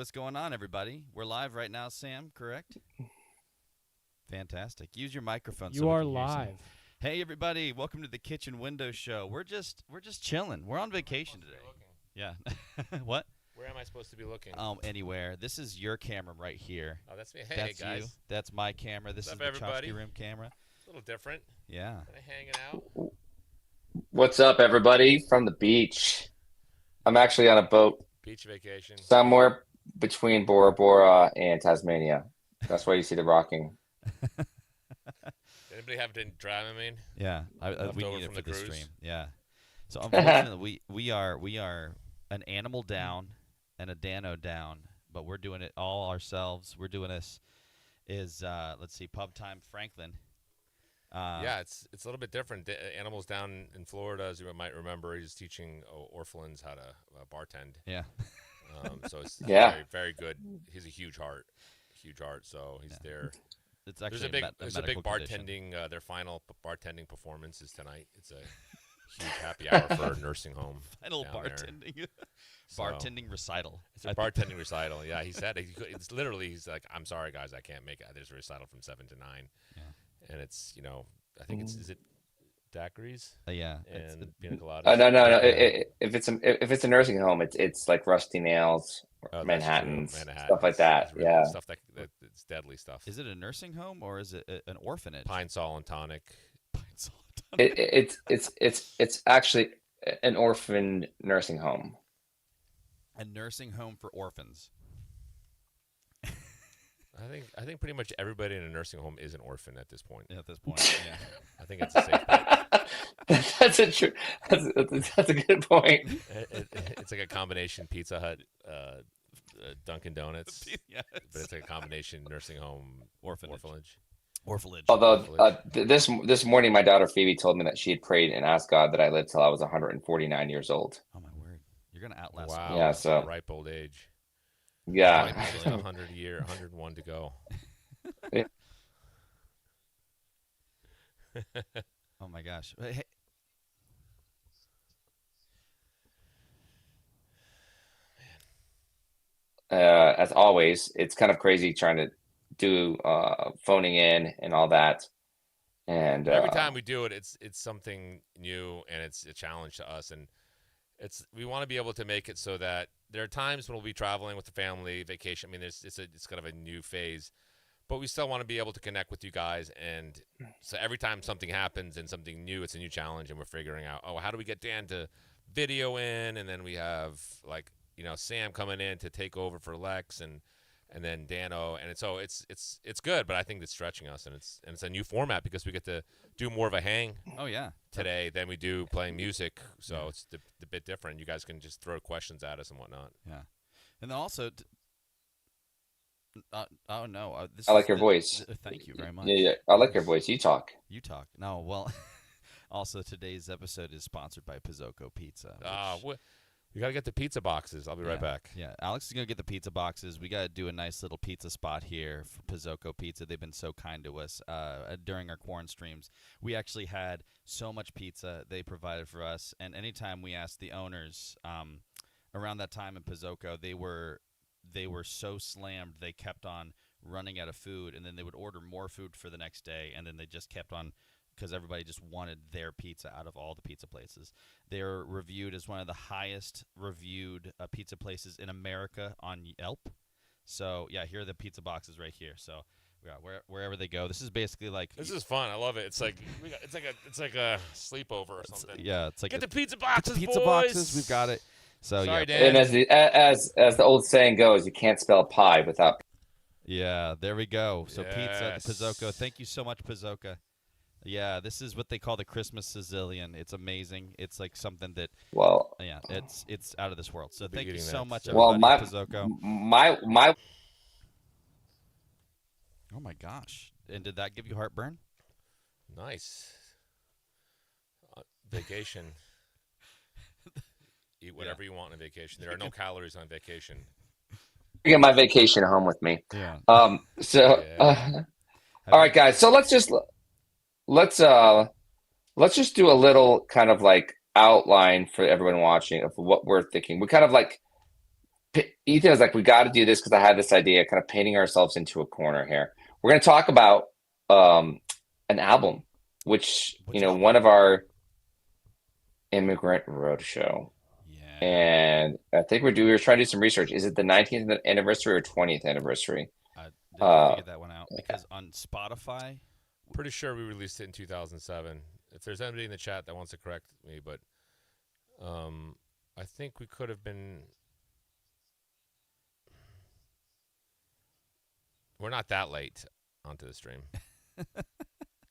what's going on, everybody? We're live right now, Sam, correct? Fantastic. Use your microphone so You we are can hear you, Sam. live. Hey, everybody. Welcome to the Kitchen Window Show. We're just chilling. We're on vacation today. Yeah. What? Where am I supposed to be looking? Anywhere. This is your camera right here. Oh, that's me. Hey, That's guys. you. That's my camera. This What's is up, the everybody? Chofsky Room camera. A little different. Yeah. Kind of hanging out. What's up, everybody? From the beach. I'm actually on a boat Beach vacation. somewhere between Bora Bora and Tasmania. That's why you see the rocking. Anybody have to drive? I mean, Yeah. We Leftover need it from for the the cruise? stream. Yeah. So unfortunately, we are an animal down and a Dano down, but we're doing it all ourselves. We're doing this let's see, Pub Time Franklin. yeah, it's a little bit different. Animals down in Florida, as you might remember, he's teaching orphelins how to bartend. Yeah. So it's Yeah. very, very good. He's a huge heart. So he's there. It's There's actually a big medical condition. bartending. Their final bartending performance is tonight. It's a huge happy hour for a nursing home. Final down there. bartending. So- Bartending recital. It's a bartending recital. Yeah, he said it's literally. He's like, "I'm sorry, guys, I can't make it. There's a recital from 7 to 9." Yeah. And it's I think is it daiquiris Yeah. and pina coladas. No. If it's a nursing home, it's like Rusty Nails, Oh, that's true. Manhattans, Manhattans. stuff like that. It's really Yeah. stuff that it's deadly stuff. Is it a nursing home or is it an orphanage? Pine Sol and tonic. Pine Sol. It's actually an orphan nursing home. A nursing home for orphans. I think pretty much everybody in a nursing home is an orphan at this point. At this point, yeah. I think it's a safe bet. That's a good point. It's like a combination Pizza Hut, Dunkin' Donuts, Yes. but it's like a combination nursing home orphanage. Orphanage. Although this morning, my daughter Phoebe told me that she had prayed and asked God that I lived till I was 149 years old. Oh my word! You're gonna outlast. Wow. me. Yeah, that's so- a ripe old age. Yeah. Just 100 a year, 101 to go. Oh my gosh! Hey, As always, it's kind of crazy trying to do phoning in and all that. And Every time we do it, it's something new and it's a challenge to us. And we want to be able to make it so that there are times when we'll be traveling with the family, vacation. I mean, it's kind of a new phase, but we still want to be able to connect with you guys. And so every time something happens and something new, it's a new challenge, and we're figuring out, how do we get Dan to video in? And then we have Sam coming in to take over for Lex and then Dano, and so it's good, but I think it's stretching us, and it's a new format because we get to do more of a hang oh yeah. today than we do playing music, so it's a bit different. You guys can just throw questions at us and whatnot. Yeah, and then also. Oh no! I like your voice. Thank you very much. Yeah, I like your voice. You talk. You talk. No, well. Also, today's episode is sponsored by Pizzoco Pizza. We got to get the pizza boxes. I'll be right back. Yeah, Alex is going to get the pizza boxes. We got to do a nice little pizza spot here for Pizzoco Pizza. They've been so kind to us during our quarantine streams. We actually had so much pizza they provided for us, and anytime we asked the owners around that time in Pizzoco, they were so slammed they kept on running out of food, and then they would order more food for the next day, and then they just kept on because everybody just wanted their pizza out of all the pizza places. They're reviewed as one of the highest reviewed pizza places in America on Yelp. So, yeah, here are the pizza boxes right here. So, yeah, wherever they go. This is basically like... This is fun. I love it. It's like it's like a sleepover or something. Yeah, it's like Get the pizza boxes, get the pizza boys! boxes. We've got it. So, Sorry, yeah. Dan. And as the old saying goes, you can't spell pie without. Yeah, there we go. So, pizza, Yes. the Pizzoco. Thank you so much, Pizzoca. Yeah, this is what they call the Christmas Sicilian. It's amazing. It's like something that, Well, yeah, it's out of this world. So be thank you eating so that, much, so- everybody, well, Pizzoco. my Oh my gosh! And did that give you heartburn? Nice. Vacation. Eat whatever you want on vacation. There are no calories on vacation. get my vacation home with me. Yeah. So, Yeah. all right, guys. So let's just do a little kind of like outline for everyone watching of what we're thinking. We kind of like Ethan was like, we got to do this because I had this idea, kind of painting ourselves into a corner here. We're going to talk about an album, which, Which one album? of our Immigrant Roadshow. Yeah. And I think we were trying to do some research. Is it the 19th anniversary or 20th anniversary? Did you Uh, figure that one out? Because on Spotify, Pretty sure we released it in 2007. If there's anybody in the chat that wants to correct me, but I think we could have been. We're not that late onto the stream.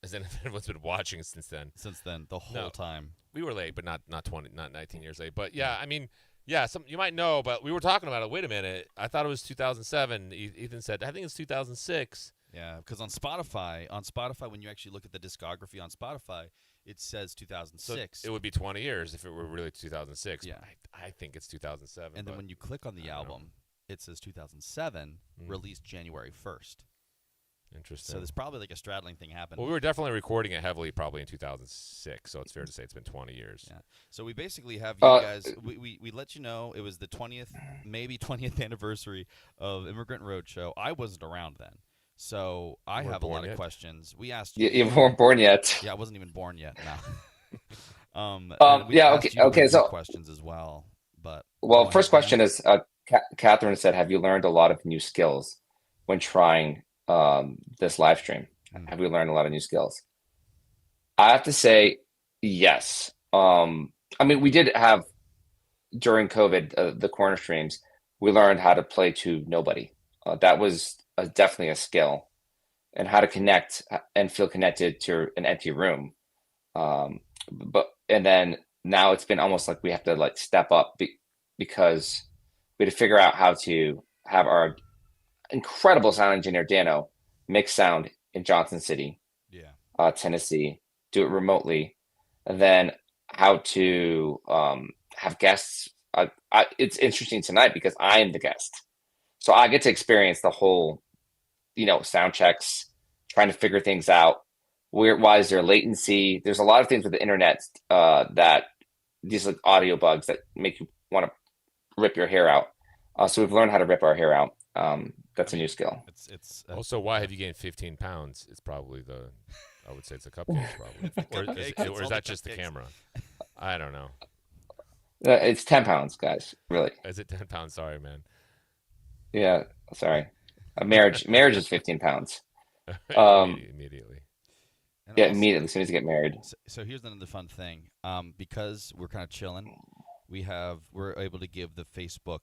As in, if anyone's been watching since then. since then, the whole No. time. We were late, but not 19 years late. But yeah, I mean, yeah, you might know, but we were talking about it. Wait a minute, I thought it was 2007. Ethan said, I think it's 2006. Yeah, because on Spotify, when you actually look at the discography on Spotify, it says 2006. So it would be 20 years if it were really 2006. Yeah. But I think it's 2007. and then when you click on the album, it says 2007, released January 1st. Interesting. So there's probably like a straddling thing happened. Well, we were definitely recording it heavily probably in 2006, so it's fair to say it's been 20 years. Yeah. So we basically have you guys. We let you know it was the 20th, maybe 20th anniversary of Immigrant Roadshow. I wasn't around then, so I You weren't have a lot born of yet? questions. We asked you weren't born yet. Yeah, I wasn't even born yet. No. And we Yeah, asked you a okay, bunch of so- questions as well. But Well, go first ahead, question is, Catherine said, have you learned a lot of new skills when trying this live stream? Have we learned a lot of new skills? I have to say, yes. I mean, we did have during COVID, the corner streams, we learned how to play to nobody. That was definitely a skill, and how to connect and feel connected to an empty room. And then now it's been almost like we have to like step up because we had to figure out how to have our incredible sound engineer Dano mix sound in Johnson City, Yeah. Tennessee, do it remotely, and then how to have guests. It's interesting tonight because I am the guest, so I get to experience the whole, sound checks, trying to figure things out. Why is there latency? There's a lot of things with the internet that these like audio bugs that make you want to rip your hair out. So we've learned how to rip our hair out. That's a new skill. It's Also, why have you gained 15 pounds? It's probably I would say it's the cupcakes, probably. Cupcakes, Or is that just the camera? I don't know. It's 10 pounds, guys. Really? Is it 10 pounds? Sorry, man. Yeah. Sorry. Marriage is 15 pounds. Immediately. and Yeah, also- immediately as soon as you get married. So here's another fun thing. Because we're kind of chilling, we're able to give the Facebook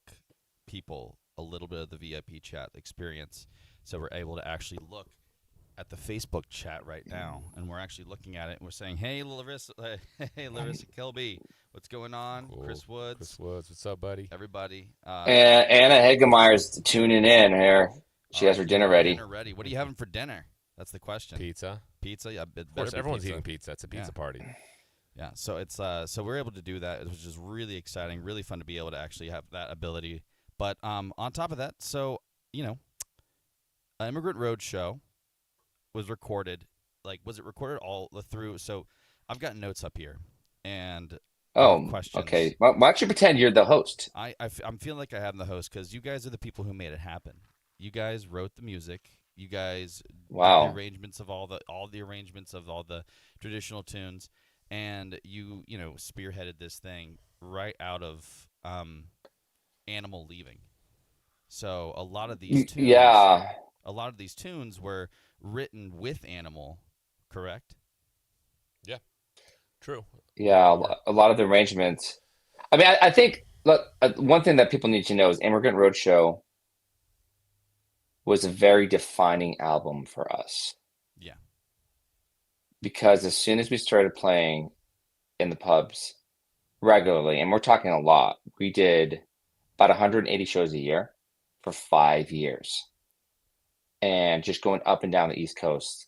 people a little bit of the VIP chat experience. So we're able to actually look at the Facebook chat right now, and we're actually looking at it, and we're saying, "Hey, Larissa Kilby, what's going on? Cool. Chris Woods, What's up, buddy? everybody." And Anna Hegemeyer's tuning in here. She has her dinner ready. Dinner ready. What are you having for dinner? That's the question. Pizza. Pizza. Yeah, Of course, everyone's eating pizza. It's a pizza Yeah. party. Yeah, so it's so we're able to do that, which is really exciting, really fun to be able to actually have that ability. But on top of that, so Immigrant Roadshow was recorded. Like, was it recorded all through? So I've got notes up here, and Oh, questions. okay. Why don't you pretend you're the host? I'm feeling like I am the host because you guys are the people who made it happen. You guys wrote the music. You guys did Wow. the arrangements of all the arrangements of all the traditional tunes, and you spearheaded this thing right out of Animal leaving. So a lot of these tunes, Yeah. a lot of these tunes were written with Animal, correct? True. Yeah, a lot of the arrangements. I mean, I think look, one thing that people need to know is Immigrant Roadshow was a very defining album for us. Yeah. Because as soon as we started playing in the pubs regularly, and we're talking a lot, we did about 180 shows a year for 5 years, and just going up and down the East Coast.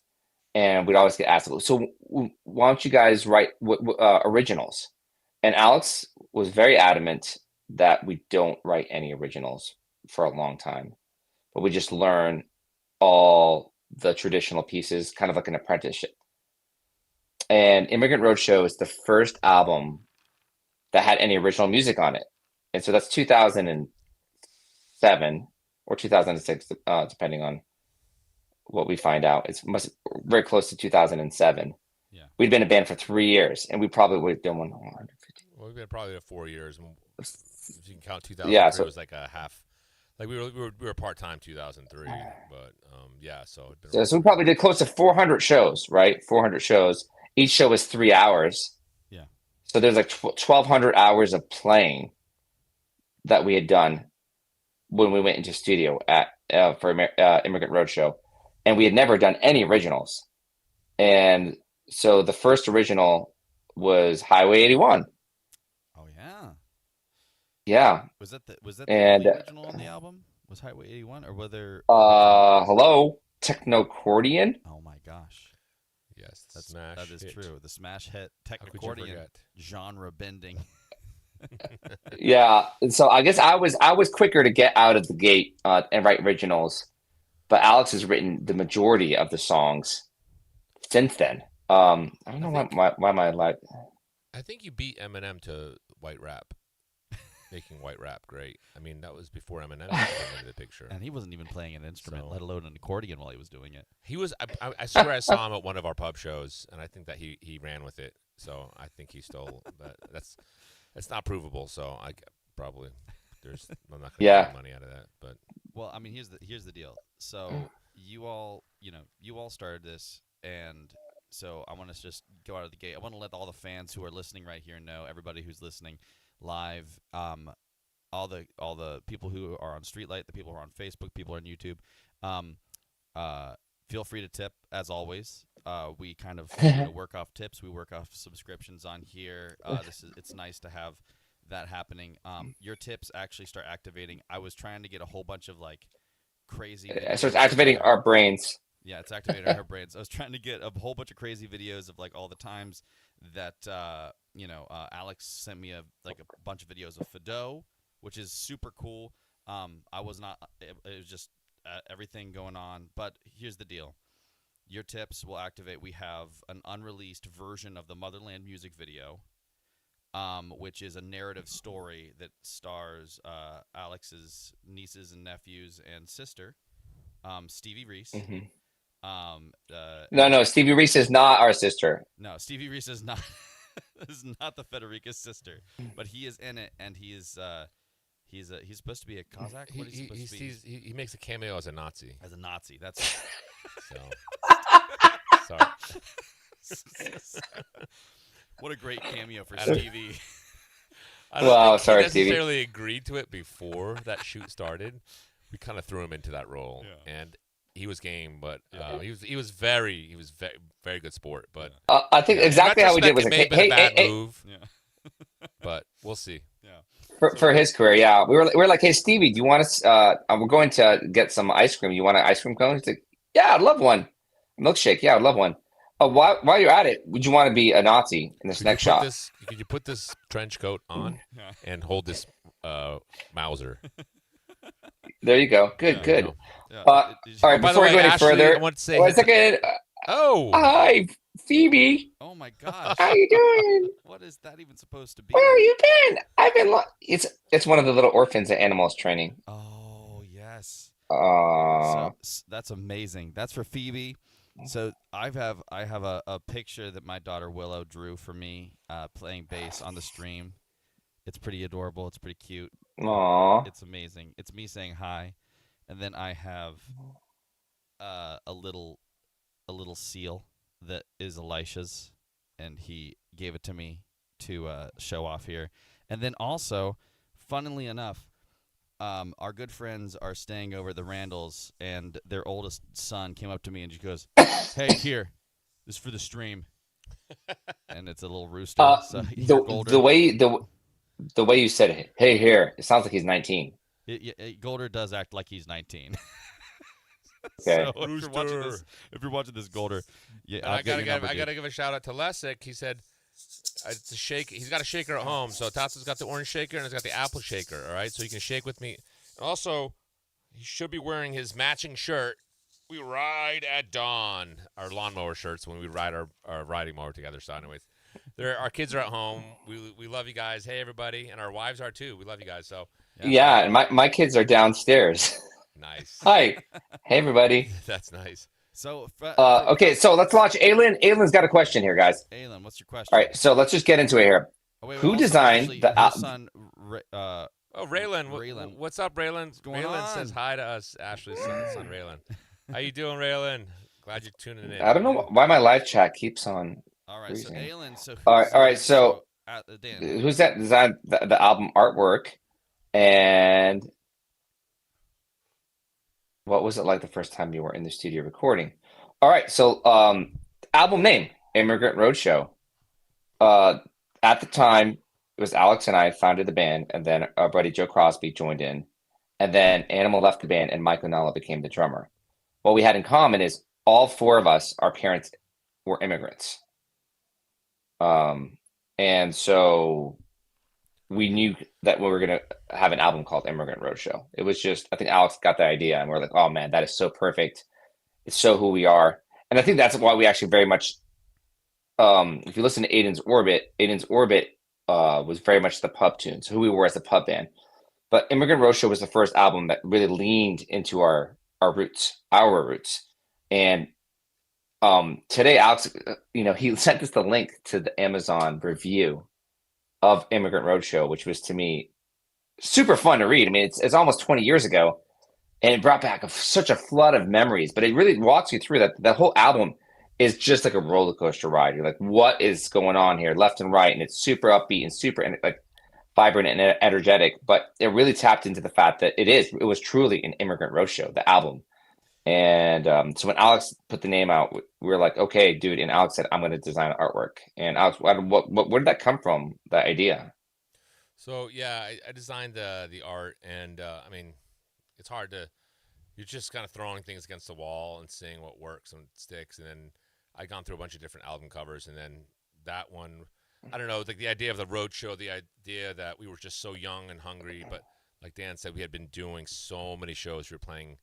And we'd always get asked, so why don't you guys write originals? And Alex was very adamant that we don't write any originals for a long time, but we just learn all the traditional pieces, kind of like an apprenticeship. And Immigrant Roadshow is the first album that had any original music on it. And so that's 2007, 2007 or 2006, depending on what we find out. It's very close to 2007. Yeah. We'd been a band for 3 years, and we probably would have done 150. Well, we've been probably there 4 years. If you can count 2003, Yeah, so it was like a half. Like we were part time 2003, but yeah. So, it'd been we probably did close to 400 shows, right? 400 shows. Each show was 3 hours. Yeah. So there's like 1,200 hours of playing that we had done when we went into studio for Immigrant Roadshow, and we had never done any originals. And so the first original was Highway 81. Oh yeah. Yeah. Was that the And, only original on the album? Was Highway 81, or were there? hello, Technocordian. Oh my gosh. yes, That is true. The smash hit How could you Technocordian, forget? genre bending. Yeah. And so I guess I was quicker to get out of the gate and write originals, but Alex has written the majority of the songs since then. I don't know why my like. I think you beat Eminem to white rap, making white rap great. I mean, that was before Eminem came into the picture. And he wasn't even playing an instrument, So- let alone an accordion, while he was doing it. He was. I swear I saw him at one of our pub shows, and I think that he ran with it. So I think he stole. But that's not provable. So I probably I'm not gonna get money out of that. But Well, I mean, here's the deal. So you all started this, and so I want to just go out of the gate. I want to let all the fans who are listening right here know, everybody who's listening live, all the people who are on Streetlight, the people who are on Facebook, people who are on YouTube, feel free to tip as always. We kind of work off tips. We work off subscriptions on here. It's nice to have that happening. Your tips actually start activating. I was trying to get a whole bunch of like crazy. So it's activating our brains. Yeah, it's activating our brains. I was trying to get a whole bunch of crazy videos of like all the times that Alex sent me a bunch of videos of Fido, which is super cool. I was not. It was just everything going on. But here's the deal. Your tips will activate. We have an unreleased version of the Motherland music video, which is a narrative story that stars Alex's nieces and nephews and sister, Stevie Reese. Mm-hmm. No, Stevie Reese is not our sister. No, Stevie Reese is not is not the Federica's sister, but he is in it, and he's supposed to be a Cossack. What is he supposed to be? He makes a cameo as a Nazi. As a Nazi. That's So sorry. What a great cameo for Stevie. I don't Wow, think sorry, he Stevie. necessarily agreed to it before that shoot started. We kind of threw him into that role, and he was game, but he was very very good sport. But I think exactly how we did was it may have been a bad move. Yeah. But we'll see. Yeah. for his career. Yeah, we were like, hey Stevie, do you want us? We're going to get some ice cream. You want an ice cream cone? He's like, yeah, I'd love one. Milkshake. Yeah, I'd love one. While you're at it, would you want to be a Nazi in this next shot? Could you put this trench coat on and hold this Mauser? There you go. Good. Yeah. All right, By the before way, we go any Ashley, further, I want to say, one second. Hi, Phoebe. Oh my gosh. How you doing? What is that even supposed to be? Where have you been? I've been. It's one of the little orphans at Animals Training. Oh yes. Uh, That's amazing. That's for Phoebe. So I have a picture that my daughter Willow drew for me playing bass on the stream. It's pretty adorable. It's pretty cute. aw. It's amazing. It's me saying hi, and then I have a little seal that is Elisha's, and he gave it to me to show off here. And then also, funnily enough, our good friends are staying over at the Randalls, and their oldest son came up to me and she goes, "Hey, here, this is for the stream." And it's a little rooster. So The way you said it, hey here, it sounds like he's 19. Golder does act like he's 19. Okay. So if you're watching this, Golder, I gotta give a shout out to Lessig. He said it's a shake. He's got a shaker at home. So Tatsu's got the orange shaker and he's got the apple shaker. All right, so you can shake with me. And also, he should be wearing his matching shirt. We ride at dawn. Our lawnmower shirts when we ride our riding mower together. So, anyways, our kids are at home. We love you guys. Hey everybody, and our wives are too. We love you guys. So Yeah, and my kids are downstairs. Nice. Hi, hey everybody. That's nice. So, Okay, so let's launch. Aylin. Aylin's got a question here, guys. Alan, what's your All question? right, so let's just get into it here. Oh, wait, Who also, designed actually, the her son, Oh, Raylan. Raylan. What's up, Raylan? What's going Raylan on? says hi to us, Ashley's son Raylan. How you doing, Raylan? Glad you're tuning in. I don't know why my live chat keeps on All right, so freezing. Alan, so All right, so Dan, who's that designed the album artwork, and what was it like the first time you were in the studio recording? All right, so album name, Immigrant Roadshow. At the time, it was Alex and I founded the band, and then our buddy Joe Crosby joined in, and then Animal left the band, and Mike O'Nalla became the drummer. What we had in common is all four of us, our parents were immigrants. And so we knew that we were going to have an album called Immigrant Roadshow. It was just, I think Alex got the idea, and we're like, oh man, that is so perfect. It's so who we are. And I think that's why we actually very much, if you listen to Aiden's Orbit was very much the pub tune. So who we were as a pub band. But Immigrant Roadshow was the first album that really leaned into our roots. And today, Alex, he sent us the link to the Amazon review of Immigrant Roadshow, which was to me super fun to read. I mean, it's almost 20 years ago, and it brought back such a flood of memories. But it really walks you through that whole album is just like a roller coaster ride. You're like, what is going on here, left and right, and it's super upbeat and super and like vibrant and energetic. But it really tapped into the fact that it was truly an Immigrant Roadshow, the album. And so when Alex put the name out, we were like, okay, dude. And Alex said, I'm going to design artwork. And Alex, where did that come from, that idea? So, yeah, I designed the art. And, I mean, it's hard you're just kind of throwing things against the wall and seeing what works and sticks. And then I gone through a bunch of different album covers. And then that one, I don't know, like the idea of the road show, the idea that we were just so young and hungry. But like Dan said, we had been doing so many shows. We were playing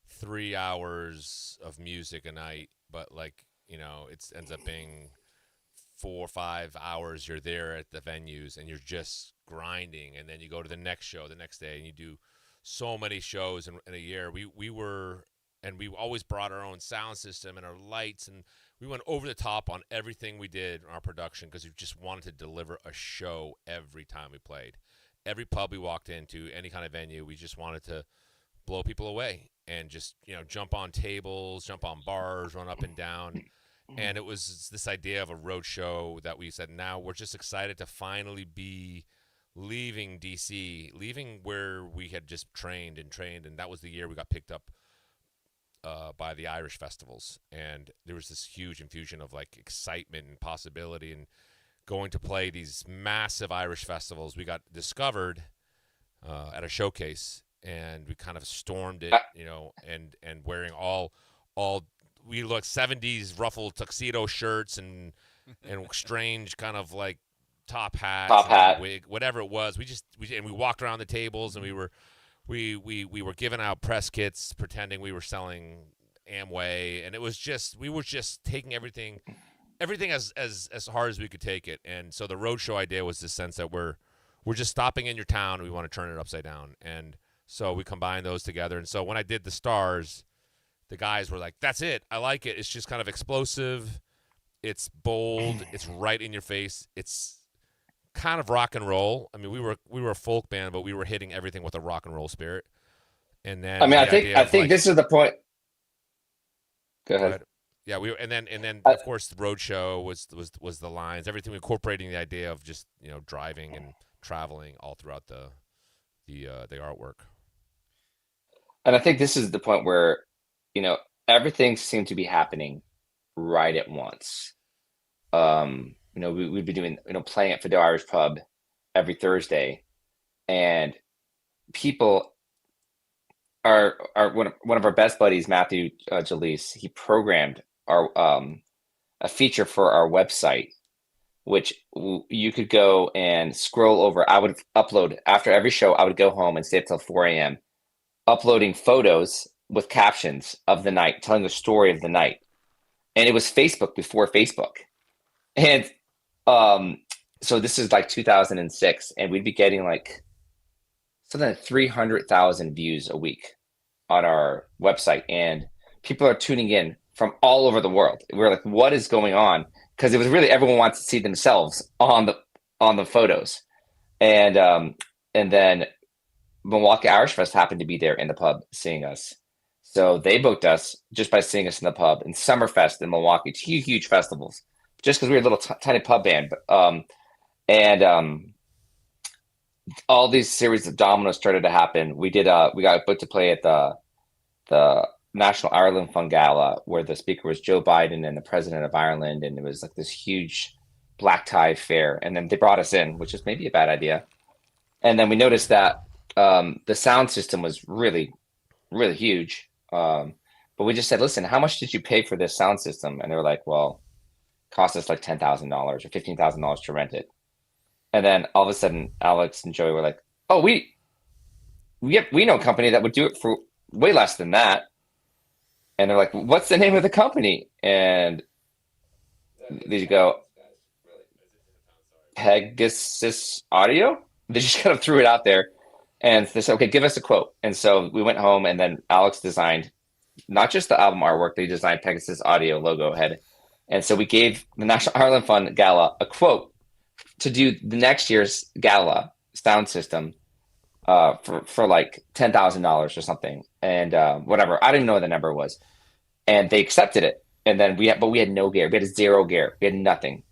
3 hours of music a night, but like, it ends up being 4 or 5 hours you're there at the venues and you're just grinding, and then you go to the next show the next day, and you do so many shows in a year. We always brought our own sound system and our lights, and we went over the top on everything we did in our production because we just wanted to deliver a show every time we played. Every pub we walked into, any kind of venue, we just wanted to blow people away and just, jump on tables, jump on bars, run up and down. And it was this idea of a road show that we said, now we're just excited to finally be leaving DC, leaving where we had just trained. And that was the year we got picked up by the Irish festivals. And there was this huge infusion of like excitement and possibility, and going to play these massive Irish festivals. We got discovered at a showcase, and we kind of stormed it, and wearing all we look 70s ruffled tuxedo shirts and strange kind of like top hat, wig, whatever it was. We walked around the tables, and we were giving out press kits, pretending we were selling Amway, and we were just taking everything as hard as we could take it. And so the roadshow idea was the sense that we're just stopping in your town, and we want to turn it upside down. And so we combined those together. And so when I did the stars, the guys were like, that's it. I like it. It's just kind of explosive. It's bold. It's right in your face. It's kind of rock and roll. I mean, we were a folk band, but we were hitting everything with a rock and roll spirit. And then I think this is the point. Go ahead. Yeah, and then of course the road show was the lines, everything, incorporating the idea of just, driving and traveling all throughout the artwork. And I think this is the point where, everything seemed to be happening right at once. We'd be doing, playing at Fado Irish Pub every Thursday, and people are one of our best buddies, Matthew Jalise. He programmed our a feature for our website, which you could go and scroll over. I would upload after every show. I would go home and stay up till 4 a.m. uploading photos with captions of the night, telling the story of the night. And it was Facebook before Facebook. And so this is like 2006, and we'd be getting like something like 300,000 views a week on our website, and people are tuning in from all over the world. We're like, what is going on? Because it was really everyone wants to see themselves on the photos, and then Milwaukee Irish Fest happened to be there in the pub seeing us. So they booked us just by seeing us in the pub, and Summerfest in Milwaukee, two huge festivals, just because we were a little tiny pub band. And all these series of dominoes started to happen. We got booked to play at the National Ireland Fund Gala, where the speaker was Joe Biden and the president of Ireland, and it was like this huge black tie affair. And then they brought us in, which is maybe a bad idea. And then we noticed that the sound system was really, really huge. But we just said, listen, how much did you pay for this sound system? And they were like, well, it cost us like $10,000 or $15,000 to rent it. And then all of a sudden, Alex and Joey were like, oh, we know a company that would do it for way less than that. And they're like, what's the name of the company? And they go, Pegasus Audio. They just kind of threw it out there. And they said, okay, give us a quote. And so we went home, and then Alex designed not just the album artwork, they designed Pegasus Audio logo head. And so we gave the National Ireland Fund Gala a quote to do the next year's gala sound system for like $10,000 or something. And whatever, I don't even know what the number was. And they accepted it. And then we had no gear. We had zero gear. We had nothing.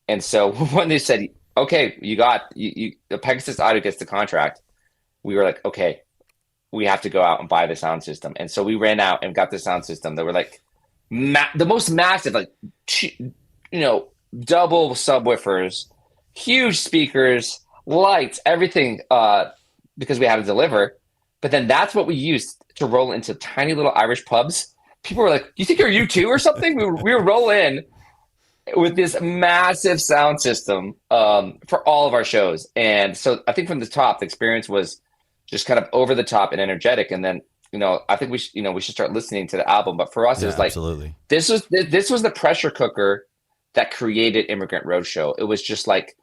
And so when they said, okay, the Pegasus Audio gets the contract, we were like, okay, we have to go out and buy the sound system. And so we ran out and got the sound system. They were like the most massive, like, double subwoofers, huge speakers, lights, everything, because we had to deliver. But then that's what we used to roll into tiny little Irish pubs. People were like, you think you're U2 or something? we were roll in with this massive sound system for all of our shows. And so I think from the top, the experience was just kind of over the top and energetic. And then, I think we should start listening to the album. But for us, it was like, absolutely. This was the pressure cooker that created Immigrant Roadshow. It was just like,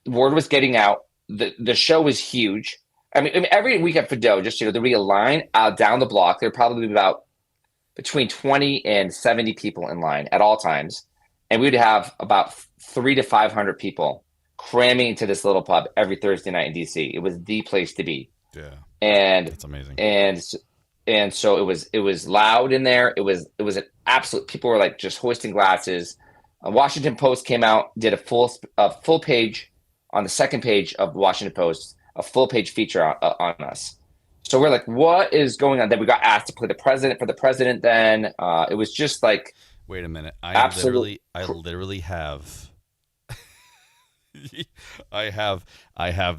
the word was getting out. The show was huge. I mean every week at Fido, just, there'd be a line out down the block. There'd probably be about between 20 and 70 people in line at all times. And we'd have about 300 to 500 people cramming into this little pub every Thursday night in DC. It was the place to be. Yeah. And that's amazing. And so it was loud in there. It was an absolute, people were like just hoisting glasses. Washington Post came out, did a full page on the second page of Washington Post, a full page feature on us. So we're like, what is going on? Then we got asked to play the president. Then it was just like, wait a minute. I literally have I have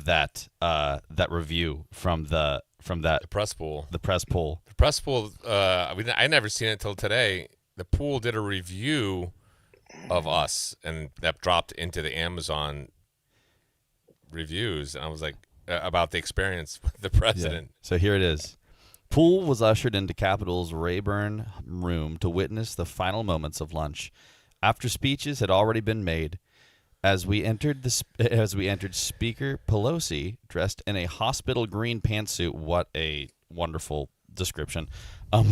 that review from that The press pool. The press pool. The press pool. I never seen it till today. The pool did a review of us, and that dropped into the Amazon reviews. And I was like, about the experience with the president. Yeah. So here it is. Poole was ushered into Capitol's Rayburn room to witness the final moments of lunch. After speeches had already been made, as we entered Speaker Pelosi, dressed in a hospital green pantsuit, what a wonderful description,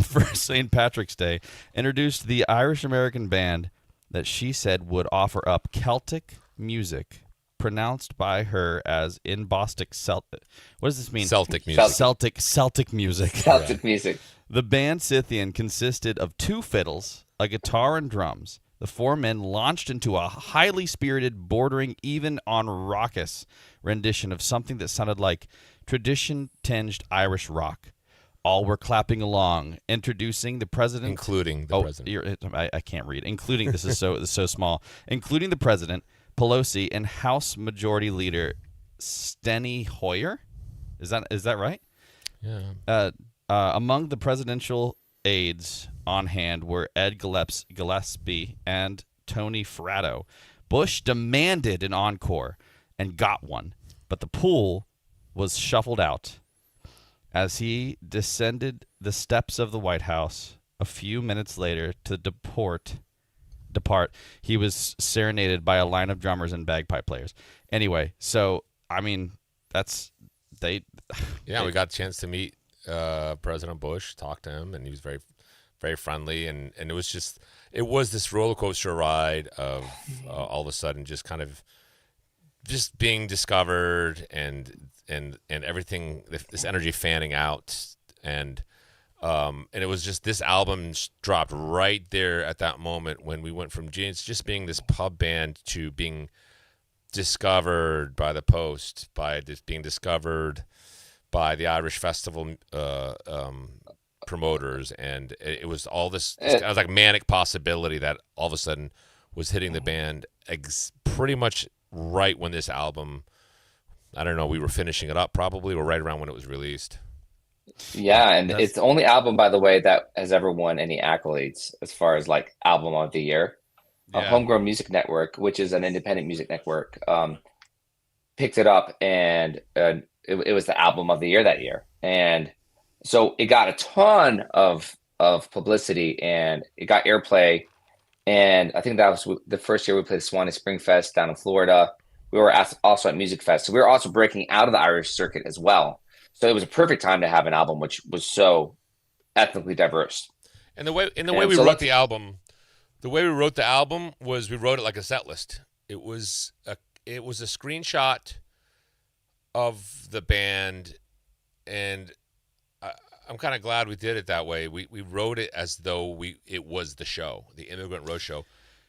for St. Patrick's Day, introduced the Irish-American band that she said would offer up Celtic music, pronounced by her as in Bostic Celtic. What does this mean? Celtic music. Celtic music. Celtic music. The band Scythian consisted of 2 fiddles, a guitar, and drums. The 4 men launched into a highly spirited, bordering even on raucous rendition of something that sounded like tradition-tinged Irish rock. All were clapping along, introducing the president, including the president. I can't read. Including this is so small. Including the president, Pelosi, and House Majority Leader Steny Hoyer. Is that right? Yeah. Among the presidential aides on hand were Ed Gillespie and Tony Fratto. Bush demanded an encore and got one, but the pool was shuffled out. As he descended the steps of the White House a few minutes later to depart, he was serenaded by a line of drummers and bagpipe players. Anyway, so I mean, that's Yeah, we got a chance to meet President Bush, talk to him, and he was very, very friendly, and it was this roller coaster ride of all of a sudden just kind of just being discovered and everything, this energy fanning out, and it was just this album dropped right there at that moment when we went from just being this pub band to being discovered by the Post, by being discovered by the Irish Festival promoters, and it was all this kind of like manic possibility that all of a sudden was hitting the band pretty much right when this album, I don't know, we were finishing it up probably, or right around when it was released. Yeah, and it's the only album, by the way, that has ever won any accolades as far as like album of the year. Homegrown Music Network, which is an independent music network, picked it up, and it was the album of the year that year. And so it got a ton of publicity, and it got airplay. And I think that was the first year we played the Swanee Spring Fest down in Florida. We were also at Music Fest. So we were also breaking out of the Irish circuit as well. So it was a perfect time to have an album which was so ethnically diverse. And the way we wrote the album was we wrote it like a set list. It was a screenshot of the band, and I'm kind of glad we did it that way. We wrote it as though it was the show, the Immigrant Roadshow,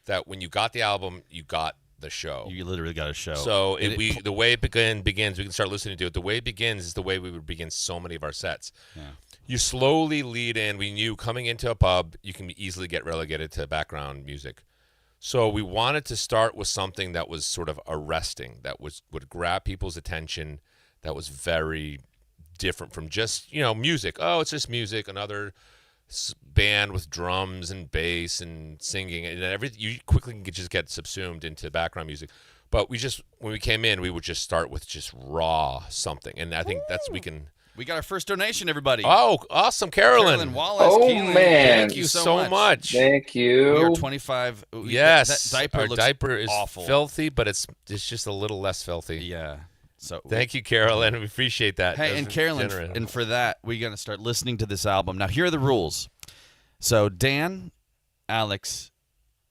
that when you got the album, you got the show. You literally got a show. So the way it begins, we can start listening to it. The way it begins is the way we would begin so many of our sets. Yeah. You slowly lead in. We knew coming into a pub, you can easily get relegated to background music. So we wanted to start with something that was sort of arresting, that would grab people's attention, that was very different from just, music. Oh, it's just music, another band with drums and bass and singing, and everything. You quickly can just get subsumed into background music. But when we came in, we would just start with just raw something, and I think We got our first donation, everybody. Oh, awesome, Carolyn Wallace. Oh, Keelan, man. thank you so much. Thank you. We are 25. Yes, that diaper our looks diaper is awful. Filthy, but it's just a little less filthy. Yeah. So thank you, Carolyn. We appreciate that. Hey, and Carolyn, and for that, we're going to start listening to this album. Now, here are the rules. So, Dan, Alex,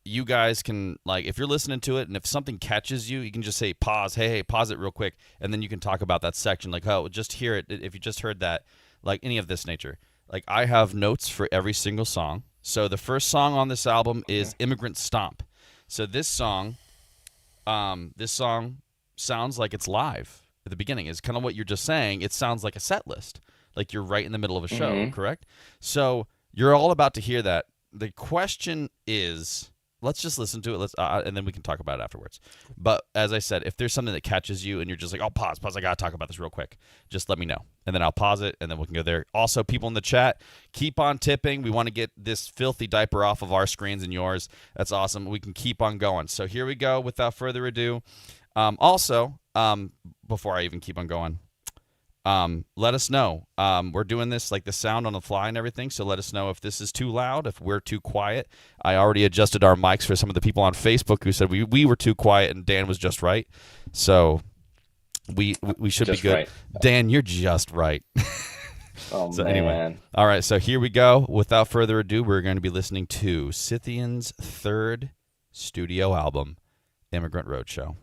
you guys can, like, if you're listening to it and if something catches you, you can just say pause. Hey, pause it real quick. And then you can talk about that section. Like, oh, just hear it. If you just heard that, like any of this nature. Like, I have notes for every single song. So, the first song on this album is Immigrant Stomp. So, this song sounds like it's live at the beginning. Is kind of what you're just saying. It sounds like a set list. Like you're right in the middle of a show, correct? So you're all about to hear that. The question is, let's just listen to it. And then we can talk about it afterwards. But as I said, if there's something that catches you and you're just like, oh, pause, I got to talk about this real quick. Just let me know. And then I'll pause it, and then we can go there. Also, people in the chat, keep on tipping. We want to get this filthy diaper off of our screens and yours. That's awesome. We can keep on going. So here we go. Without further ado. Before I even keep on going, let us know. We're doing this like the sound on the fly and everything, so let us know if this is too loud, if we're too quiet. I already adjusted our mics for some of the people on Facebook who said we were too quiet and Dan was just right. So we should just be good. Right. Dan, you're just right. Oh, so man. Anyway, all right, so here we go. Without further ado, we're going to be listening to Scythian's third studio album, Immigrant Roadshow.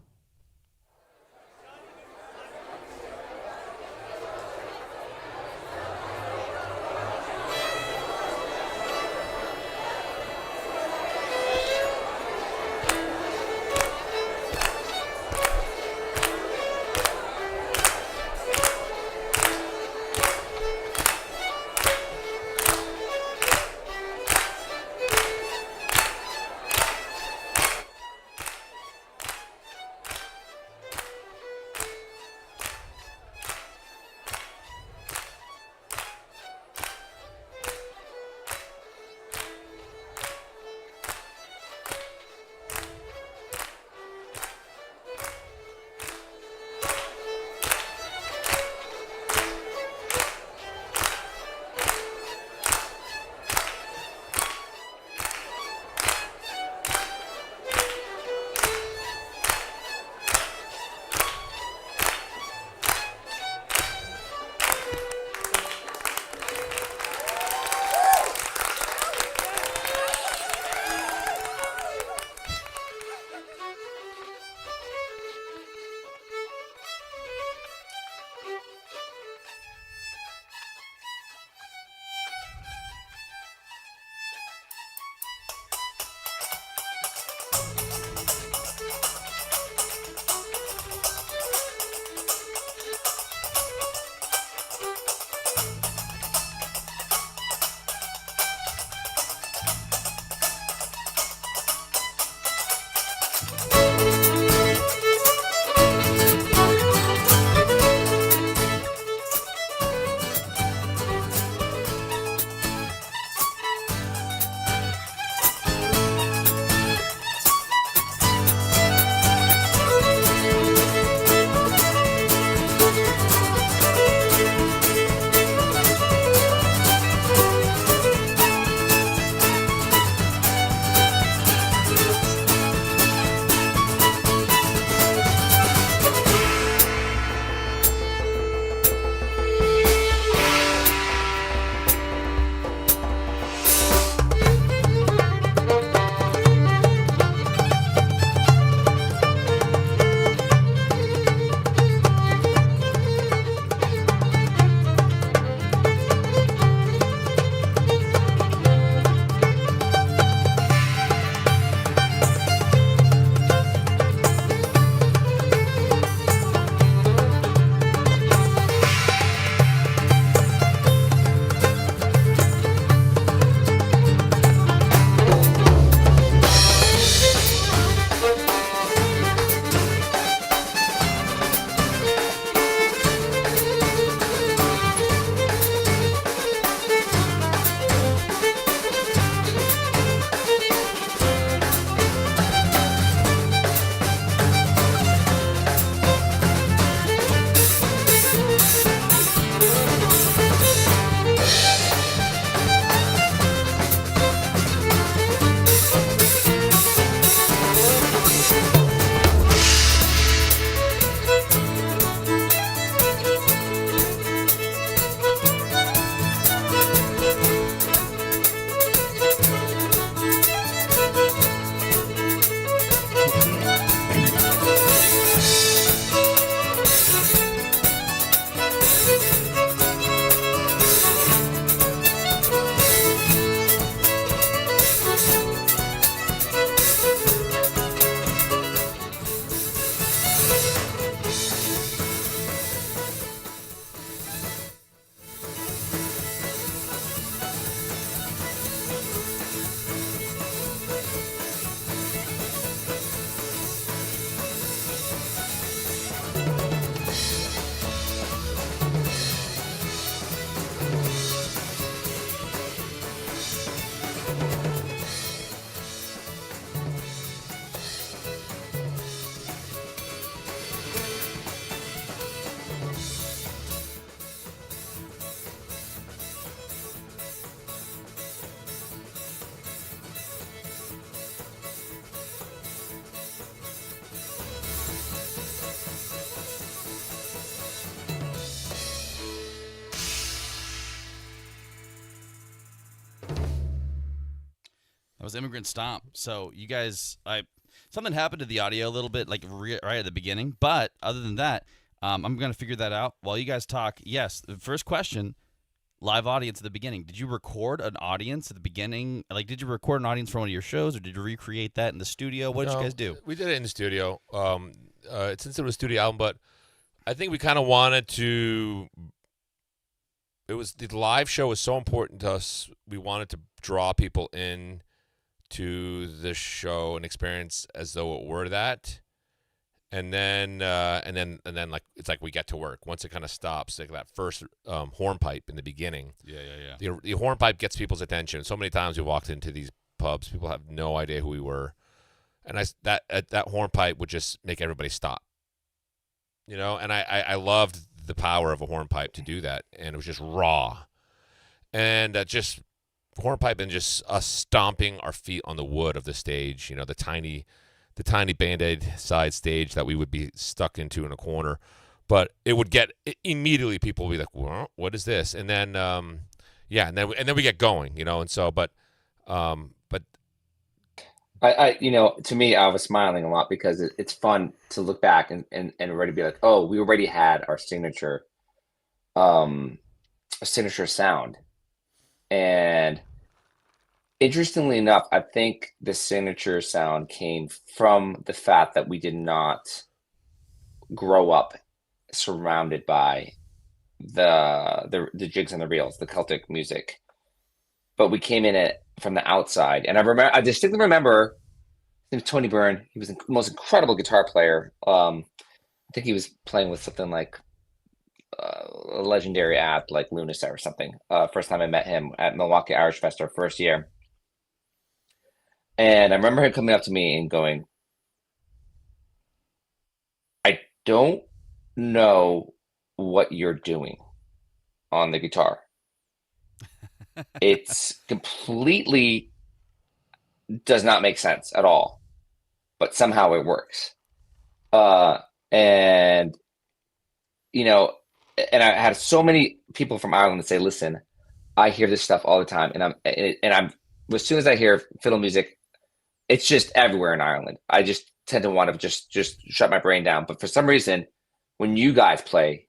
was Immigrant Stomp. So you guys, something happened to the audio a little bit, like right at the beginning. But other than that, I'm gonna figure that out while you guys talk. Yes, the first question. Live audience at the beginning. Did you record an audience at the beginning? Like, did you record an audience for one of your shows, or did you recreate that in the studio? What did you guys do? We did it in the studio. Since it was a studio album, but I think we kind of wanted to. It was the live show was so important to us. We wanted to draw people in to the show and experience as though it were that. And then like it's like we get to work once it kind of stops, like that first hornpipe in the beginning. Yeah. The hornpipe gets people's attention. So many times we walked into these pubs, people have no idea who we were, and that hornpipe would just make everybody stop. And I loved the power of a hornpipe to do that, and it was just raw, and just hornpipe and just us stomping our feet on the wood of the stage. The tiny Band-Aid side stage that we would be stuck into in a corner. But it would get immediately people would be like, well, what is this? And then and then we get going, and so but I to me, I was smiling a lot because it's fun to look back and already be like, oh, we already had our signature sound. And interestingly enough, I think the signature sound came from the fact that we did not grow up surrounded by the jigs and the reels, the Celtic music, but we came in it from the outside. And I distinctly remember Tony Byrne. He was the most incredible guitar player. I think he was playing with something like a legendary act like Lunasa or something. First time I met him at Milwaukee Irish Fest, our first year. And I remember him coming up to me and going, I don't know what you're doing on the guitar. It's completely does not make sense at all, but somehow it works. And I had so many people from Ireland that say, listen, I hear this stuff all the time. And I'm as soon as I hear fiddle music, it's just everywhere in Ireland. I just tend to want to just shut my brain down. But for some reason, when you guys play,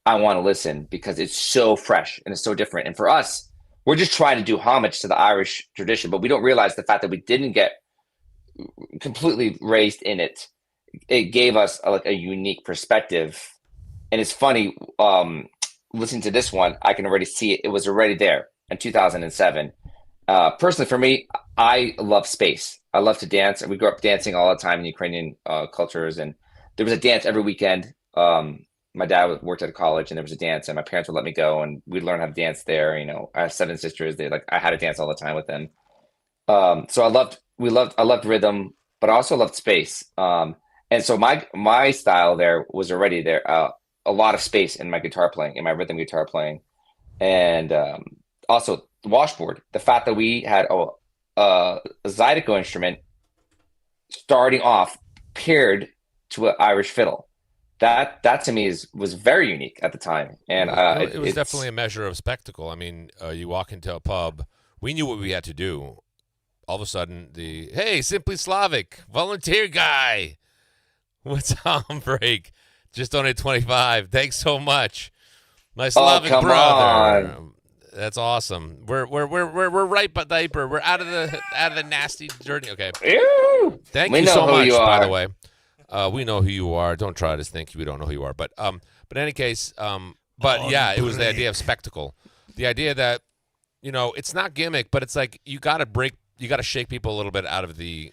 I want to listen because it's so fresh and it's so different. And for us, we're just trying to do homage to the Irish tradition, but we don't realize the fact that we didn't get completely raised in it. It gave us a unique perspective. And it's funny, listening to this one, I can already see it. It was already there in 2007. Personally, for me, I love space. I love to dance. We grew up dancing all the time in Ukrainian cultures, and there was a dance every weekend. My dad worked at a college, and there was a dance, and my parents would let me go, and we'd learn how to dance there. I have 7 sisters. I had to dance all the time with them. So I loved rhythm, but I also loved space. And so my style there was already there. A lot of space in my guitar playing, in my rhythm guitar playing, and also the washboard. The fact that we had a Zydeco instrument starting off paired to an Irish fiddle. That to me was very unique at the time, and it was definitely a measure of spectacle. I mean, you walk into a pub, we knew what we had to do. All of a sudden, hey, Simply Slavic volunteer guy, what's on break? Just donated 25. Thanks so much, my Slavic brother. On. That's awesome. We're right by Diaper. We're out of the nasty journey. Okay. Ew. Thank you so much. By the way, we know who you are. Don't try to think we don't know who you are. But in any case, it was the idea of spectacle. The idea that it's not gimmick, but it's like you got to shake people a little bit out of the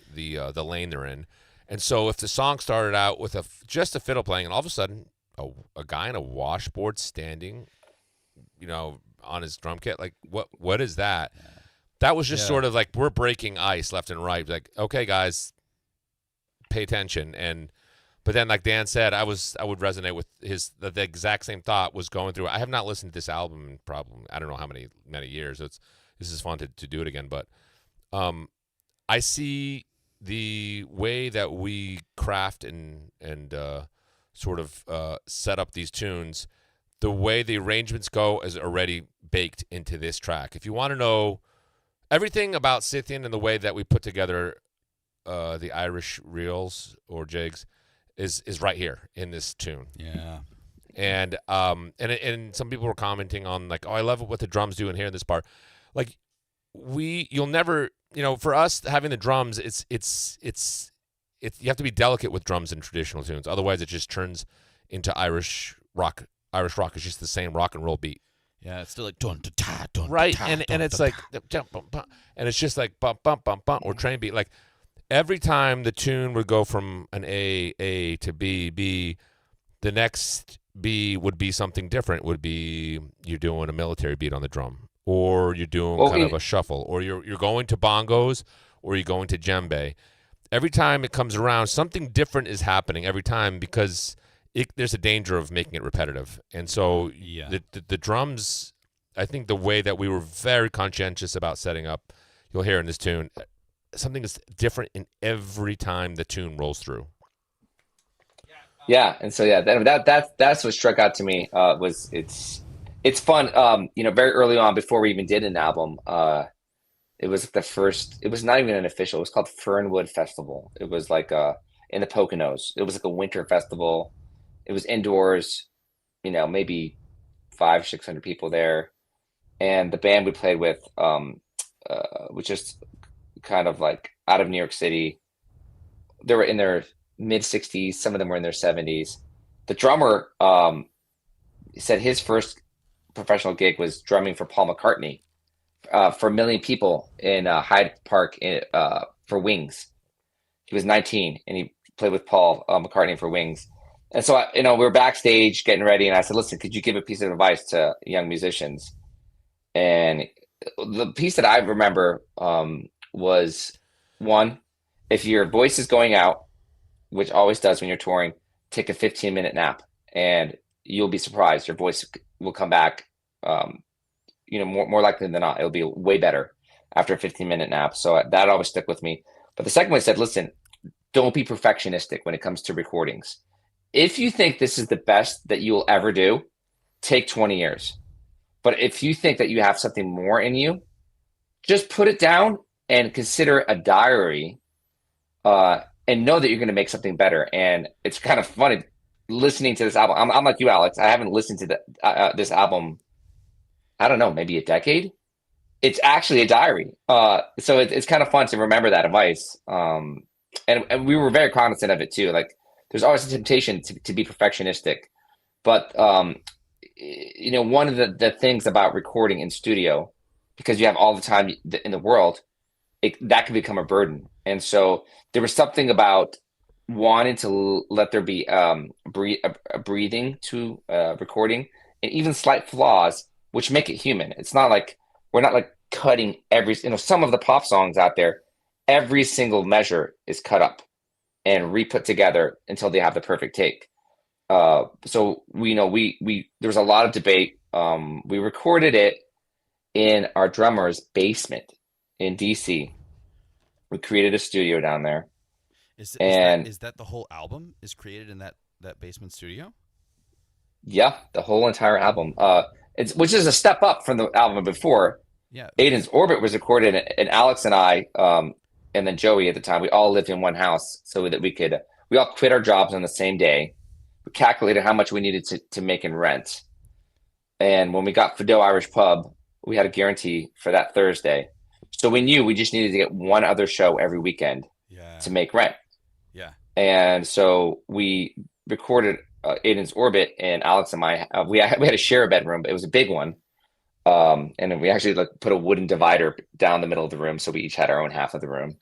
lane they're in. And so if the song started out with just a fiddle playing, and all of a sudden a guy in a washboard standing, on his drum kit, like what is that? Yeah. That was just sort of like we're breaking ice left and right. Like, okay, guys, pay attention. But then, like Dan said, I would resonate with the exact same thought was going through. I have not listened to this album in probably I don't know how many years. This is fun to do it again, but I see the way that we craft and sort of set up these tunes. The way the arrangements go is already baked into this track. If you want to know everything about Scythian and the way that we put together the Irish reels or jigs is right here in this tune. Yeah. And some people were commenting on like, oh, I love what the drums do in here in this part. Like you'll never, for us having the drums, it's you have to be delicate with drums in traditional tunes. Otherwise, it just turns into Irish rock. Irish rock is just the same rock and roll beat. Yeah, it's still like dun da ta dun Right, da, and dun, it's da, like ta. jump, bump, bump, and it's just like bump bump bump bump or train beat. Like every time the tune would go from an A to B, the next B would be something different. Would be you're doing a military beat on the drum, or you're doing kind of a shuffle, or you're going to bongos, or you're going to djembe. Every time it comes around, something different is happening every time because there's a danger of making it repetitive. And so the drums, I think the way that we were very conscientious about setting up, you'll hear in this tune, something is different in every time the tune rolls through. Yeah, and so that's what struck out to me. Was it's fun. Very early on, before we even did an album, it was the first. It was not even an official. It was called Fernwood Festival. It was like in the Poconos. It was like a winter festival. It was indoors. Maybe 500-600 people there, and the band we played with was just kind of like out of New York City. They were in their mid-60s. Some of them were in their 70s. The drummer said his first professional gig was drumming for Paul McCartney for 1 million people in Hyde Park for Wings. He was 19 and he played with Paul McCartney for Wings. And so, we were backstage getting ready, and I said, listen, could you give a piece of advice to young musicians? And the piece that I remember was, one, if your voice is going out, which always does when you're touring, take a 15-minute nap, and you'll be surprised. Your voice will come back, more likely than not. It'll be way better after a 15-minute nap. So that always stuck with me. But the second one said, listen, don't be perfectionistic when it comes to recordings. If you think this is the best that you will ever do, take 20 years. But if you think that you have something more in you, just put it down and consider a diary and know that you're going to make something better. And it's kind of funny listening to this album. I'm like you, Alex. I haven't listened to this album, I don't know, maybe a decade. It's actually a diary. So it's kind of fun to remember that advice. And we were very cognizant of it too. Like, there's always a temptation to be perfectionistic. But, one of the things about recording in studio, because you have all the time in the world, that can become a burden. And so there was something about wanting to let there be a breathing to recording, and even slight flaws, which make it human. It's not like we're not like cutting some of the pop songs out there, every single measure is cut up and re-put together until they have the perfect take. So there was a lot of debate. We recorded it in our drummer's basement in DC. We created a studio down there. Is that the whole album is created in that basement studio? Yeah, the whole entire album. Which is a step up from the album before. Yeah. Aiden's Orbit was recorded, and Alex and I, and then Joey at the time, we all lived in one house so that we all quit our jobs on the same day. We calculated how much we needed to make in rent. And when we got Fido Irish Pub, we had a guarantee for that Thursday. So we knew we just needed to get one other show every weekend to make rent. Yeah. And so we recorded Aiden's Orbit, and Alex and I, we had to share a bedroom, but it was a big one. And then we actually put a wooden divider down the middle of the room, so we each had our own half of the room.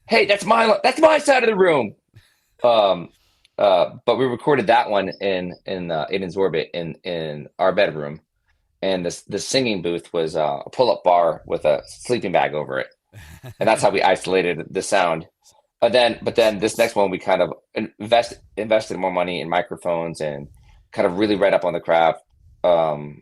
Hey, that's my side of the room. But we recorded that one in Aiden's Orbit in our bedroom, and the singing booth was a pull-up bar with a sleeping bag over it, and that's how we isolated the sound. But then this next one, we kind of invested more money in microphones and kind of really read up on the craft, and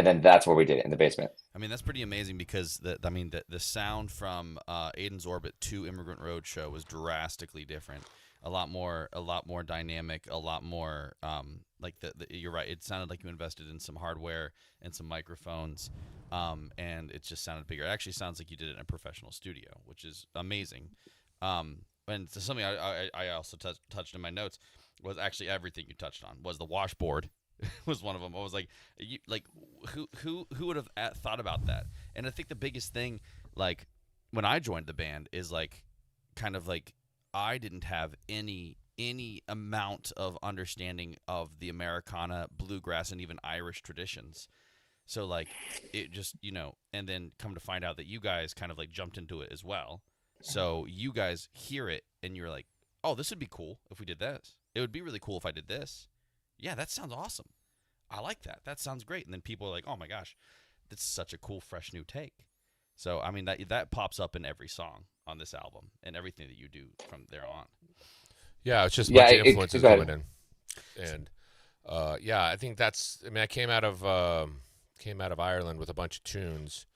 then that's where we did it, in the basement. I mean, that's pretty amazing because the sound from Aiden's Orbit to Immigrant Roadshow was drastically different. a lot more dynamic, a lot more like you're right. It sounded like you invested in some hardware and some microphones, and it just sounded bigger. It actually sounds like you did it in a professional studio, which is amazing. And so something I also touched in my notes was actually everything you touched on was the washboard. Was one of them. I was like, who would have thought about that? And I think the biggest thing, like when I joined the band, is like kind of like I didn't have any amount of understanding of the Americana, bluegrass, and even Irish traditions. So like it just and then come to find out that you guys kind of like jumped into it as well. So you guys hear it and you're like, oh, this would be cool if we did this. It would be really cool if I did this. Yeah, that sounds awesome. I like that. That sounds great. And then people are like, oh my gosh, that's such a cool, fresh new take. So, I mean, that pops up in every song on this album and everything that you do from there on. Yeah, it's just a bunch of influences coming in. And, I think I came out of Ireland with a bunch of tunes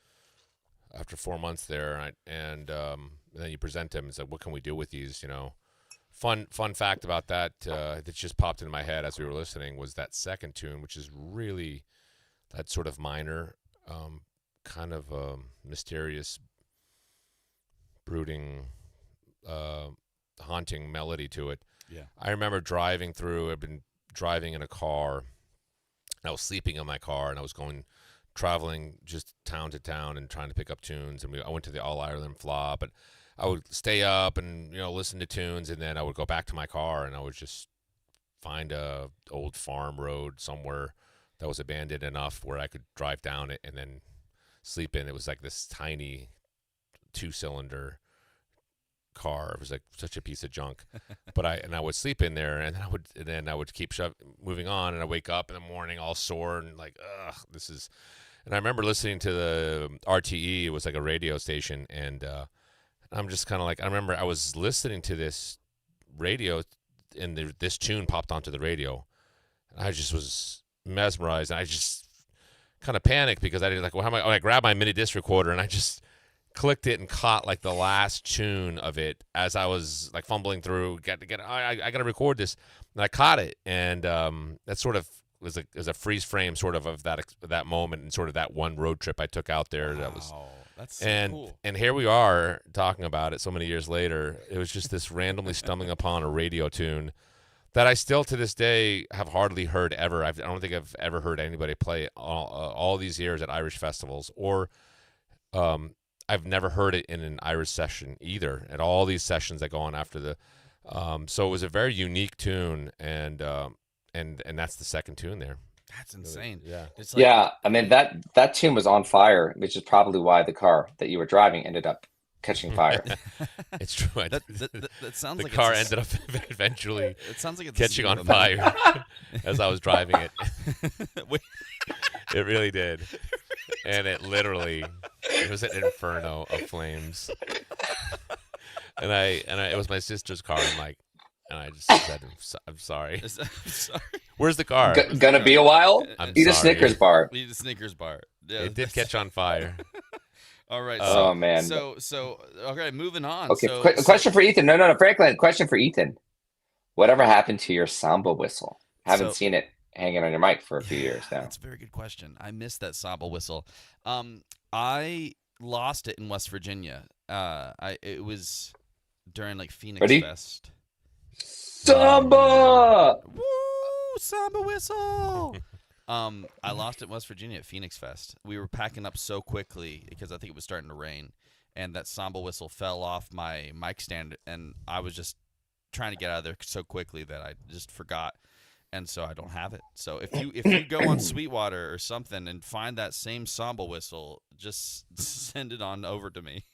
after 4 months there. And then you present them and say, what can we do with these, Fun fact about that that just popped into my head as we were listening was that second tune, which is really that sort of minor, kind of mysterious, brooding, haunting melody to it. Yeah. I remember driving through. I've been driving in a car. And I was sleeping in my car, and I was traveling just town to town and trying to pick up tunes. And I went to the All Ireland Fla, but I would stay up and listen to tunes, and then I would go back to my car and I would just find a old farm road somewhere that was abandoned enough where I could drive down it and then sleep in. It was like this tiny 2-cylinder car. It was like such a piece of junk, but I would sleep in there, and then I would keep moving on, and I wake up in the morning all sore and like, ugh, this is. And I remember listening to the RTE. It was like a radio station, and I'm just kind of like, I remember I was listening to this radio, and this tune popped onto the radio. I just was mesmerized, and I just kind of panicked because I did like, well, I grabbed my mini disc recorder and I just clicked it and caught like the last tune of it as I was like fumbling through. I got to record this, and I caught it, and that sort of was a freeze frame sort of that moment and sort of that one road trip I took out there. That was. That's so cool. And here we are talking about it so many years later. It was just this randomly stumbling upon a radio tune that I still to this day have hardly heard ever. I don't think I've ever heard anybody play all these years at Irish festivals, or I've never heard it in an Irish session either, at all these sessions that go on after the so it was a very unique tune, and that's the second tune there. That's insane. Yeah. It's like, yeah, I mean that tune was on fire, which is probably why the car that you were driving ended up catching fire. It's true. that sounds the like car ended up eventually it sounds like it's catching on fire as I was driving it. It really did. And it was an inferno of flames. And it was my sister's car. And I just said, I'm sorry. I'm sorry. Where's the car? Gonna be a while? I'm Eat sorry. a Snickers bar. Eat a Snickers bar. Yeah, It did catch on fire. All right. Oh, man. So okay, moving on. Okay, So, question for Ethan. No, Franklin. Question for Ethan. Whatever happened to your samba whistle? Haven't seen it hanging on your mic for a few years now. That's a very good question. I missed that samba whistle. I lost it in West Virginia. It was during like Phoenix Ready? Fest. Samba! Woo! Samba whistle! I lost it in West Virginia at Phoenix Fest. We were packing up so quickly because I think it was starting to rain, and that samba whistle fell off my mic stand, and I was just trying to get out of there so quickly that I just forgot, and so I don't have it. So if you go on Sweetwater or something and find that same samba whistle, just send it on over to me.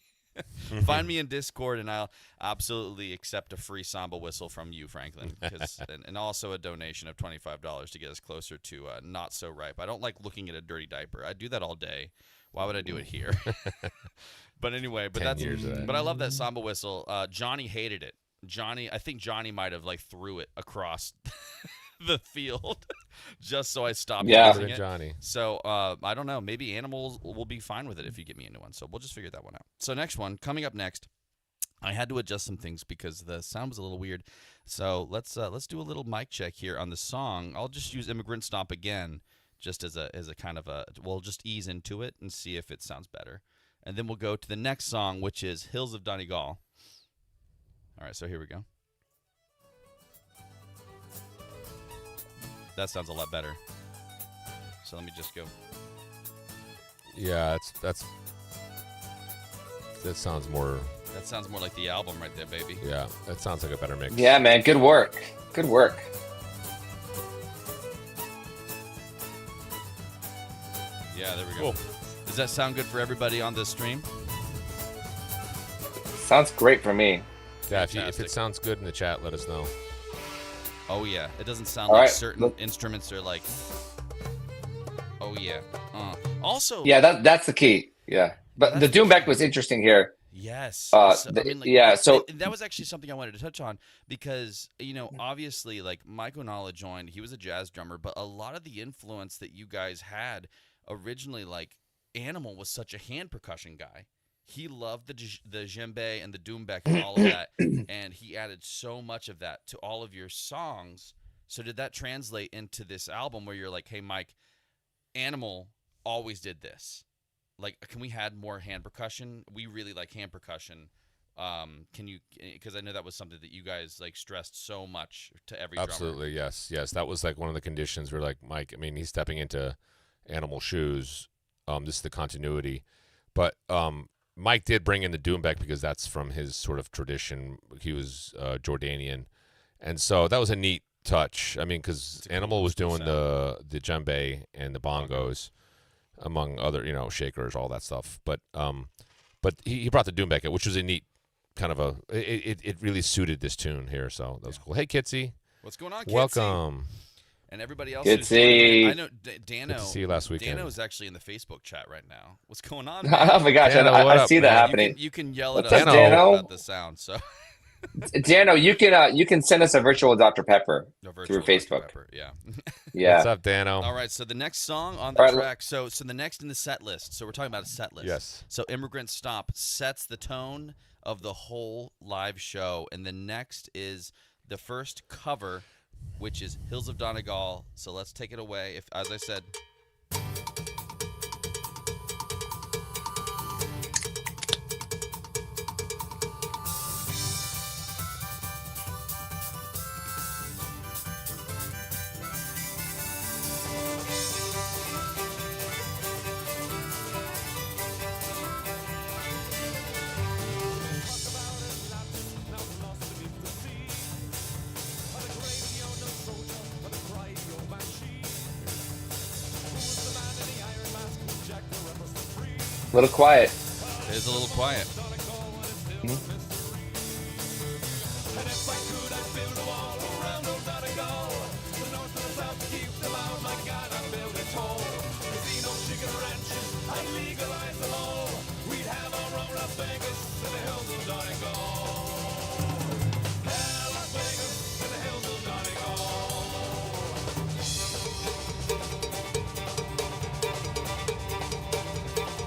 Find me in Discord, and I'll absolutely accept a free samba whistle from you, Franklin, and also a donation of $25 to get us closer to Not So Ripe. I don't like looking at a dirty diaper. I do that all day. Why would I do it here? But anyway, but 10 years of that. But I love that samba whistle. Johnny hated it. I think Johnny might have like threw it across the field just so I stopped using it. Johnny. So I don't know. Maybe animals will be fine with it if you get me into one. So we'll just figure that one out. So next one, coming up next, I had to adjust some things because the sound was a little weird. So let's do a little mic check here on the song. I'll just use Immigrant Stomp again, just as a kind of a. We'll just ease into it and see if it sounds better, and then we'll go to the next song, which is Hills of Donegal. All right, so here we go. That sounds a lot better. So let me just go. Yeah, that sounds more. That sounds more like the album right there, baby. Yeah, that sounds like a better mix. Yeah, man. Good work. Good work. Yeah, there we go. Cool. Does that sound good for everybody on the stream? Sounds great for me. Yeah, if Fantastic. it sounds good in the chat, let us know. Oh yeah, it doesn't sound All like right, certain look. instruments are like. Oh yeah. Also. Yeah, that's the key. Yeah, but the That's the Doombeck key. was interesting here. Yes. So, So that was actually something I wanted to touch on because obviously, like Mike O'Nala joined. He was a jazz drummer, but a lot of the influence that you guys had originally, like Animal was such a hand percussion guy. He loved the djembe and the Doombeck and all of that, and he added so much of that to all of your songs. So did that translate into this album where you're like, hey, Mike, Animal always did this? Like, can we add more hand percussion? We really like hand percussion. Can you? Because I know that was something that you guys like stressed so much to every Absolutely, yes. That was like one of the conditions. We're like, Mike. I mean, he's stepping into Animal shoes. This is the continuity, but Mike did bring in the Doombeck because that's from his sort of tradition. He was Jordanian, and so that was a neat touch. I mean, because Animal was doing the djembe and the bongos, among other, shakers, all that stuff. But he brought the Doombeck in, which was a neat kind of it really suited this tune here. So that was cool. Hey, Kitsy. What's going on, Kitsy? Welcome. And everybody else. Kitsy. I know Dano. Good to see you last weekend. Dano is actually in the Facebook chat right now. What's going on, Oh man? my gosh, Dano, I what I up, see that man? happening. You can yell at What's us up, Dano? about the sound. So Dano, you can send us a virtual Dr. Pepper No, through virtual Dr. Facebook. Pepper, yeah. Yeah. What's up, Dano? All right, so the next song on the All right, track, so the next in the set list, so we're talking about a set list. Yes. So Immigrant Stomp sets the tone of the whole live show, and the next is the first cover, which is Hills of Donegal. So let's take it away. If, as I said, A little quiet. it is a little quiet.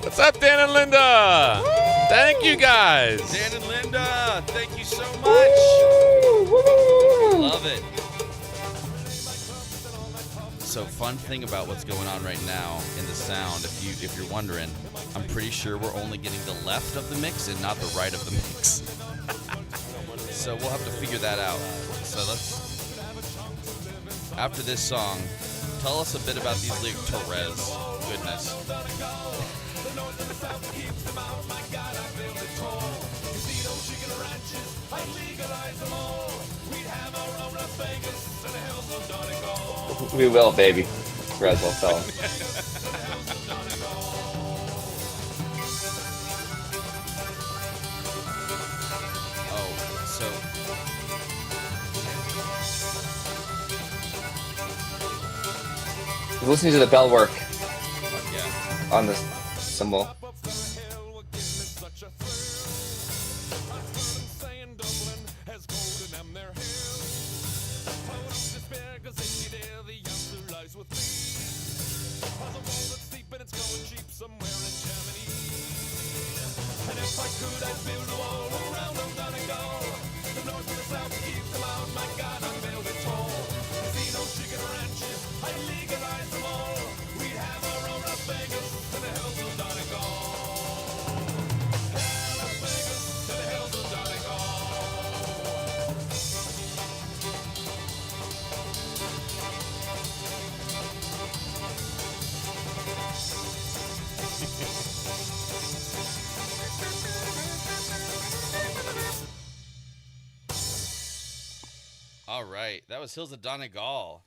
What's up, Dan and Linda? Thank you, guys. Dan and Linda, thank you so much. Love it. So fun thing about what's going on right now in the sound, if you're wondering, I'm pretty sure we're only getting the left of the mix and not the right of the mix. So we'll have to figure that out. So let's, after this song, tell us a bit about these lyrics. Therese, goodness. We will, baby. Res will tell him. Oh, so Listening to the bell work yeah. on this cymbal. All right, that was Hills of Donegal,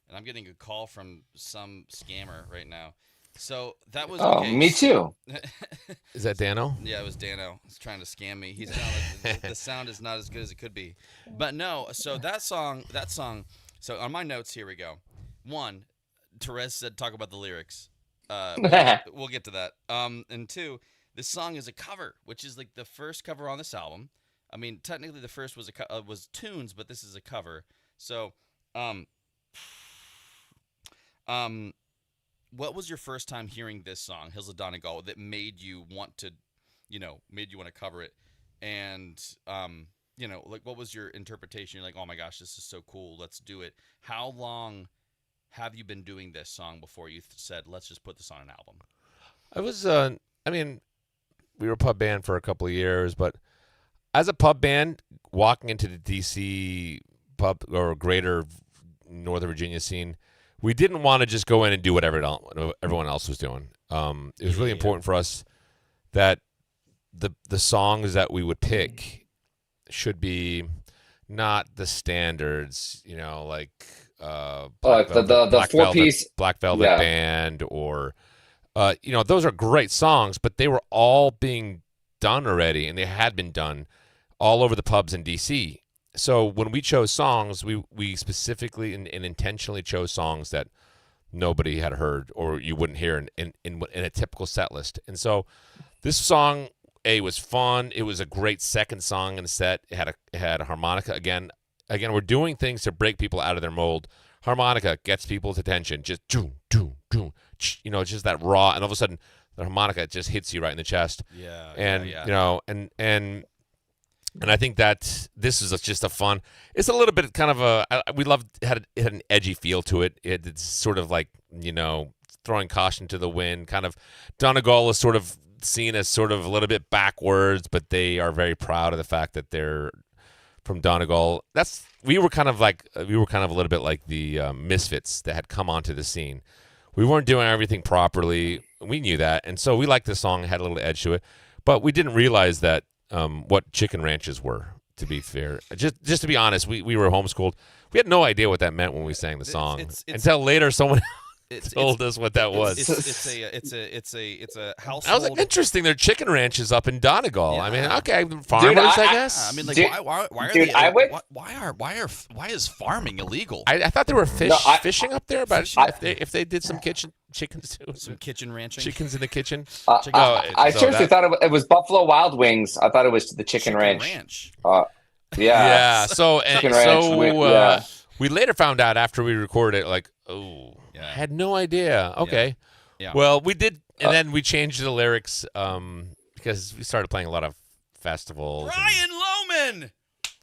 and I'm getting a call from some scammer right now. So that was Oh, okay. me too. Is that Dano? Yeah, it was Dano. He's trying to scam me. He's like, the sound is not as good as it could be. But no, so that song. So on my notes, here we go. One, Therese said talk about the lyrics. We'll get to that. And two, this song is a cover, which is like the first cover on this album. I mean, technically the first was was tunes, but this is a cover. So, what was your first time hearing this song, Hills of Donegal, that made you want to, cover it? And, like, what was your interpretation? You're like, oh my gosh, this is so cool. Let's do it. How long have you been doing this song before you said, let's just put this on an album? I was, we were a pub band for a couple of years, but as a pub band, walking into the DC pub or greater Northern Virginia scene, we didn't want to just go in and do whatever everyone else was doing. It was really important for us that the songs that we would pick should be not the standards, like the four-piece Black Velvet Band or those are great songs, but they were all being done already, and they had been done all over the pubs in DC. So when we chose songs, we specifically and intentionally chose songs that nobody had heard or you wouldn't hear in a typical set list. And so this song, was fun. It was a great second song in the set. It had a harmonica. Again, we're doing things to break people out of their mold. Harmonica gets people's attention. Just doom, doom, doom. It's just that raw, and all of a sudden the harmonica just hits you right in the chest. Yeah. And and I think that this is just a fun. It's a little bit kind of we loved it had an edgy feel to it. It's sort of like throwing caution to the wind. Kind of Donegal is sort of seen as sort of a little bit backwards, but they are very proud of the fact that they're from Donegal. We were kind of a little bit like the misfits that had come onto the scene. We weren't doing everything properly. We knew that, and so we liked the song. It had a little edge to it, but we didn't realize that. What chicken ranches were, to be fair. Just to be honest, we were homeschooled. We had no idea what that meant when we sang the song until later someone told us what that was. It's a household. I was like, interesting. There are chicken ranches up in Donegal. Yeah. I mean, okay, farmers, I guess. I mean, like, why is farming illegal? I thought they were fishing up there, but if they did some chickens too, some kitchen ranching, chickens in the kitchen. I seriously thought it was Buffalo Wild Wings. I thought it was the chicken ranch. Yeah. So ranch, we later found out after we recorded it, like, I had no idea. Okay. Yeah. Well, we did, and then we changed the lyrics because we started playing a lot of festivals. Brian Lohman!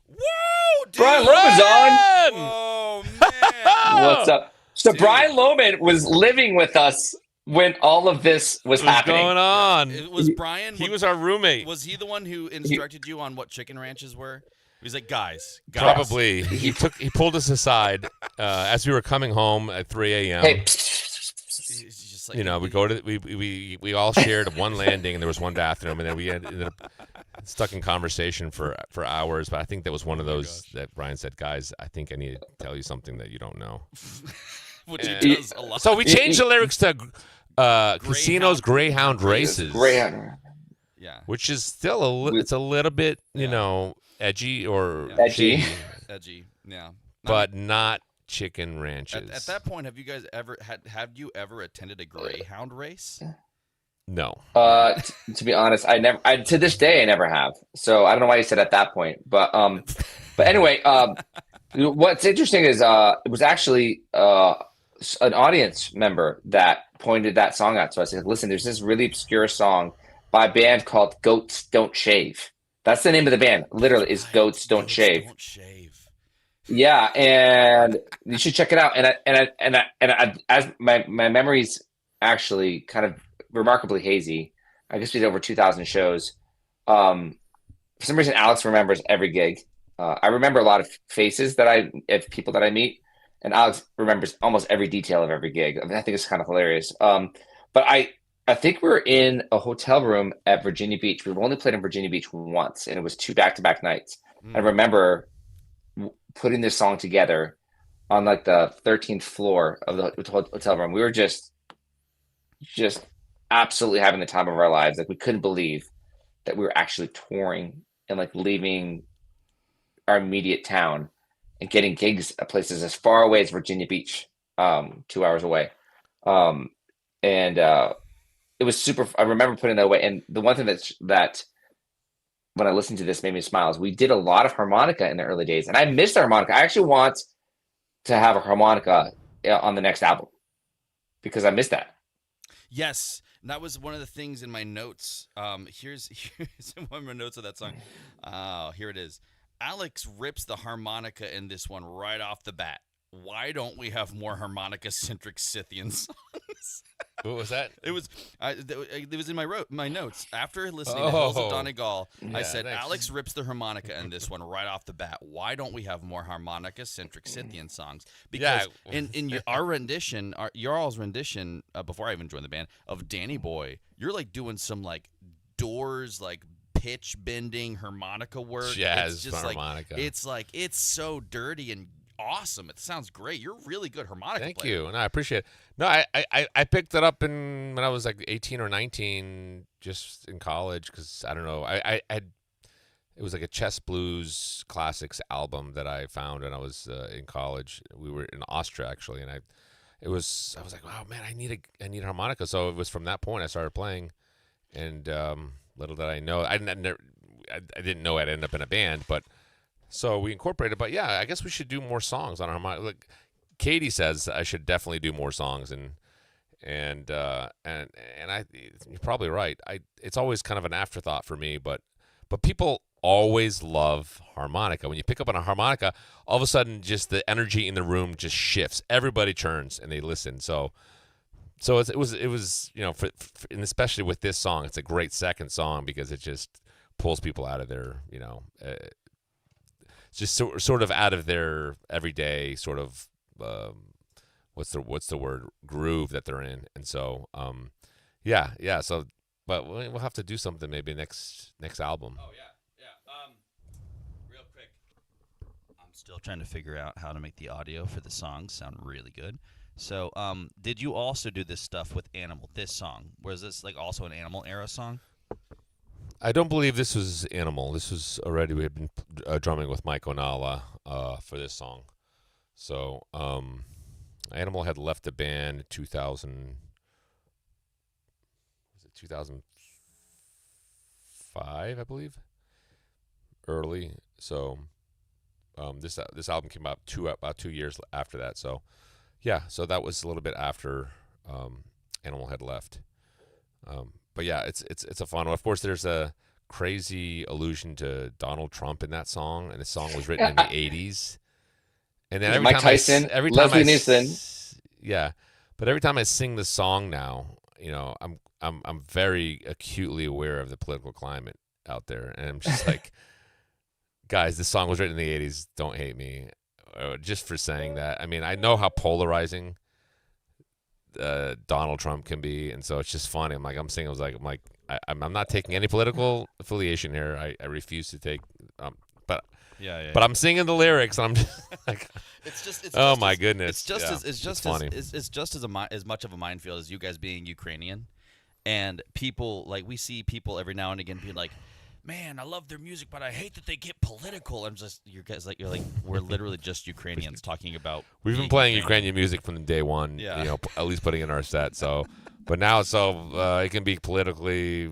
Whoa, dude! Brian Lohman's on! Whoa, man! What's up? So Brian Lohman was living with us when all of this was happening. What's going on? It was Brian. He was our roommate. Was he the one who instructed you on what chicken ranches were? He was like, guys. Probably. He pulled us aside as we were coming home at 3 a.m. Hey, just like, we go to we all shared one landing and there was one bathroom, and then we ended up stuck in conversation for hours. But I think that was one of those that Brian said, guys, I think I need to tell you something that you don't know. Which he does a lot. So we changed the lyrics to Casinos, Greyhound Races. Greyhound. Yeah. Which is still it's a little bit, edgy or edgy. Edgy, yeah. But not chicken ranches. At that point, have you guys ever attended a Greyhound race? No. To be honest, to this day I never have. So I don't know why you said at that point. But anyway, what's interesting is it was actually an audience member that pointed that song out to us. He said, listen, there's this really obscure song by a band called Goats Don't Shave. That's the name of the band. Literally, is Right. Goats Don't Goats Shave. don't shave. Yeah, and you should check it out. As my memory's actually kind of remarkably hazy. I guess we did over 2,000 shows. For some reason, Alex remembers every gig. I remember a lot of faces of people that I meet, and Alex remembers almost every detail of every gig. I mean, I think it's kind of hilarious. But I think we were in a hotel room at Virginia Beach. We've only played in Virginia Beach once, and it was 2 back-to-back nights. I remember putting this song together on like the 13th floor of the hotel room. We were just absolutely having the time of our lives. Like we couldn't believe that we were actually touring and like leaving our immediate town and getting gigs at places as far away as Virginia Beach, 2 hours away. And it was super. I remember putting that away. And the one thing that when I listened to this made me smile is we did a lot of harmonica in the early days, and I missed the harmonica. I actually want to have a harmonica on the next album because I missed that. Yes, that was one of the things in my notes. Here's one of my notes of that song. Oh, here it is. Alex rips the harmonica in this one right off the bat. Why don't we have more harmonica-centric Scythian songs? What was that? It was in my notes. After listening to Hills of Donegal, I said, thanks. Alex rips the harmonica in this one right off the bat. Why don't we have more harmonica-centric Scythian songs? Because in your rendition, your all's rendition, before I even joined the band, of Danny Boy, you're like doing some like Doors, like pitch bending harmonica work. Jazz it's just harmonica. It's so dirty and awesome. It sounds great. You're a really good harmonica Thank player. you. And I appreciate it. No, I picked it up when I was like 18 or 19, just in college, because I don't know. I had it was like a chess blues classics album that I found when I was in college. We were in Austria actually, and I was like, wow, man, I need a harmonica. So it was from that point I started playing, and little did I know, I didn't know I'd end up in a band, but. So we incorporated, but yeah, I guess we should do more songs on harmonica. Like Katie says, I should definitely do more songs, and you're probably right. It's always kind of an afterthought for me, but people always love harmonica. When you pick up on a harmonica, all of a sudden, just the energy in the room just shifts. Everybody turns and they listen. So it was and especially with this song, it's a great second song because it just pulls people out of their just sort of out of their everyday sort of what's the word, groove that they're in, and so yeah. So, but we'll have to do something maybe next album. Oh yeah. Real quick, I'm still trying to figure out how to make the audio for the songs sound really good. So, did you also do this stuff with Animal? This song, was this like also an Animal era song? I don't believe this was Animal. This was already, we had been drumming with Mike Onala for this song. So Animal had left the band in 2005, I believe, early. So this album came out about 2 years after that. So yeah, so that was a little bit after Animal had left. But yeah, it's a fun one. Of course, there's a crazy allusion to Donald Trump in that song, and the song was written in the '80s. And then Mike Tyson, Leslie Nielsen. Yeah, but every time I sing the song now, I'm very acutely aware of the political climate out there, and I'm just like, guys, this song was written in the '80s. Don't hate me, just for saying that. I mean, I know how polarizing Donald Trump can be, and so it's just funny. I'm not taking any political affiliation here. I refuse to take, but I'm singing the lyrics, and I'm just like, oh my goodness, it's just as much of a minefield as you guys being Ukrainian, and people like we see people every now and again being like, man, I love their music, but I hate that they get political. I'm just, you're like, we're literally just Ukrainians talking about. We've been playing Ukrainian music from day one, at least putting in our set. So, but now, it can be politically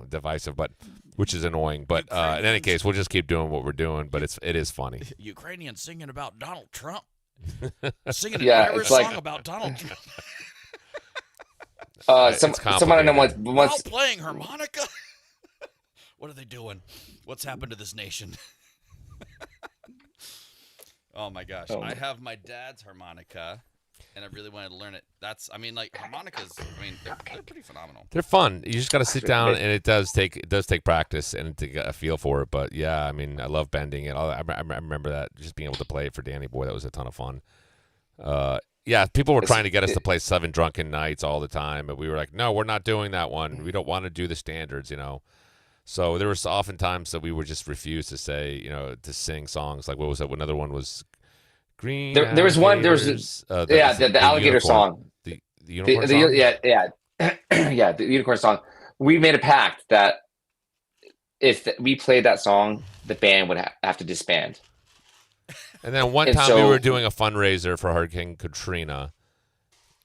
divisive, but which is annoying. But in any case, we'll just keep doing what we're doing. But it is funny. Ukrainians singing about Donald Trump, singing an Irish song about Donald Trump. It's Someone I know complicated. once While playing harmonica. What are they doing? What's happened to this nation? Oh my gosh! Oh. I have my dad's harmonica, and I really wanted to learn it. Harmonicas. They're pretty phenomenal. They're fun. You just got to sit down, amazing. and it does take practice and to get a feel for it. But yeah, I mean, I love bending it. I remember that, just being able to play it for Danny Boy. That was a ton of fun. Yeah, people were trying to get us to play Seven Drunken Nights all the time, but we were like, no, we're not doing that one. We don't want to do the standards, So there was often times that we would just refuse to say, to sing songs. Like, what was that? Another one was Green. There was one. There was the alligator unicorn. song. The unicorn song. Yeah, yeah, the unicorn song. We made a pact that if we played that song, the band would have to disband. And then one time we were doing a fundraiser for Hurricane Katrina,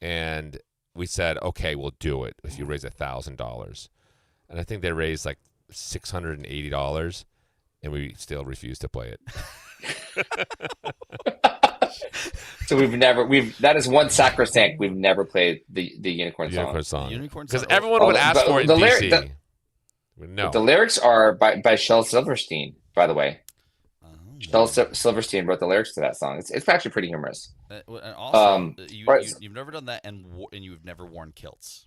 and we said, okay, we'll do it if you raise $1,000. And I think they raised like $680, and we still refused to play it. So that is one sacrosanct. We've never played the unicorn song. Because everyone would ask for it in DC. No. The lyrics are by Shel Silverstein, by the way. Shel Silverstein wrote the lyrics to that song. It's actually pretty humorous. And also, you've never done that, and you've never worn kilts.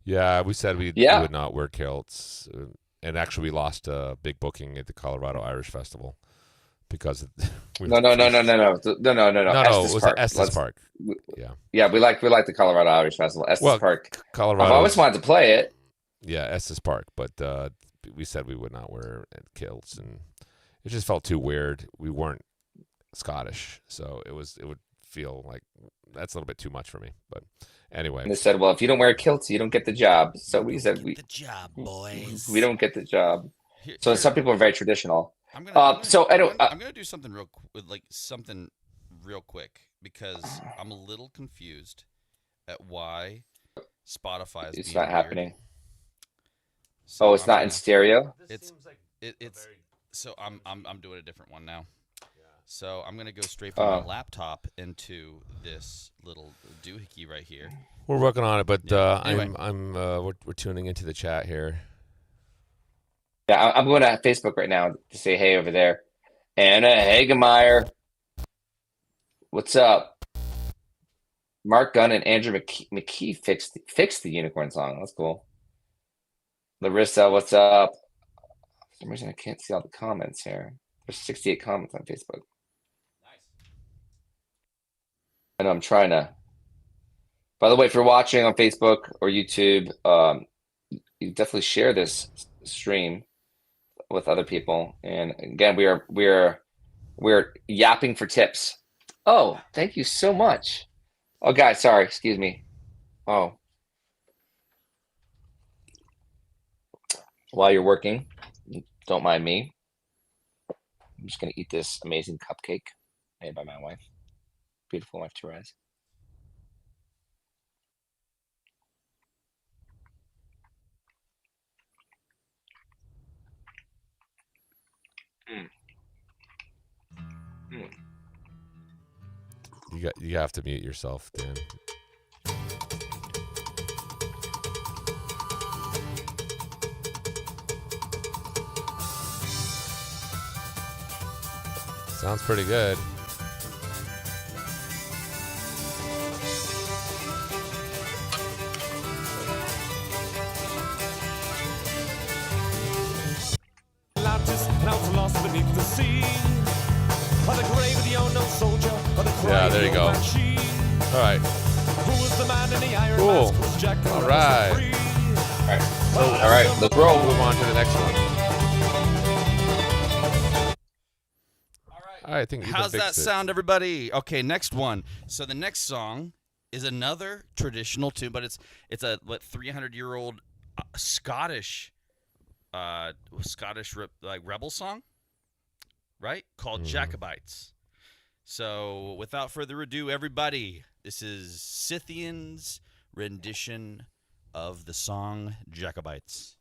Yeah, we said we would not wear kilts, and actually we lost a big booking at the Colorado Irish Festival because no. It was at Estes Park. Yeah, we like the Colorado Irish Festival. Estes Park. Colorado. I've always wanted to play it. Yeah, Estes Park, but we said we would not wear kilts, and it just felt too weird. We weren't Scottish, so it would feel like that's a little bit too much for me. But anyway, and they said, "Well, if you don't wear kilts, you don't get the job." So we said, "The job, boys. We don't get the job." So some people are very traditional. I'm gonna do something real quick because I'm a little confused at why Spotify is it's being not happening. So it's not in stereo. So I'm doing a different one now. So I'm gonna go straight from my laptop into this little doohickey right here. We're working on it, but Anyway. we're tuning into the chat here. Yeah, I'm going to Facebook right now to say hey over there. Anna Hagemeyer, what's up? Mark Gunn and Andrew McKee fixed the unicorn song. That's cool. Larissa, what's up? For some reason, I can't see all the comments here. There's 68 comments on Facebook. Nice. I know I'm trying to. By the way, if you're watching on Facebook or YouTube, you definitely share this stream with other people. And again, we're yapping for tips. Oh, thank you so much. Oh, guys, sorry, excuse me. Oh, while you're working, don't mind me. I'm just gonna eat this amazing cupcake made by my wife. Beautiful wife, Therese. You have to mute yourself, Dan. Sounds pretty good. Yeah, there you go. All right. Cool. All right. All right, let's roll. Move on to the next one. All right, I think how's that sound, everybody? Okay, next one. So the next song is another traditional tune, but it's a 300-year-old Scottish rebel song, right? Called Jacobites. So without further ado, everybody, this is Scythian's rendition of the song Jacobites.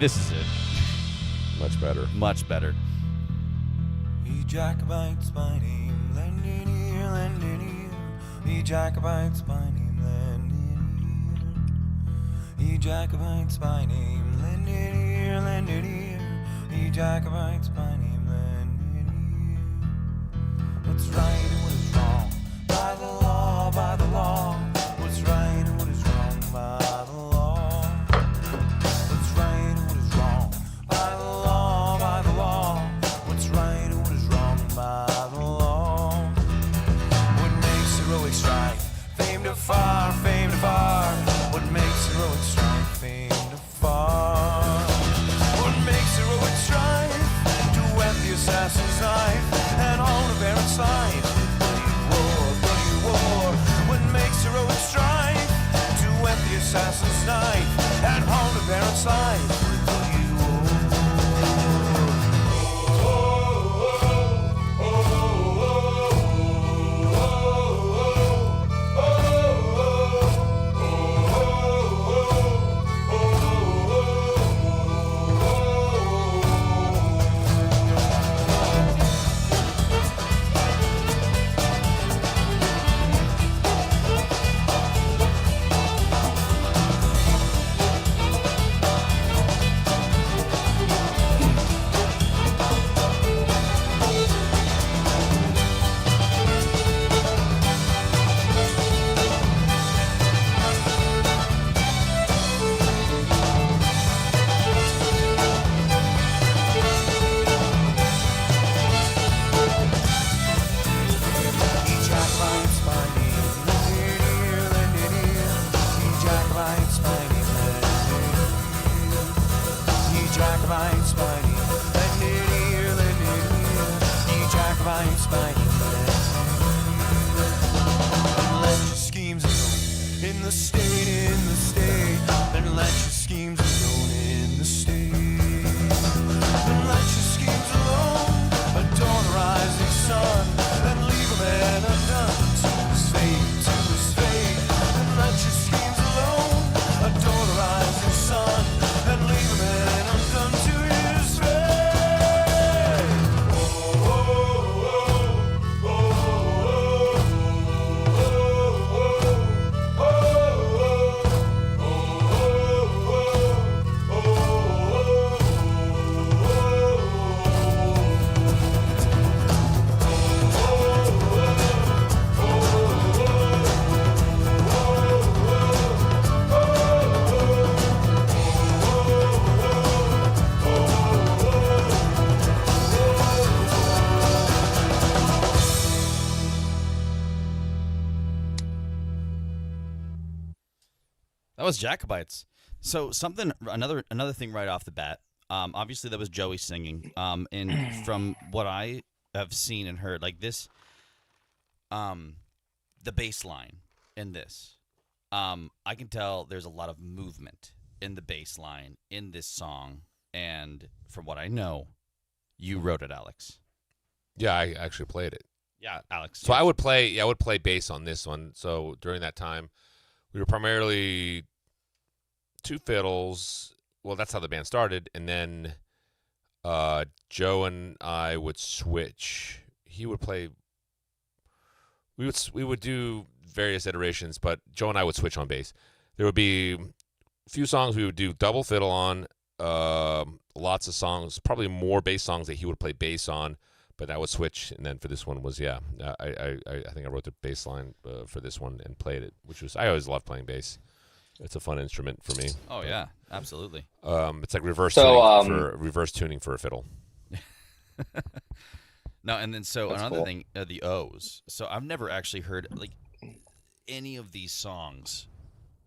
This is it. Much better. Much better. Ye Jacobites by name, lend an ear, lend an ear. Ye Jacobites by name, lend an ear. Ye Jacobites by name, lend an ear, lend an ear. Ye Jacobites by name, lend an ear. What's right and what is wrong? By the law, by the law. What's right and what is wrong? By the law. What's right and what is wrong? By the law, by the law. What's right and what is wrong? By the law. What makes heroic strife? Fame to far, fame to far. What makes heroic strife? Fame to far. What makes heroic strife? To whet the assassin's knife and own a parent's life. Bloody war. What makes heroic strife? To whet the assassin's knife and own a parent's life. Bloody war. That was Jacobites. So another thing right off the bat. Obviously that was Joey singing. And from what I have seen and heard, like this, the bass line in this, I can tell there's a lot of movement in the bass line in this song. And from what I know, you wrote it, Alex. Yeah, I actually played it. Yeah, Alex. So I would play bass on this one. So during that time, we were primarily two fiddles. Well, that's how the band started, and then Joe and I would switch. He would play. We would do various iterations, but Joe and I would switch on bass. There would be a few songs we would do double fiddle on. Lots of songs, probably more bass songs that he would play bass on. But I would switch, and then for this one was I think I wrote the bass line for this one and played it, which was I always love playing bass. It's a fun instrument for me. Oh yeah, absolutely. It's like reverse tuning for a fiddle. No, and then That's another cool. thing, the O's. So I've never actually heard like any of these songs.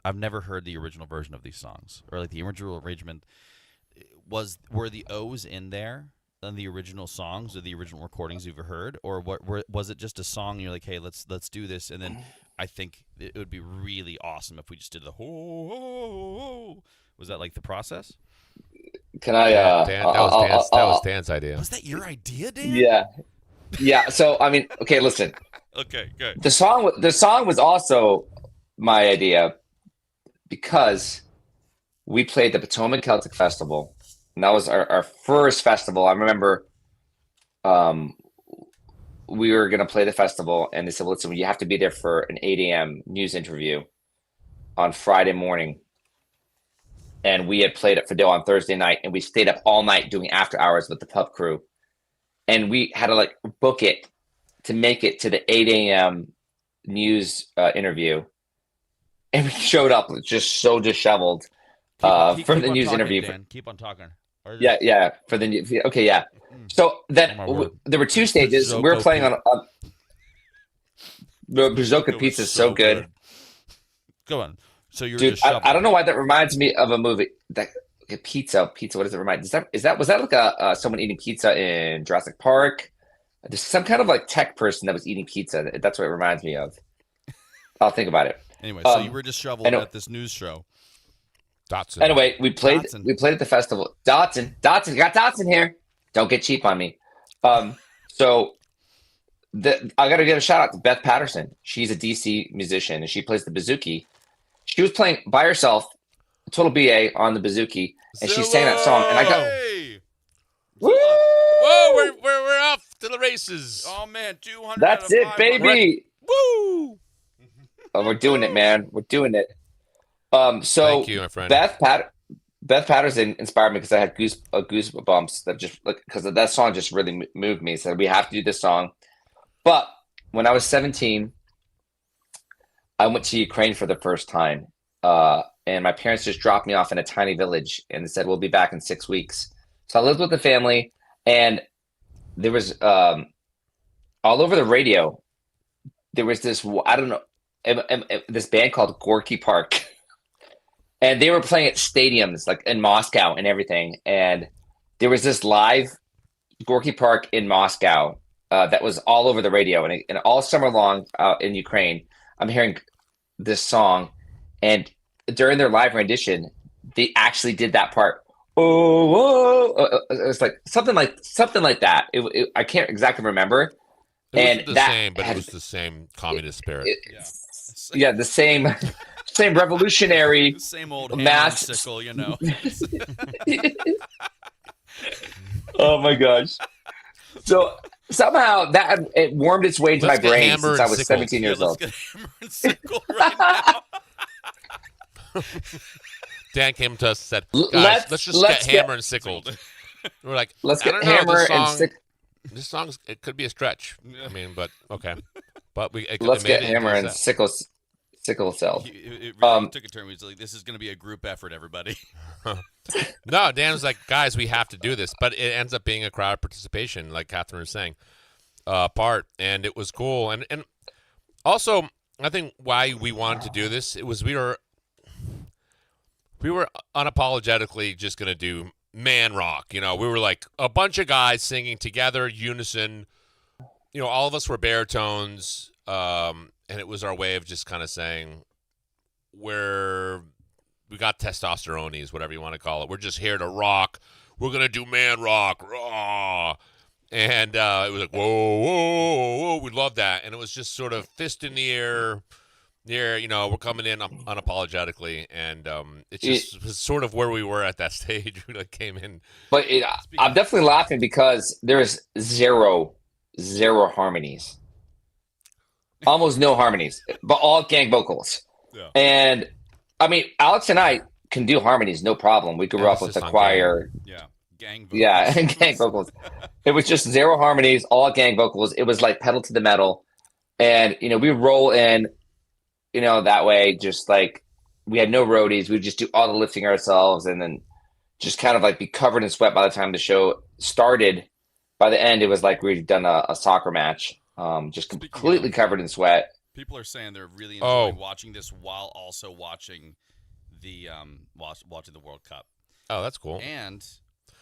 I've never heard the original version of these songs, or like the original arrangement. Were the O's in there on the original songs or the original recordings you've heard, or was it just a song and you're like, hey, let's do this, and then I think it would be really awesome if we just did the ho ho ho. Was that like the process? Can I? Dan, that was Dan's idea. Was that your idea, Dan? Yeah. So I mean, okay, listen. Okay, good. The song was also my idea because we played the Potomac Celtic Festival And that was our first festival. I remember we were going to play the festival, and they said, listen, you have to be there for an 8 a.m. news interview on Friday morning. And we had played at Fidel on Thursday night, and we stayed up all night doing after hours with the pub crew. And we had to like book it to make it to the 8 a.m. news interview. And we showed up just so disheveled for the news interview. Dan. Keep on talking. Yeah. For the news. Okay, yeah. So then there were two stages. We were playing on the Bazooka Pizza is so good. Go on. So you're Dude, just I don't know why that reminds me of a movie. That pizza. What does it remind? Was that like a someone eating pizza in Jurassic Park? There's some kind of like tech person that was eating pizza. That's what it reminds me of. I'll think about it. Anyway, so you were disheveled at this news show. Dotson. Anyway, we played at the festival. Dotson, you got Dotson here. Don't get cheap on me. So I got to give a shout out to Beth Patterson. She's a DC musician and she plays the bouzouki. She was playing by herself, total BA on the bouzouki, and she sang that song. And I got, woo! Whoa, we're off to the races. Oh man, 200. That's it, baby. Woo! Oh, we're doing it, man. We're doing it. So thank you, my friend. Beth Patterson inspired me because I had goosebumps that just like because that song just really moved me. So we have to do this song. But when I was 17, I went to Ukraine for the first time, and my parents just dropped me off in a tiny village, and they said we'll be back in 6 weeks. So I lived with the family, and there was all over the radio. There was this this band called Gorky Park. And they were playing at stadiums like in Moscow and everything. And there was this live Gorky Park in Moscow that was all over the radio. And all summer long in Ukraine, I'm hearing this song. And during their live rendition, they actually did that part. Oh, it was like something like that. I can't exactly remember. It was the same, but it was the same communist spirit. Yeah, the same revolutionary, the same old mass sickle, you know. Oh my gosh! So somehow it warmed its way into my brain since I was 17 years old. Let's get hammer and sickle right now. Dan came to us and said, "Guys, let's just get hammer and sickled." We're like, "Let's get hammer and sickle." This song, it could be a stretch. I mean, but okay. But let's get hammer and sickle cell. It really took a turn. He was like, "This is going to be a group effort, everybody." No, Dan was like, "Guys, we have to do this," but it ends up being a crowd participation, like Catherine was saying, part, and it was cool. And also, I think why we wanted to do this, it was we were unapologetically just going to do man rock. You know, we were like a bunch of guys singing together, unison. You know, all of us were baritones, and it was our way of just kind of saying we got testosterone, whatever you want to call it. We're just here to rock. We're going to do man rock. Raw. And it was like, whoa, whoa, whoa. We loved that. And it was just sort of fist in the air. You know, we're coming in unapologetically, and it just was sort of where we were at that stage. We like came in, but I'm definitely laughing because there's zero harmonies, almost no harmonies, but all gang vocals. Yeah. And I mean, Alex and I can do harmonies, no problem. We grew up with the choir. Gang vocals. Yeah, gang vocals. It was just zero harmonies, all gang vocals. It was like pedal to the metal, and you know, we roll in. You know, that way, just like we had no roadies, we'd just do all the lifting ourselves and then just kind of like be covered in sweat by the time the show started. By the end, it was like we'd done a soccer match, just completely covered in sweat. People are saying they're really enjoying watching this while also watching the watching the World Cup. Oh, that's cool. And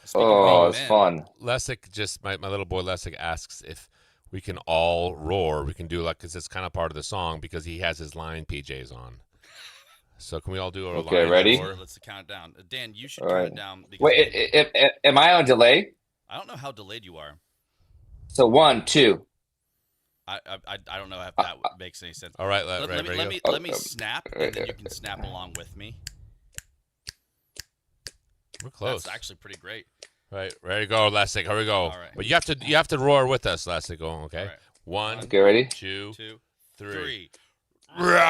it's fun. Lessig my little boy Lessig asks if we can all roar. We can do like, because it's kind of part of the song because he has his line PJs on. So can we all do our line? Okay, ready? Roar? Let's count it down. Dan, you should count it down. Wait, am I on delay? I don't know how delayed you are. So 1, 2. I don't know if that makes any sense. All right, let me snap, and then you can snap along with me. We're close. That's actually pretty great. Right, ready to go, Lastic. Here we go. All right. But you have to roar with us, Lastic. Go, okay. All right. 1, Okay, ready? 2, 2, 3. 3.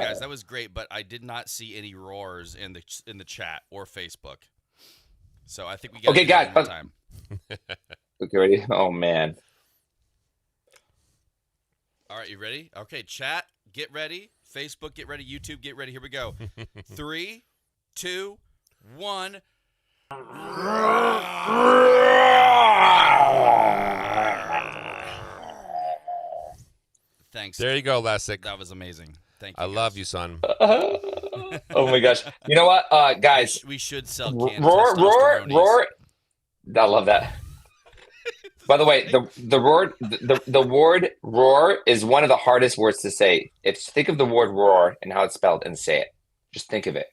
Guys, that was great, but I did not see any roars in the chat or Facebook. So I think we got Okay, guys, one more time. Okay, ready? Oh man. All right, you ready? Okay, chat, get ready. Facebook, get ready. YouTube, get ready. Here we go. 3, 2, 1. Thanks. There you go, Lastic. That was amazing. Thank you. I love you, son. Oh my gosh. You know what, guys? We should sell canned Roar. testosteronies. I love that. By the way, the word roar is one of the hardest words to say. Think of the word roar and how it's spelled and say it. Just think of it.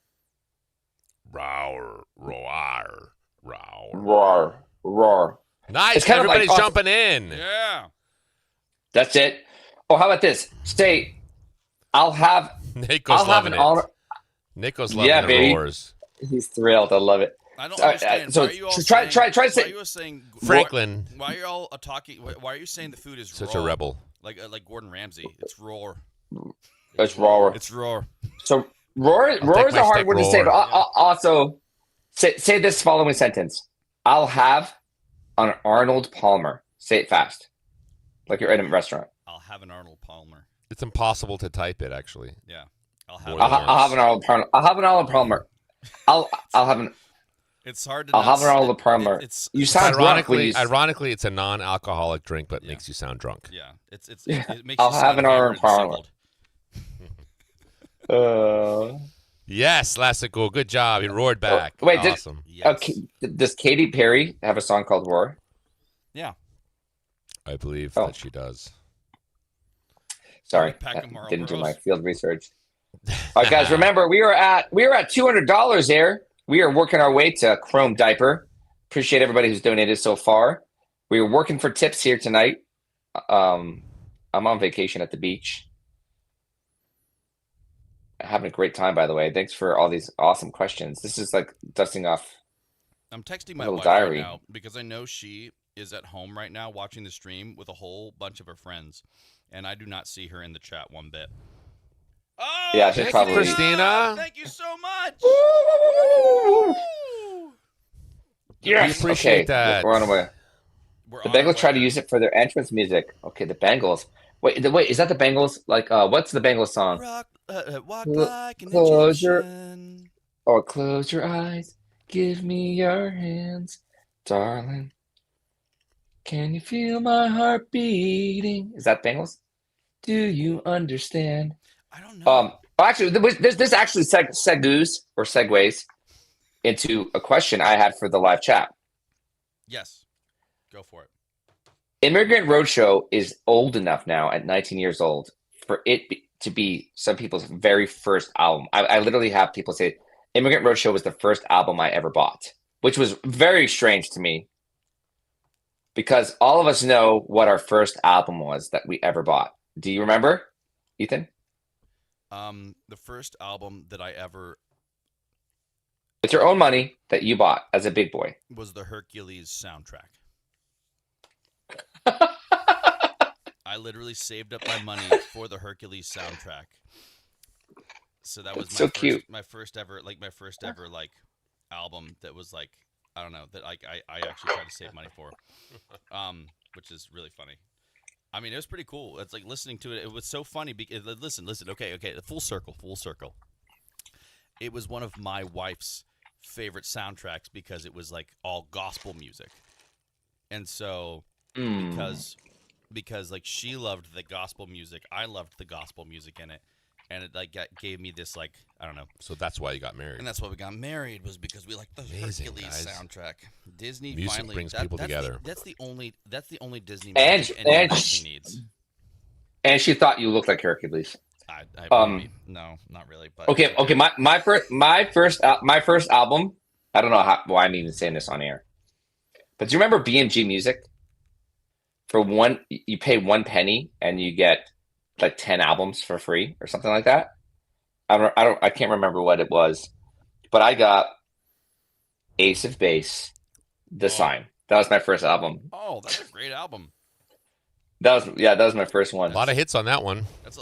Roar, roar, roar. Roar. Nice. It's kind of like Everybody's jumping in. Yeah. That's it. Oh, how about this? Say, Nico's loving it. Nico's loving the baby. roars. He's thrilled. I love it. I don't understand. So why are you all try to say. Why are you all saying Franklin. Why are you all talking? Why are you saying the food is Such raw? a rebel. Like Gordon Ramsay. It's roar. It's roar. It's roar. So roar is a hard word to say, but also say this following sentence. I'll have an Arnold Palmer. Say it fast, like you're in a restaurant. I'll have an Arnold Palmer. It's impossible to type it, actually. Yeah. I'll More have. than I'll have an Arnold Palmer. I'll have an Arnold Palmer. I'll have an. It's hard to. I'll have an Arnold Palmer. You sound drunk when you. Ironically, it's a non-alcoholic drink, but makes you sound drunk. Yeah. It makes I'll you have sound an Arnold hammered and Palmer. sizzled. Yes, Lassico, good job. He roared back. Wait, awesome. Yes. Does Katy Perry have a song called Roar? Yeah. I believe Oh. that she does. Sorry, Pack of Marlboros. didn't do my field research. All right, guys, remember we are at $200 there. We are working our way to Chrome Diaper. Appreciate everybody who's donated so far. We are working for tips here tonight. I'm on vacation at the beach. Having a great time, by the way. Thanks for all these awesome questions. This is like dusting off. I'm texting my Little wife diary. right now because I know she is at home right now watching the stream with a whole bunch of her friends, and I do not see her in the chat one bit. Oh, Yeah, she's Thank probably- you, Christina. Thank you so much. Yes, We appreciate okay. that. We're on our way. We're The on our Bengals try to way. use it for their entrance music. Okay, the Bengals. Wait, is that the Bengals? Like, what's the Bengals song? Walk Clo- like an close your- Egyptian. Or close your eyes, give me your hands, darling. Can you feel my heart beating? Is that Bengals? Do you understand? I don't know. Actually, this actually segues into a question I had for the live chat. Yes. Go for it. Immigrant Roadshow is old enough now at 19 years old for it to be some people's very first album. I literally have people say Immigrant Roadshow was the first album I ever bought, which was very strange to me because all of us know what our first album was that we ever bought. Do you remember, Ethan? The first album that I ever It's your own money that you bought as a big boy. was the Hercules soundtrack. I literally saved up my money for the Hercules soundtrack. So that was It's so cute. my first ever album that was like, I don't know, that I actually tried to save money for. Which is really funny. I mean, it was pretty cool. It's like listening to it. It was so funny because listen. Okay. Full circle. It was one of my wife's favorite soundtracks because it was like all gospel music. And so because like she loved the gospel music, I loved the gospel music in it, and it like gave me this like, I don't know. So that's why you got married. And that's why we got married, was because we liked the Amazing, Hercules guys. soundtrack. Disney Music finally brings that's people together. That's the only Disney And- music anyone and- Disney needs. And she thought you looked like Hercules. Maybe. No, not really. But Okay. My first album. I don't know why I'm even saying this on air, but do you remember BMG Music? For one, you pay 1 penny and you get like 10 albums for free or something like that. I can't remember what it was, but I got Ace of Base, The Sign. That was my first album. Oh, that's a great album. That was my first one. A lot of hits on that one. That's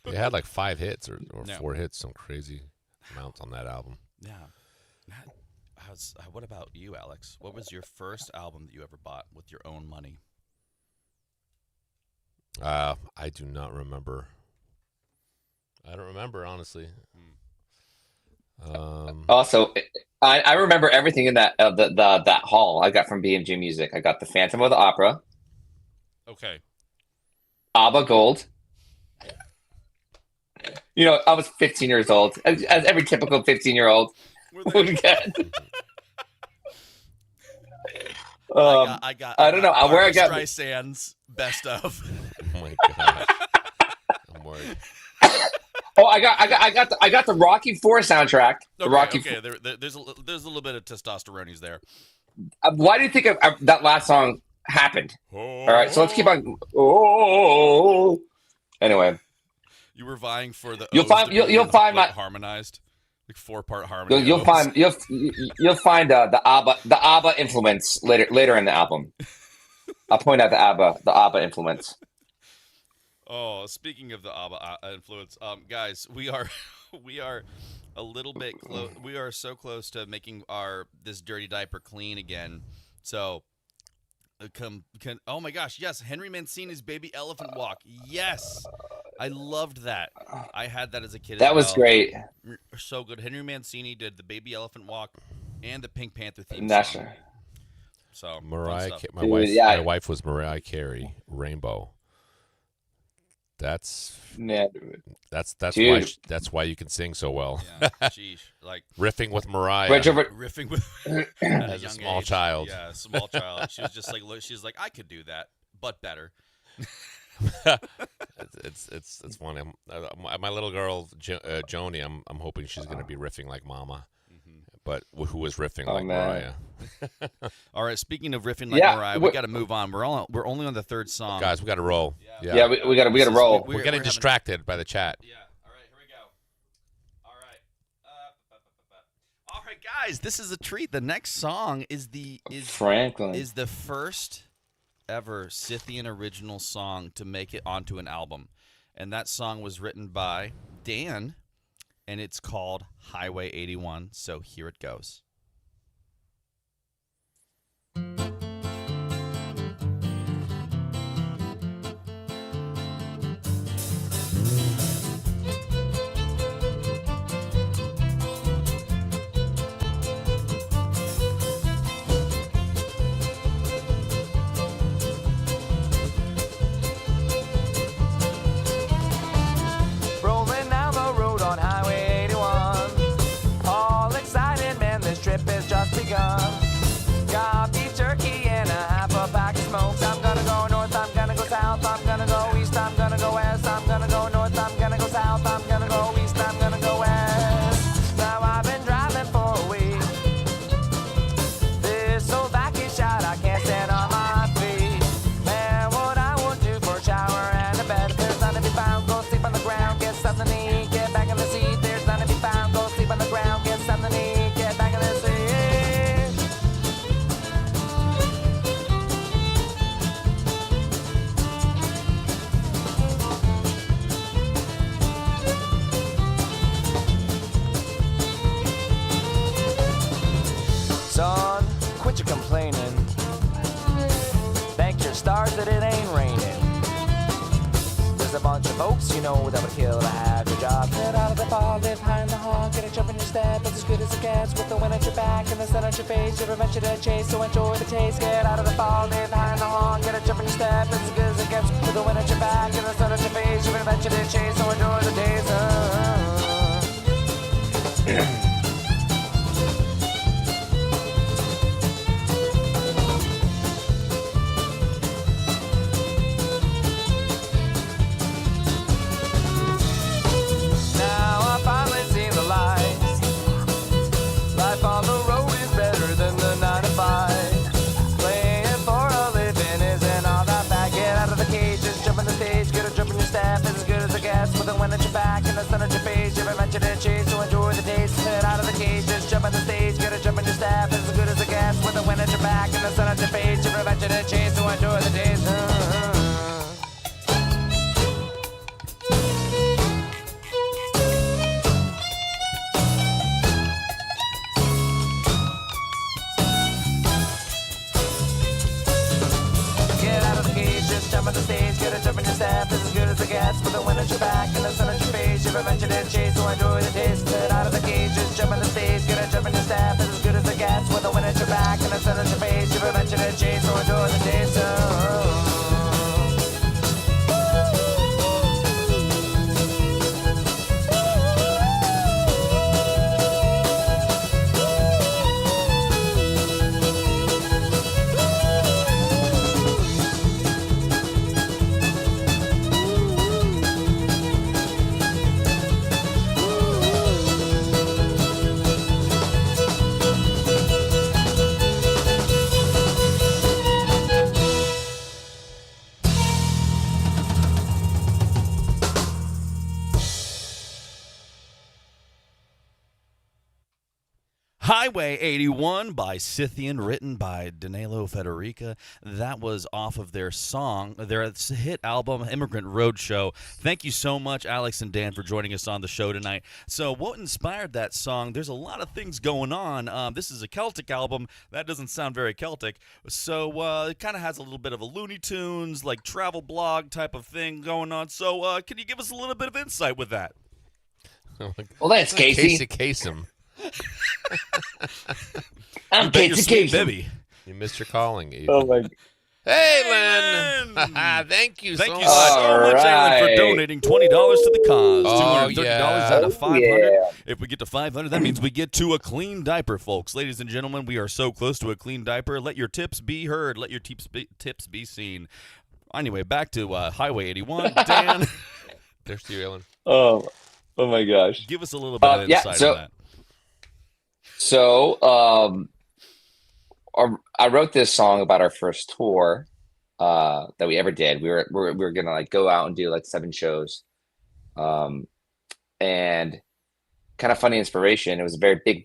They had like 5 hits or Yeah. 4 hits, some crazy amount on that album. Yeah. What about you, Alex? What was your first album that you ever bought with your own money? I do not remember. I don't remember, honestly. Also, I remember everything in that that haul I got from BMG Music. I got the Phantom of the Opera, Okay. ABBA Gold. You know, I was 15 years old, as every typical 15-year-old would get. I don't know where I got Streisand's best of. Oh my god! I'm worried. Oh, I got the Rocky IV soundtrack. The Rocky. Okay. There's a little bit of testosterones there. Why do you think that last song happened? All right, so let's keep on. Oh. Anyway, You were vying for the. You'll find my harmonized, like 4-part harmony. you'll find the ABBA influence later in the album. I'll point out the ABBA influence. Oh, speaking of the ABBA influence, guys, we are a little bit close. We are so close to making this dirty diaper clean again. So, oh my gosh, yes, Henry Mancini's Baby Elephant Walk. Yes, I loved that. I had that as a kid. That was great. So good. Henry Mancini did the Baby Elephant Walk and the Pink Panther theme That's song. So my wife was Mariah Carey, Rainbow. That's why you can sing so well. Yeah, sheesh. Like riffing with Mariah. riffing with as a small child. Yeah, small child. She was just like, she's like, I could do that, but better. It's funny. My little girl Joni. I'm hoping she's gonna be riffing like Mama, but who was riffing like Mariah. All right. Speaking of riffing like Mariah, we got to move on. We're only on the third song, guys. We got to roll. Yeah, we got to roll. We're getting distracted by the chat. Yeah. All right. Here we go. All right, guys. This is a treat. The next song is Franklin. is the first ever Scythian original song to make it onto an album, and that song was written by Dan, and it's called Highway 81. So here it goes. Rolling down the road on Highway 81. All excited, man, this trip has just begun. Got beef jerky and a half a pack of smokes. I'm gonna go north, I'm gonna go south, I'm gonna go east, I'm gonna go west, I'm gonna go north, I'm gonna go south, I'm gonna go east, I'm gonna go west. Now I've been driving for a week. This old back is shot, I can't stand on my feet. Man, what I would do for a shower and a bed. If there's none to be found, go sleep on the ground, get something to eat, get back in the seat. There's none to be found, go sleep on the ground, get something to eat, get back in the seat. Son, quit your complaining. Thank your stars that it ain't raining. There's a bunch of folks you know that would kill to have your job. Get out of the bar, live high in the hall, get a jump in your step. It's as good as it gets with the wind at your back and the sun at your face. You're adventure to chase, so enjoy the taste. Get out of the bar, live high in the hall, get a jump in your step. It's as good as it gets with the wind at your back and the sun at your face. You're adventure to chase, so enjoy the taste. Now I finally seen the lights. Life on the road is better than the 9 to 5. Playing for a living isn't all that bad. Get out of the cage, just jump on the stage, get a jump in your step. mention it, chase to enjoy the taste. Head out of the cage, just jump on the stage. Get a jump in your staff, as good as a gas. With the wind at your back and the sun at your face. You mention it, chase to enjoy the taste. Get out of the cage, just jump on the stage. Get a jump in your staff, as good as a gas. With the wind at your back and the sun at your face. You mention it, chase to enjoy the taste. Get out of the cage, just jump on the stage. Get a jump in your staff, as good as a gas. With the wind at your back and the sun at your face. You mention it, chase to enjoy the taste. Highway 81 by Scythian, written by Danilo Federica. That was off of their song, their hit album, Immigrant Roadshow. Thank you so much, Alex and Dan, for joining us on the show tonight. So what inspired that song? There's a lot of things going on. This is a Celtic album. That doesn't sound very Celtic. So it kind of has a little bit of a Looney Tunes, like travel blog type of thing going on. So can you give us a little bit of insight with that? Well, that's Casey. Kasem. I'm Casey. Baby. You missed your calling, Eve. Oh my. Hey, Lynn! Lynn! Thank you Thank so you much. so much, Alan, for right. donating $20 to the cause. Oh, $230 yeah. out of $500. Yeah. If we get to $500, that means we get to a clean diaper, folks. Ladies and gentlemen, we are so close to a clean diaper. Let your tips be heard. Let your tips be seen. Anyway, back to Highway 81. Dan, There's to you, Ellen. Oh my gosh. give us a little bit of yeah, insight so- on that. So, I wrote this song about our first tour that we ever did. We were gonna like go out and do like 7 shows, and kind of funny inspiration. It was a very big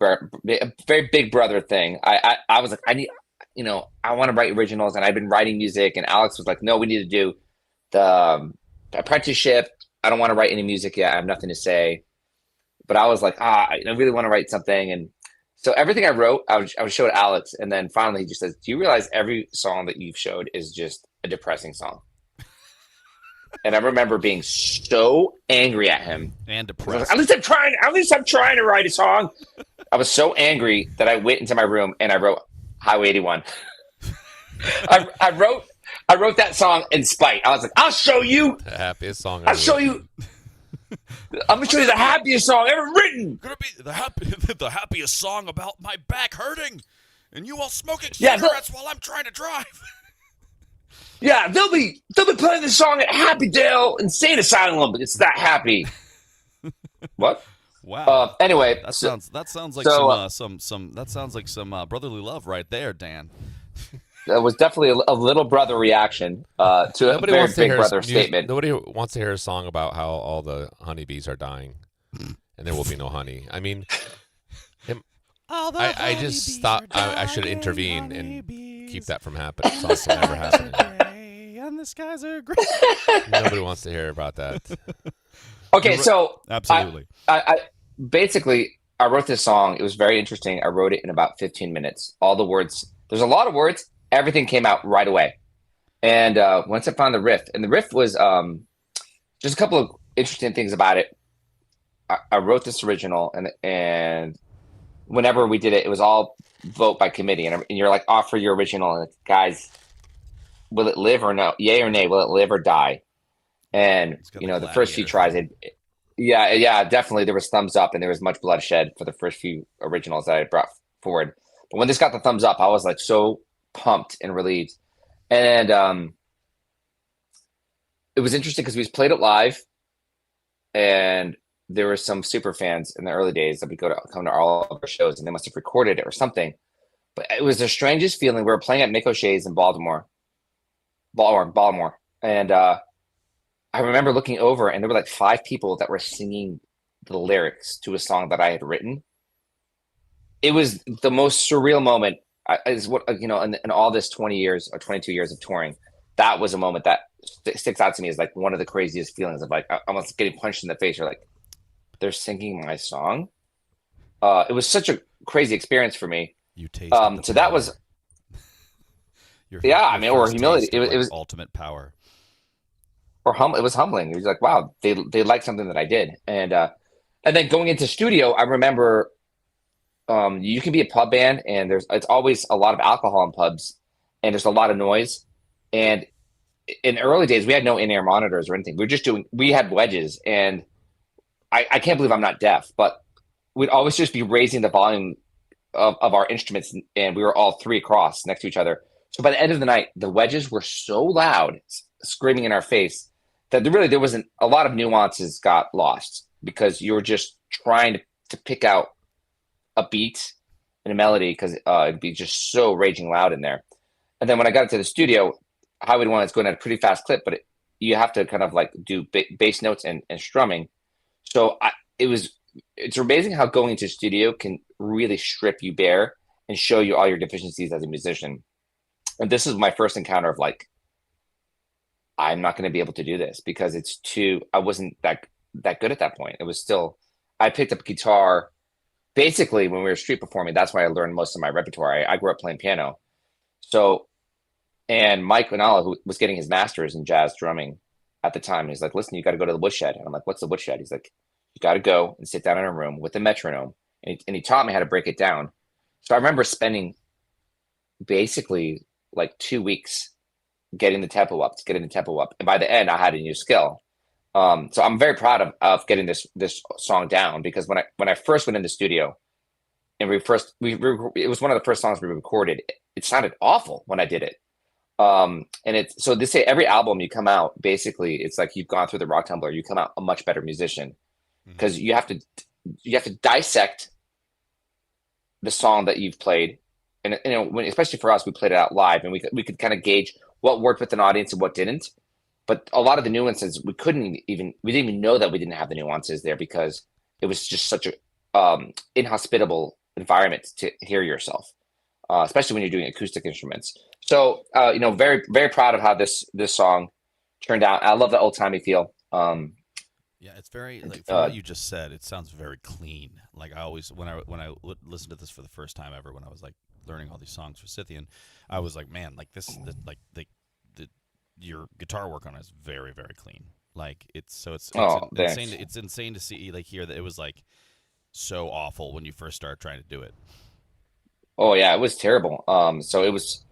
brother thing. I was like, I need, I want to write originals, and I've been writing music. And Alex was like, no, we need to do the apprenticeship. I don't want to write any music yet. I have nothing to say. But I was like, I really want to write something. And so everything I wrote, I would show to Alex. And then finally he just says, do you realize every song that you've showed is just a depressing song? And I remember being so angry at him. And I was depressed. like, at least I'm trying to write a song. I was so angry that I went into my room and I wrote Highway 81. I wrote that song in spite. I was like, I'll show you. The happiest song I'll show you. I'm gonna show you the happiest song ever written. Gonna be the happiest song about my back hurting, and you all smoking Yeah, cigarettes while I'm trying to drive. Yeah, they'll be playing this song at Happy Dale Insane Asylum. It's that happy. What? Wow. Anyway, That sounds like some brotherly love right there, Dan. that was definitely a little brother reaction to a Nobody very wants to big hear brother statement. Nobody wants to hear a song about how all the honeybees are dying, and there will be no honey. I mean, I just thought I should intervene and keep that from happening. Songs from never happening. And the skies are gray. Nobody wants to hear about that. Okay, so Absolutely. I basically I wrote this song. It was very interesting. I wrote it in about 15 minutes. All the words. There's a lot of words. Everything came out right away. And once I found the riff, and the riff was just a couple of interesting things about it. I wrote this original, and whenever we did it, it was all vote by committee. And you're like, offer your original, and it's, guys, will it live or no? Yay or nay? Will it live or die? And the first few tries, yeah, definitely there was thumbs up, and there was much bloodshed for the first few originals that I brought forward. But when this got the thumbs up, I was like so pumped and relieved. And it was interesting because we just played it live, and there were some super fans in the early days that would come to all of our shows, and they must have recorded it or something. But it was the strangest feeling. We were playing at Mick O'Shea's in Baltimore. And I remember looking over, and there were like 5 people that were singing the lyrics to a song that I had written. It was the most surreal moment. Is what in all this 20 years or 22 years of touring, that was a moment that sticks out to me as like one of the craziest feelings of like almost getting punched in the face or like they're singing my song. It was such a crazy experience for me. You tasted the So that was power. Your, yeah, I your mean, or first humility. taste of, It like, was ultimate power. it was humbling. It was like, wow, they liked something that I did, and then going into studio, I remember you can be a pub band, and it's always a lot of alcohol in pubs, and there's a lot of noise, and in the early days we had no in-ear monitors or anything. We had wedges, and I can't believe I'm not deaf, but we'd always just be raising the volume of our instruments, and we were all three across next to each other. So by the end of the night, the wedges were so loud, screaming in our face, that there wasn't a lot of nuances got lost because you were just trying to pick out a beat and a melody because it'd be just so raging loud in there. And then when I got into the studio, Highway 1 is going at a pretty fast clip, but you have to kind of like do bass notes and strumming. So it's amazing how going into studio can really strip you bare and show you all your deficiencies as a musician. And this is my first encounter of like, I'm not going to be able to do this because I wasn't that good at that point. It was still, I picked up guitar basically when we were street performing. That's why I learned most of my repertoire. I grew up playing piano. So, and Mike Vinala, who was getting his master's in jazz drumming at the time, he's like, listen, you got to go to the woodshed. And I'm like, what's the woodshed? He's like, you got to go and sit down in a room with a metronome. And he taught me how to break it down. So I remember spending basically like 2 weeks getting the tempo up. And by the end, I had a new skill. So I'm very proud of getting this song down because when I first went in the studio and it was one of the first songs we recorded. It sounded awful when I did it. And so they say every album you come out, basically it's like you've gone through the rock tumbler, you come out a much better musician because you have to dissect the song that you've played. And especially for us, we played it out live and we could kind of gauge what worked with an audience and what didn't. But a lot of the nuances we didn't even know that we didn't have the nuances there because it was just such a inhospitable environment to hear yourself, especially when you're doing acoustic instruments. So very very proud of how this song turned out. I love the old timey feel. Yeah, it's very like from what you just said. It sounds very clean. Like I always when I listened to this for the first time ever, when I was like learning all these songs for Scythian, I was like, man, like your guitar work on it is very very clean. Like it's insane. It's insane to see like hear that it was like so awful when you first start trying to do it. Oh yeah, it was terrible. So it was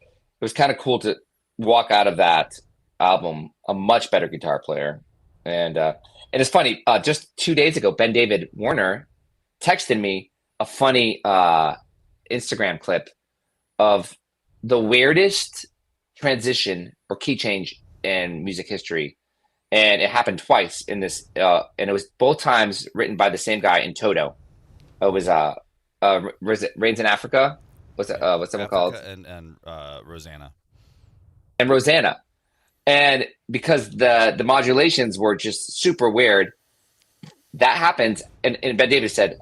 kind of cool to walk out of that album a much better guitar player. And it's funny, just 2 days ago, Ben David Warner texted me a funny Instagram clip of the weirdest transition or key change in music history. And it happened twice in this, and it was both times written by the same guy in Toto. It was Rains in Africa. What's that one called? And Rosanna. And Rosanna. And because the modulations were just super weird, that happened. And Ben Davis said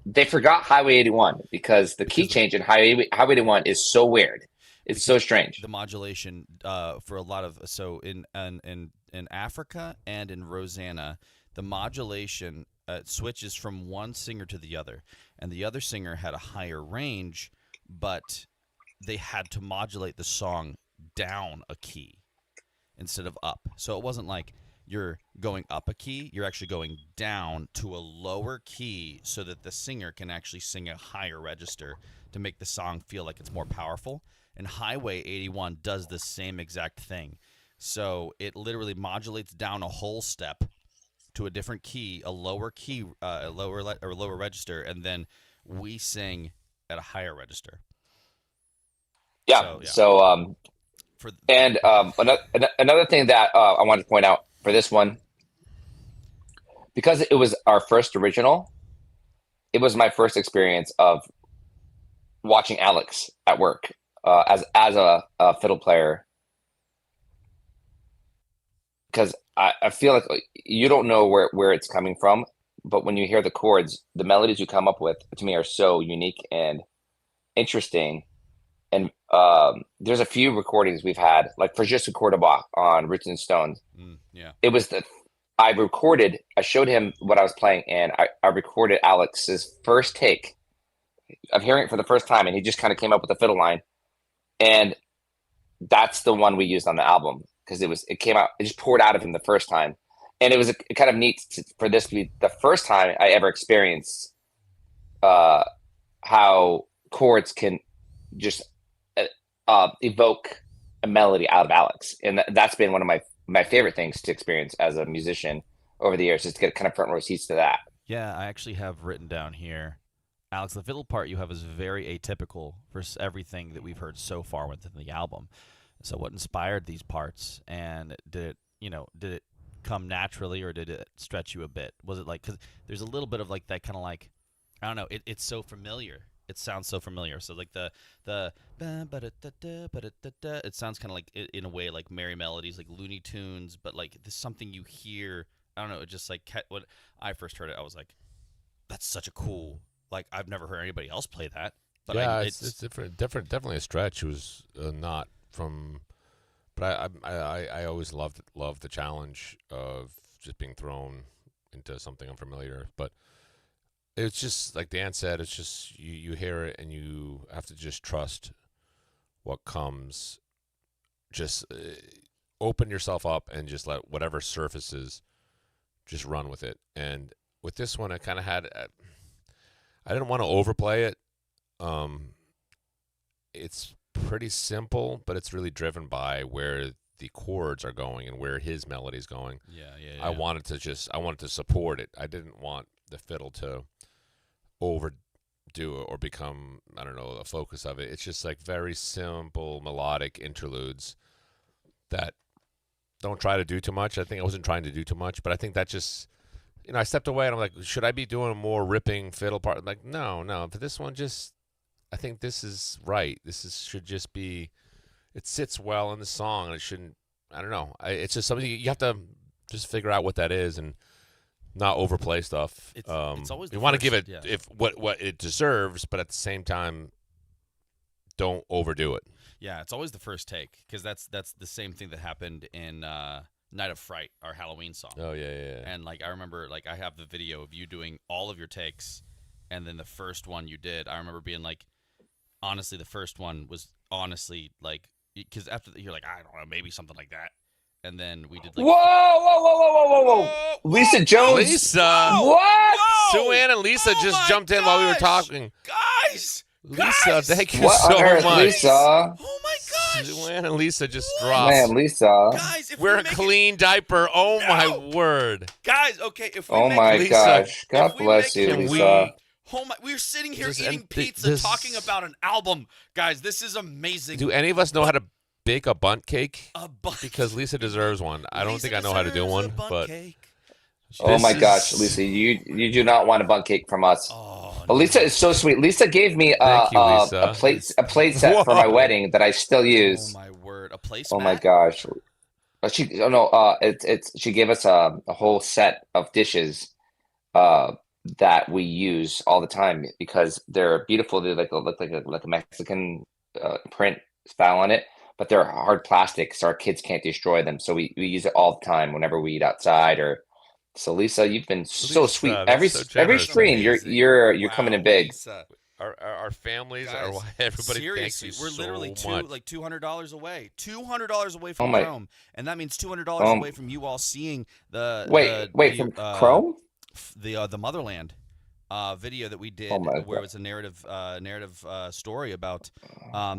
they forgot Highway 81 because the key change in Highway 81 is so weird. It's so strange. The modulation for a lot of in Africa and in Rosanna, the modulation switches from one singer to the other, and the other singer had a higher range, but they had to modulate the song down a key instead of up. So it wasn't like you're going up a key, you're actually going down to a lower key so that the singer can actually sing a higher register to make the song feel like it's more powerful. And Highway 81 does the same exact thing. So it literally modulates down a whole step to a different key, a lower key, a lower register, and then we sing at a higher register. Yeah. Another thing that I wanted to point out for this one, because it was our first original, it was my first experience of watching Alex at work as a fiddle player, because I feel like you don't know where it's coming from, but when you hear the chords, the melodies you come up with to me are so unique and interesting. And there's a few recordings we've had, like for just a quarter block on Roots and Stones. Yeah. It was I showed him what I was playing, and I recorded Alex's first take of hearing it for the first time, and he just kind of came up with a fiddle line. And that's the one we used on the album, because it came out, it just poured out of him the first time. And it was kind of neat for this to be the first time I ever experienced how chords can just evoke a melody out of Alex. And that's been one of my favorite things to experience as a musician over the years, is to get kind of front row seats to that. Yeah, I actually have written down here, Alex, the fiddle part you have is very atypical for everything that we've heard so far within the album. So what inspired these parts, and did it come naturally, or did it stretch you a bit? Was it like, because there's a little bit of like that kind of like, I don't know, it's so familiar. It sounds so familiar. So like the it sounds kind of like, in a way, like merry melodies, like Looney Tunes, but like this something you hear. I don't know. It just like, when I first heard it, I was like, that's such a cool. Like, I've never heard anybody else play that. But yeah, it's different. Definitely a stretch. It was not from, but I always loved the challenge of just being thrown into something unfamiliar. But it's just like Dan said. It's just you hear it and you have to just trust what comes. Just open yourself up and just let whatever surfaces, just run with it. And with this one, I kind of had. I didn't want to overplay it. It's pretty simple, but it's really driven by where the chords are going and where his melody is going. Yeah. I wanted to support it. I didn't want the fiddle to overdo it or become, I don't know, the focus of it. It's just like very simple melodic interludes that don't try to do too much. I think I wasn't trying to do too much, but I think that just, I stepped away and I'm like, should I be doing a more ripping fiddle part? I'm like, no. For this one, I think this is right. Should just be, it sits well in the song, and it shouldn't, I don't know. It's just something you have to just figure out what that is and not overplay stuff. It's always, you want to give it yeah. what it deserves, but at the same time, don't overdo it. Yeah, it's always the first take, because that's the same thing that happened in Night of Fright, our Halloween song. Oh, yeah. And, like, I remember, like, I have the video of you doing all of your takes, and then the first one you did, I remember being like, honestly, the first one was honestly, like, because after you're like, I don't know, maybe something like that. And then we did, like... Whoa! Lisa Jones! Lisa! What? Sue Ann and Lisa just jumped in while we were talking. Guys! Lisa, thank you What so on earth, much. Lisa? Oh my gosh! Sue Ann and Lisa just dropped. Man, Lisa. Guys, if We're we a make clean diaper. Oh, my word. Guys, okay, if we Oh make my Lisa, gosh. God if we bless make you, him Lisa. Oh my, we're sitting here Just- eating and pizza, this- talking about an album. Guys, this is amazing. Do any of us know how to bake a bundt cake? A bundt. Because Lisa deserves one. I don't Lisa think I know how to do deserves one, a bundt but cake. Oh my this gosh, is- Lisa, you do not want a bundt cake from us. Oh, But Lisa is so sweet. Lisa gave me Thank you, Lisa. a plate set for my Whoa. wedding that I still oh use. my word, a placemat. Oh my gosh. She gave us a whole set of dishes that we use all the time because they're beautiful. They look like a Mexican print style on it, but they're hard plastic, so our kids can't destroy them. So we use it all the time whenever we eat outside. Or so Lisa, you've been so Lisa, sweet. that's Every so every generous. stream, Amazing. you're coming in Wow, big. Lisa. our families Guys, are why everybody seriously, thanks you we're literally so much. $200 away. $200 away from Oh my- Chrome, and that means $200 Um, away from you all seeing the From Chrome? the Motherland video that we did, Oh my where God. it was a narrative story about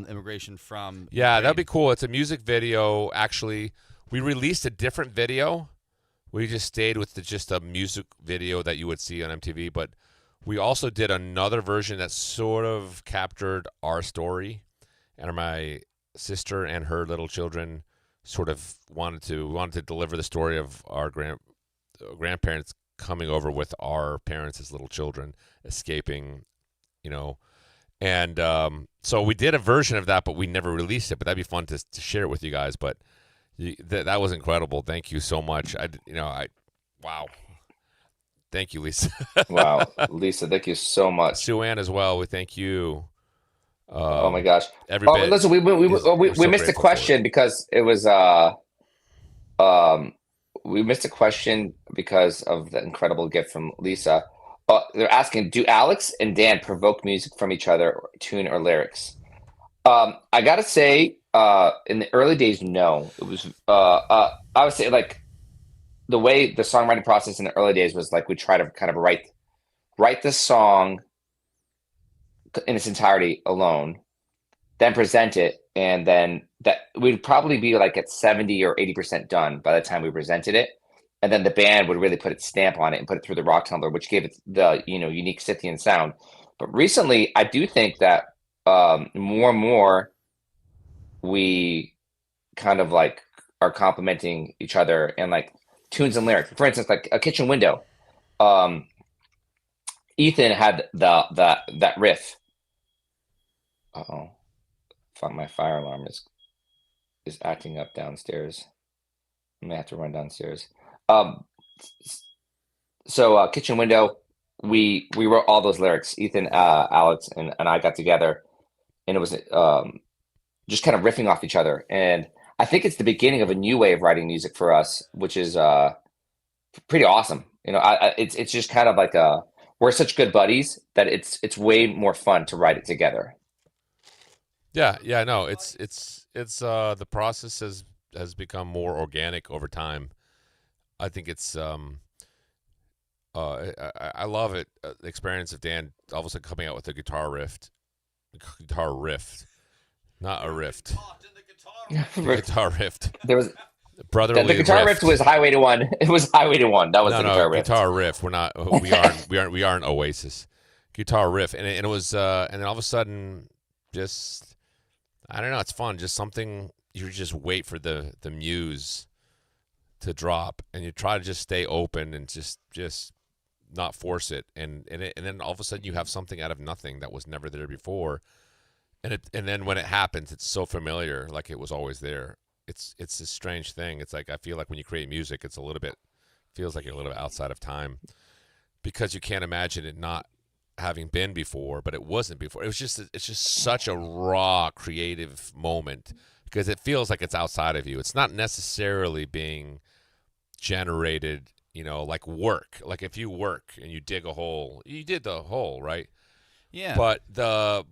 immigration from Yeah, that'd be Ukraine. cool. It's a music video. Actually, we released a different video. We just stayed with just a music video that you would see on MTV, but we also did another version that sort of captured our story, and my sister and her little children sort of wanted to deliver the story of our grandparents coming over with our parents as little children, escaping, and so we did a version of that, but we never released it. But that'd be fun to share it with you guys. But that was incredible. Thank you so much. Wow. Thank you, Lisa. Wow, Lisa, thank you so much. Sue Ann as well. We thank you. Oh my gosh. Every Oh, bit. listen, we We're so missed a grateful for it. question because it was we missed a question because of the incredible gift from Lisa. They're asking, do Alex and Dan provoke music from each other, tune or lyrics? I gotta say, in the early days, no. It was I would say like the way the songwriting process in the early days was like we try to kind of write the song in its entirety alone, then present it, and then that we'd probably be like at 70 or 80% done by the time we presented it. And then the band would really put its stamp on it and put it through the rock tumbler, which gave it the unique Scythian sound. But recently, I do think that more and more we kind of like are complimenting each other and like tunes and lyrics. For instance, like a kitchen window. Ethan had that riff. Uh-oh. My fire alarm is acting up downstairs. I may have to run downstairs. So kitchen window, we wrote all those lyrics. Ethan, Alex, and I got together, and it was just kind of riffing off each other. And I think it's the beginning of a new way of writing music for us, which is pretty awesome. It's just kind of like we're such good buddies that it's way more fun to write it together. Yeah, no, it's the process has become more organic over time. I think it's I love it. The experience of Dan all of a sudden coming out with a guitar riff, not a rift. Guitar riff. There was Brotherly the guitar riff was Highway to One. It was Highway to One. That was the guitar riff. Guitar riff. We're not. We aren't Oasis. Guitar riff, and it was, and then all of a sudden, just I don't know. It's fun. Just something you just wait for the muse to drop, and you try to just stay open and just not force it, and then all of a sudden you have something out of nothing that was never there before, and then when it happens, it's so familiar, like it was always there. It's a strange thing. It's like I feel like when you create music, feels like you're a little bit outside of time because you can't imagine it not having been before, but it wasn't before. It's just such a raw creative moment because it feels like it's outside of you. It's not necessarily being generated, like work. Like if you work and you dig a hole, you did the hole, right? Yeah. But the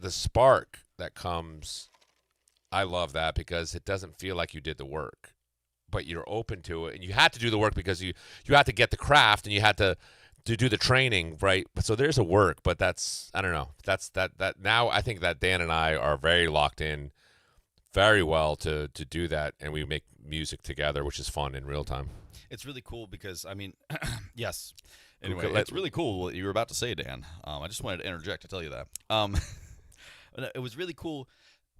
spark that comes, I love that because it doesn't feel like you did the work, but you're open to it, and you had to do the work because you had to get the craft and you had to do the training, right? So there's a work, but that's, I don't know. That's that now I think that Dan and I are very locked in very well to do that, and we make music together, which is fun in real time. It's really cool because, I mean, yes. Anyway, it's really cool what you were about to say, Dan. I just wanted to interject to tell you that. It was really cool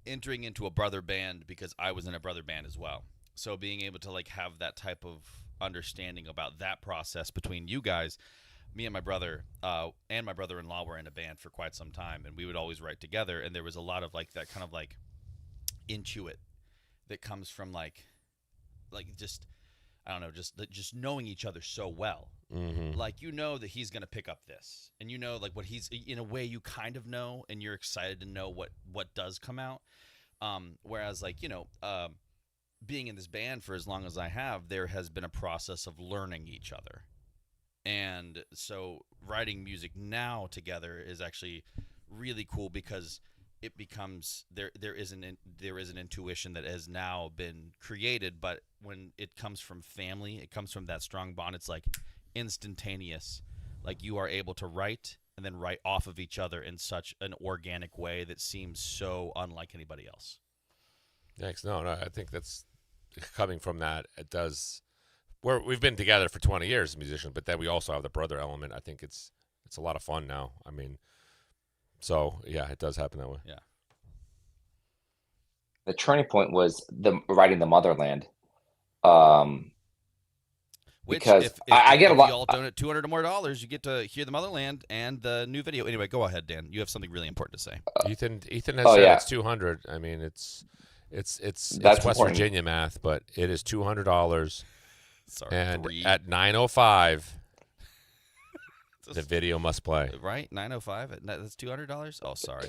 entering into a brother band because I was in a brother band as well. So being able to like have that type of understanding about that process between you guys, me and my brother and my brother-in-law were in a band for quite some time, and we would always write together, and there was a lot of like that kind of like intuit that comes from like just I don't know, just knowing each other so well. Mm-hmm. Like that he's gonna pick up this, and like what he's in a way you kind of know, and you're excited to know what does come out. Whereas like being in this band for as long as I have, there has been a process of learning each other, and so writing music now together is actually really cool because it becomes there is an intuition that has now been created, but when it comes from family, it comes from that strong bond. It's like instantaneous. Like you are able to write and then write off of each other in such an organic way that seems so unlike anybody else. Thanks. No, I think that's coming from that. It does. We've been together for 20 years as musicians, but then we also have the brother element. I think it's a lot of fun now. I mean, so yeah, it does happen that way. Yeah. The turning point was writing the Motherland. Which, because if I get a lot. You all donate $200 or more, you get to hear the Motherland and the new video. Anyway, go ahead, Dan. You have something really important to say. Ethan has said it's $200. I mean, it's West important. Virginia math, but it is $200. Sorry, and at 9:05, The video must play. Right? 905. That's $200. Oh, sorry.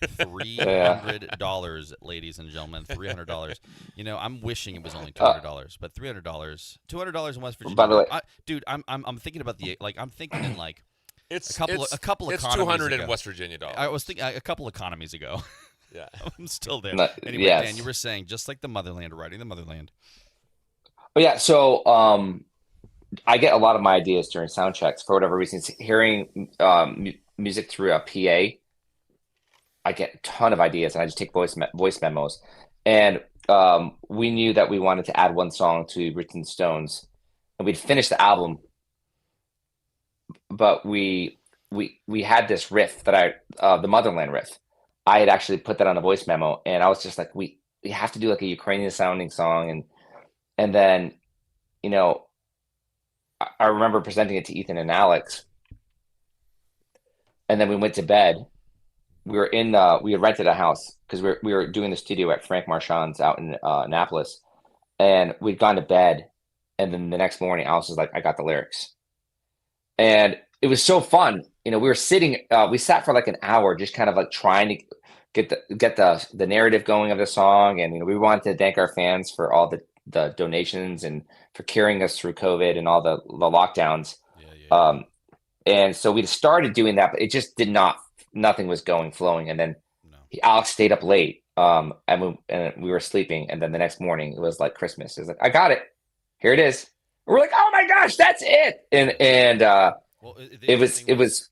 $300, ladies and gentlemen. $300. You know, I'm wishing it was only $200, but $300. $200 in West Virginia. By the way, dude, I'm thinking about I'm thinking in like It's a couple it's economies 200 ago. in West Virginia dollars. I was thinking a couple economies ago. Yeah. I'm still there. Anyway, yes. Dan, you were saying just like the motherland, writing the motherland. Oh yeah, so I get a lot of my ideas during sound checks for whatever reason. Hearing music through a PA, I get a ton of ideas, and I just take voice memos. And we knew that we wanted to add one song to Roots and Stones, and we'd finish the album, but we had this riff that the Motherland riff. I had actually put that on a voice memo, and I was just like, we have to do like a Ukrainian sounding song, and then, you know, I remember presenting it to Ethan and Alex, and then we went to bed. We were we had rented a house because we were doing the studio at Frank Marchand's out in Annapolis, and we'd gone to bed, and then the next morning Alex was like, I got the lyrics, and it was so fun. You know, we were sitting, we sat for like an hour, just kind of like trying to get the narrative going of the song, and you know, we wanted to thank our fans for all the donations and for carrying us through COVID and all the lockdowns. Yeah. And so we started doing that, but it just did not. Nothing was flowing, and then Alex stayed up late, and we were sleeping, and then the next morning it was like Christmas. It was like, I got it, here it is. And we're like, oh my gosh, that's it, and well, it was.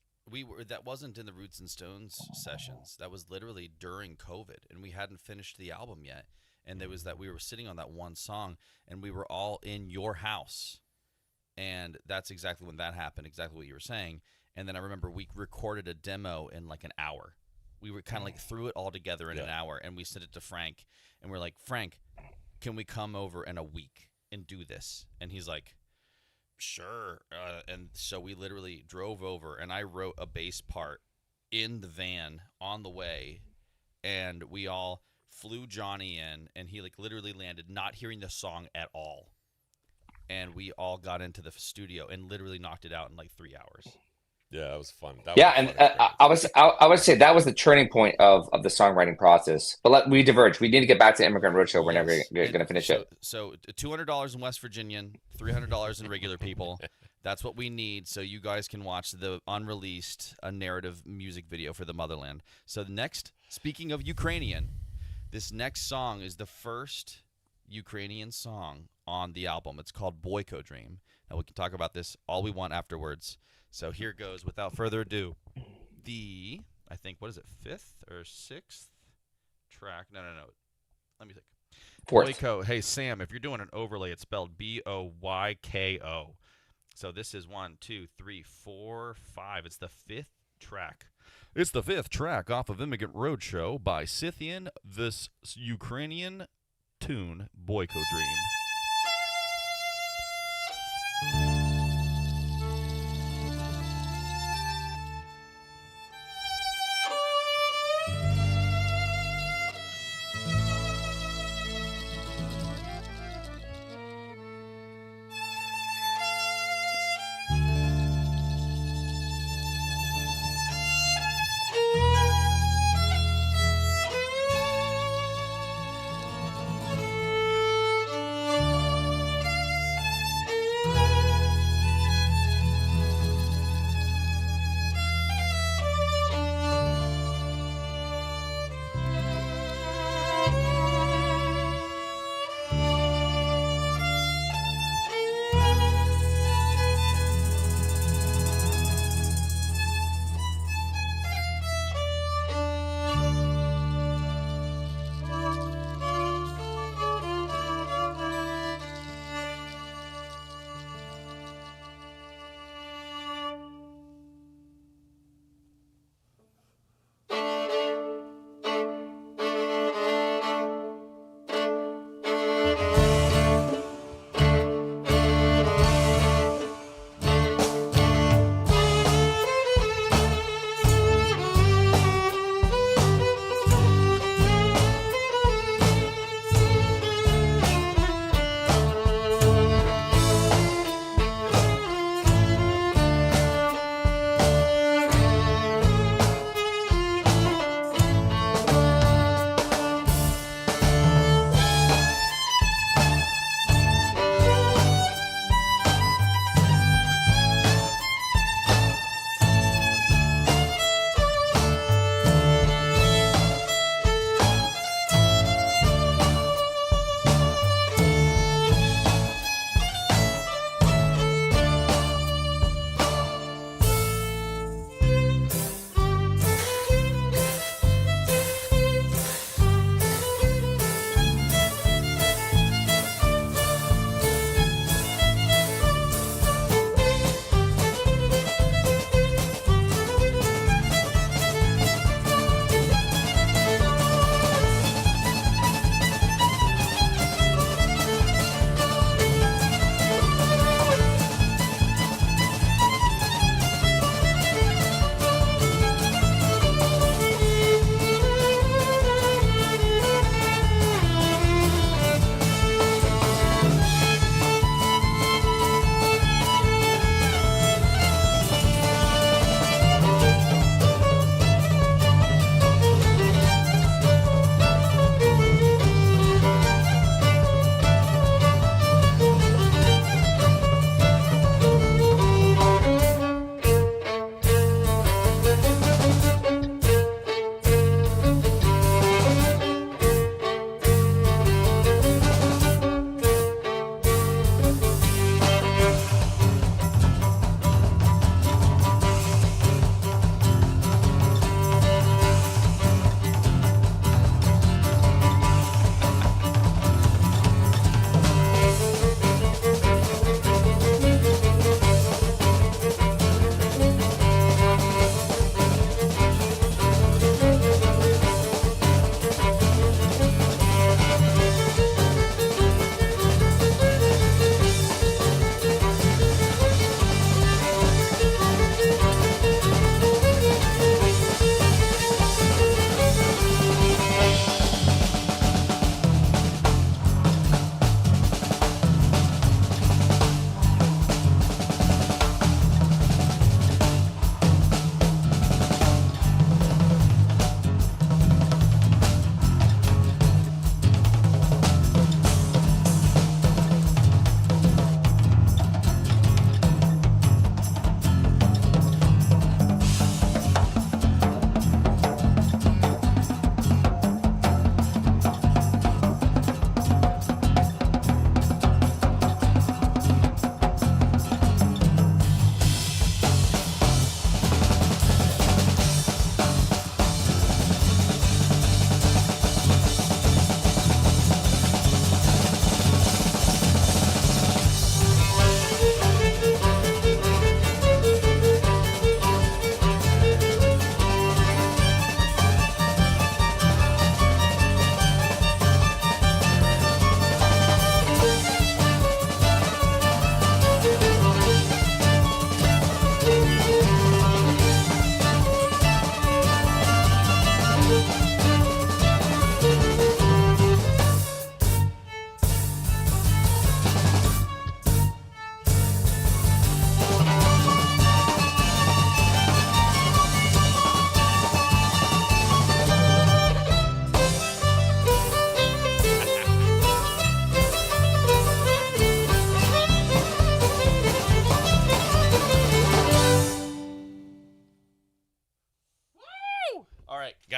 That wasn't in the Roots and Stones sessions. That was literally during COVID, and we hadn't finished the album yet. And there was that we were sitting on that one song, and we were all in your house, and that's exactly when that happened. Exactly what you were saying. And then I remember we recorded a demo in like an hour. We were kind of like threw it all together in an hour, and we sent it to Frank, and we're like, Frank, can we come over in a week and do this? And he's like, sure. And so we literally drove over, and I wrote a bass part in the van on the way, and we all flew Johnny in, and he like literally landed not hearing the song at all, and we all got into the studio and literally knocked it out in like 3 hours. Yeah, it was fun. I would say that was the turning point of the songwriting process. But we diverged. We need to get back to Immigrant Roadshow. We're never going to finish it. So $200 in West Virginian, $300 in regular people. That's what we need, so you guys can watch the unreleased narrative music video for the Motherland. So next, speaking of Ukrainian, this next song is the first Ukrainian song on the album. It's called Boyko Dream. And we can talk about this all we want afterwards. So here goes, without further ado, I think, what is it, 5th or 6th track? No. Let me think. Fourth. Boyko. Hey, Sam, if you're doing an overlay, it's spelled Boyko. So this is 1, 2, 3, 4, 5. It's the 5th track. It's the 5th track off of Immigrant Roadshow by Scythian, this Ukrainian tune, Boyko Dream.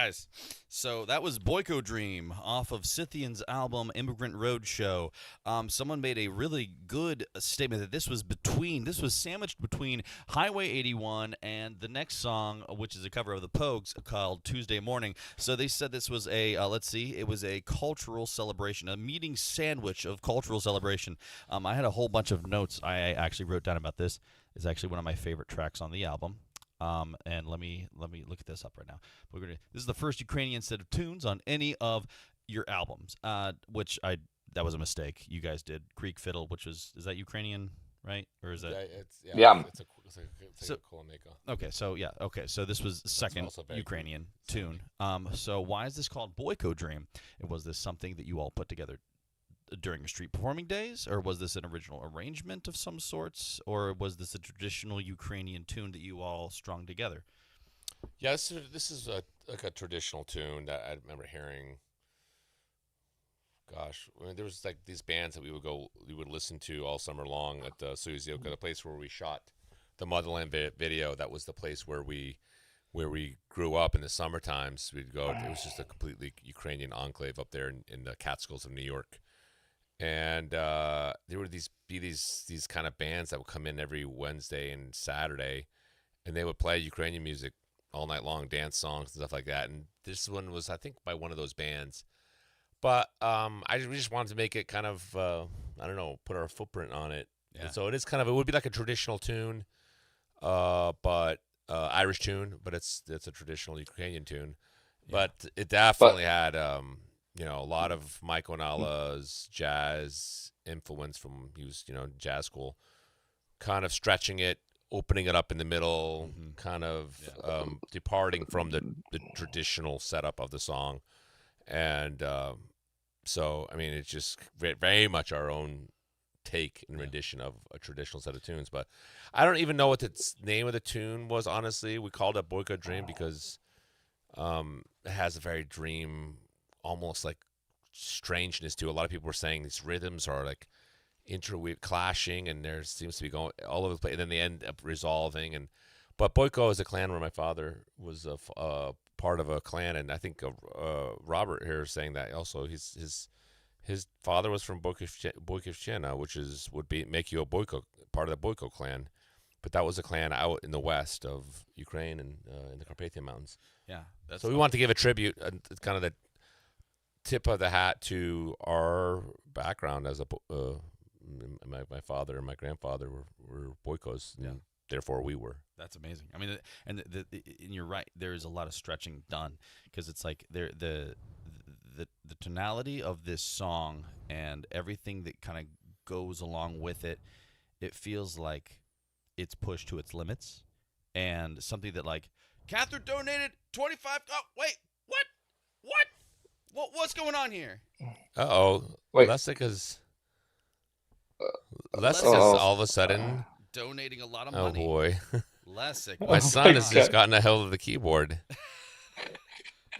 guys. So that was Boyko Dream off of Scythian's album Immigrant Roadshow. Someone made a really good statement that this was sandwiched between Highway 81 and the next song, which is a cover of the Pogues called Tuesday Morning. So they said this was it was a cultural celebration, a meeting sandwich of cultural celebration. I had a whole bunch of notes I actually wrote down about this. It's actually one of my favorite tracks on the album. And let me look this up right now. This is the first Ukrainian set of tunes on any of your albums, that was a mistake. You guys did Greek Fiddle, is that Ukrainian, right? Or is that? Yeah. It's a Kolomeka. Okay, so this was the second Ukrainian tune. So why is this called Boyko Dream? And was this something that you all put together during street performing days, or was this an original arrangement of some sorts, or was this a traditional Ukrainian tune that you all strung together? Yeah, this is like a traditional tune that I remember hearing. Gosh, I mean, there was like these bands that we would listen to all summer long at the Suzioka, the place where we shot the Motherland video. That was the place where we grew up in the summer times. We'd go. It was just a completely Ukrainian enclave up there in the Catskills of New York. And there would these kind of bands that would come in every Wednesday and Saturday, and they would play Ukrainian music all night long, dance songs and stuff like that. And this one was, I think, by one of those bands. But we just wanted to make it kind of, put our footprint on it. Yeah. And so it would be like a traditional tune, but Irish tune, but it's a traditional Ukrainian tune. Yeah. But it definitely had a lot of Mike Onala's jazz influence from, he was, jazz school, kind of stretching it, opening it up in the middle, kind of departing from the traditional setup of the song. And so, I mean, it's just very much our own take and rendition of a traditional set of tunes. But I don't even know what the name of the tune was, honestly. We called it Boyko Dream because it has a very dream, almost like strangeness to it. A lot of people were saying these rhythms are like interweave clashing, and there seems to be going all over the place, and then they end up resolving. But Boyko is a clan where my father was a part of a clan, and I think Robert here is saying that also his father was from Boykivщина, which would make you a Boyko, part of the Boyko clan. But that was a clan out in the west of Ukraine and in the Carpathian Mountains. Yeah. So we want to give a tribute, kind of the tip of the hat to our background as my father and my grandfather were Boykos, and therefore we were. That's amazing. I mean, and you're right. There is a lot of stretching done because it's like the tonality of this song and everything that kind of goes along with it. It feels like it's pushed to its limits, and something that like Catherine donated 25. Oh wait, what? What's going on here? Lessig is all of a sudden donating a lot of money. Oh boy. Lessig. My son has just gotten a hold of the keyboard.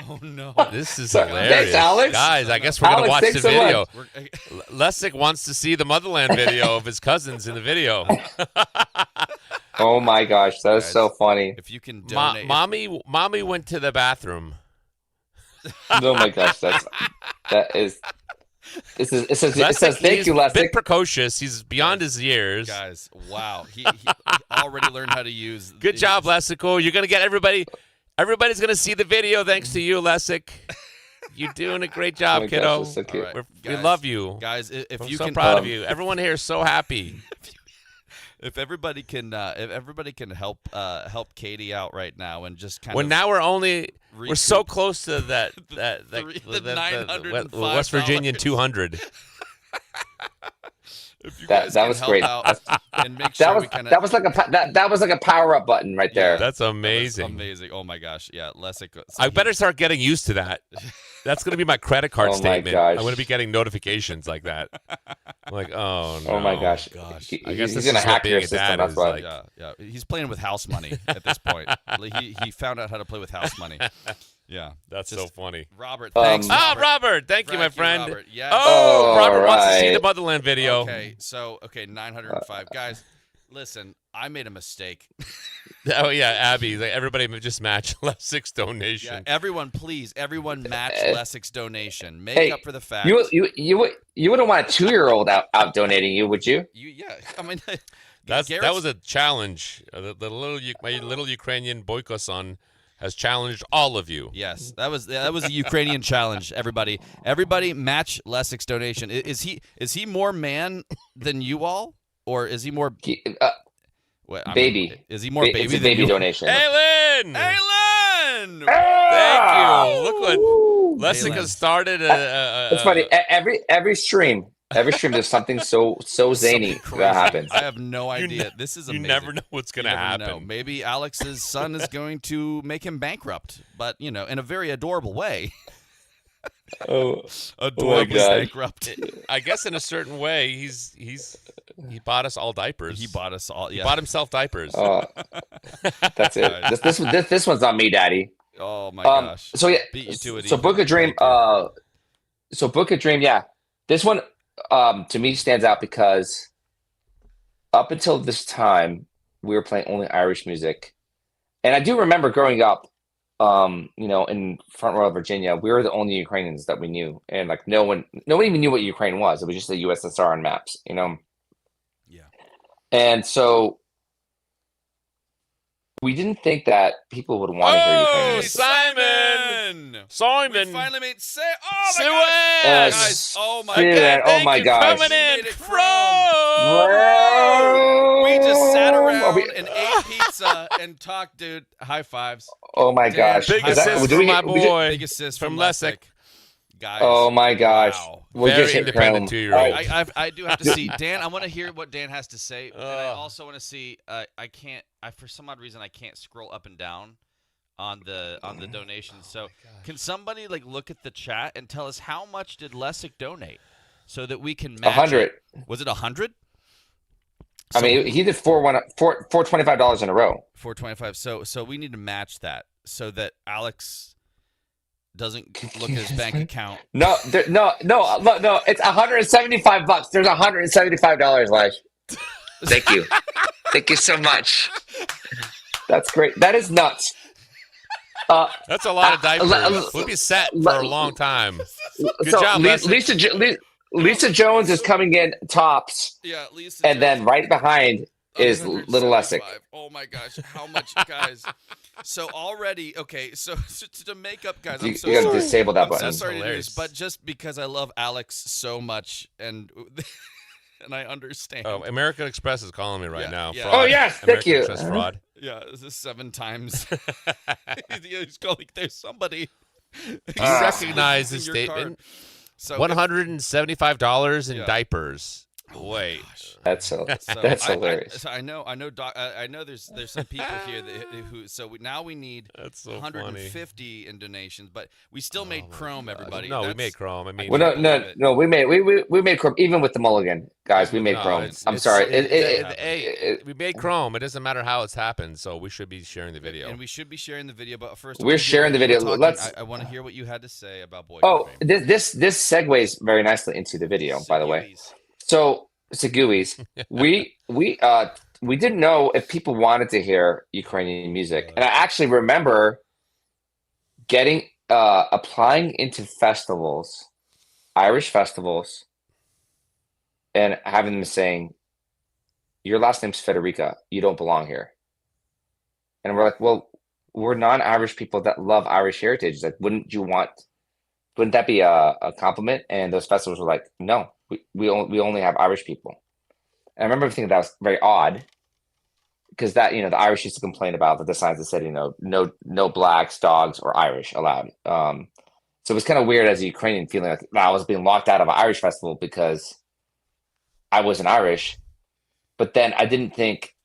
Oh no. This is hilarious. Thanks, Alex. Guys, I guess we're going to watch the video. So Lessig wants to see the Motherland video of his cousins in the video. Oh my gosh, that is so funny. If you can donate. Mommy went to the bathroom. Oh my gosh, it says thank you, He's a Lessig. bit precocious. He's beyond his years. Guys, wow. He already learned how to use. Good job, Lessig. You're going to get everybody. Everybody's going to see the video thanks to you, Lessig. You're doing a great job, my kiddo. gosh, that's so cute. Right. We love you. Guys, if I'm you so can, proud of you. Everyone here is so happy. If everybody can help Katie out right now and just kind Well, of now we're so close to that $905 West Virginian 200. if you That guys that can was help great. out and make sure That was like a power up button right there. That's amazing. amazing. Oh my gosh, yeah, Lessig. I better start getting used to that. That's going to be my credit card Oh my statement. gosh. I'm going to be getting notifications like that. I'm like, oh no. Oh my gosh. I guess He's this gonna is what hack being your a system. dad That's is why. like. Yeah. He's playing with house money at this point. He found out how to play with house money. Yeah, That's so funny. Robert, thanks. Robert, thank you, my friend. Robert. Yes. Oh, Robert wants to see right. the Motherland video. Okay, 905 guys. Listen, I made a mistake. Oh yeah, Abby. Like, everybody just match Lessig's donation. Yeah, everyone match Lessig's donation. Make Hey, up for the fact. You wouldn't want a 2-year-old out donating you, would you? I mean, That was a challenge. My little Ukrainian boyko son has challenged all of you. Yes, that was a Ukrainian challenge. Everybody match Lessig's donation. Is he more man than you all, or is he more Baby? Is he more baby? It's a than baby you? donation. Aylin! Aylin! Thank you. Look what Lessig Aylin. has started. It's funny. Every stream, there's something so zany Something that crazy. happens. I have no idea. This is You amazing. never know what's going to You never happen. know. Maybe Alex's son is going to make him bankrupt, but in a very adorable way. Oh, Adorably God. bankrupt. I guess in a certain way, he bought us all diapers. He bought us all. He Yeah. bought himself diapers. that's it. This one's on me, Daddy. Oh my gosh. So yeah. Beat you to it. So Ethan. Book of Dream. Thank you. Book of Dream. Yeah, this one to me stands out because up until this time we were playing only Irish music, and I do remember growing up. In Front Royal, Virginia, we were the only Ukrainians that we knew, and like no one even knew what Ukraine was. It was just the USSR on maps, Yeah. And so we didn't think that people would want to hear Ukrainian music. Simon! We finally made Oh my Suez! gosh, guys! Oh my Suez! god! Oh my gosh! Coming in made it from. We just sat Are around we- and ate pizza and talked, dude. High fives. Oh my Dan, gosh! Big Is that- assist do from we my get- we just- boy. Big assist from from Lessig. Lessig. Guys. Oh my gosh! Wow. We'll Very just hit independent Chrome. 2-year-old. I do have to see Dan. I want to hear what Dan has to say, and I Ugh. also want to see. I can't. For some odd reason I can't scroll up and down on the donations. So can somebody look at the chat and tell us how much did Lessig donate, so that we can match 100. it? Was it 100? I mean, he did $425 in a row. 425. So we need to match that so that Alex doesn't look at his bank account. No, no. It's $175. There's $175, Lige. Thank you. Thank you so much. That's great. That is nuts. That's a lot of diapers. We'll be set for a long time. Good job, Lessig. Lisa Jones is coming in tops, Yeah, Lisa. and then right behind is Little Lessig. 175. Oh my gosh, how much, guys? So already, okay. So to make up, guys, I'm so You gotta sorry. disable that I'm button. so sorry to do Hilarious. this, but just because I love Alex so much, and I understand. Oh, American Express is calling me right Yeah, now. yeah. Fraud. Oh, yes, thank American you. Express fraud. Yeah, this is 7 times. He's calling. There's somebody. You recognize using this your card. statement? So $175 in Yeah. diapers. Oh my Wait. gosh. That's hilarious. I know. Doc, I know. There's some people here who. So now we need That's so 150 in donations, but we still made Chrome. Everybody. No, we That's- made Chrome. I mean, Well, no. We made Chrome even with the mulligan, guys. We made no, Chrome. it's- I'm it's- sorry. Hey, we made Chrome. It doesn't matter how it's happened, so we should be sharing the video. And we should be sharing the video, but first We're sharing the video. I want to hear what you had to say about Boy. Oh, this segues very nicely into the video, by the way. So, Seguis, we didn't know if people wanted to hear Ukrainian music, and I actually remember applying into festivals, Irish festivals, and having them saying, "Your last name's Federica. You don't belong here." And we're like, "Well, we're non-Irish people that love Irish heritage. Like, wouldn't that be a compliment?" And those festivals were like, "No, we only have Irish people." And I remember thinking that was very odd, because that, the Irish used to complain about the signs that said, no blacks, dogs, or Irish allowed. So it was kind of weird as a Ukrainian feeling like I was being locked out of an Irish festival because I wasn't Irish. But then I didn't think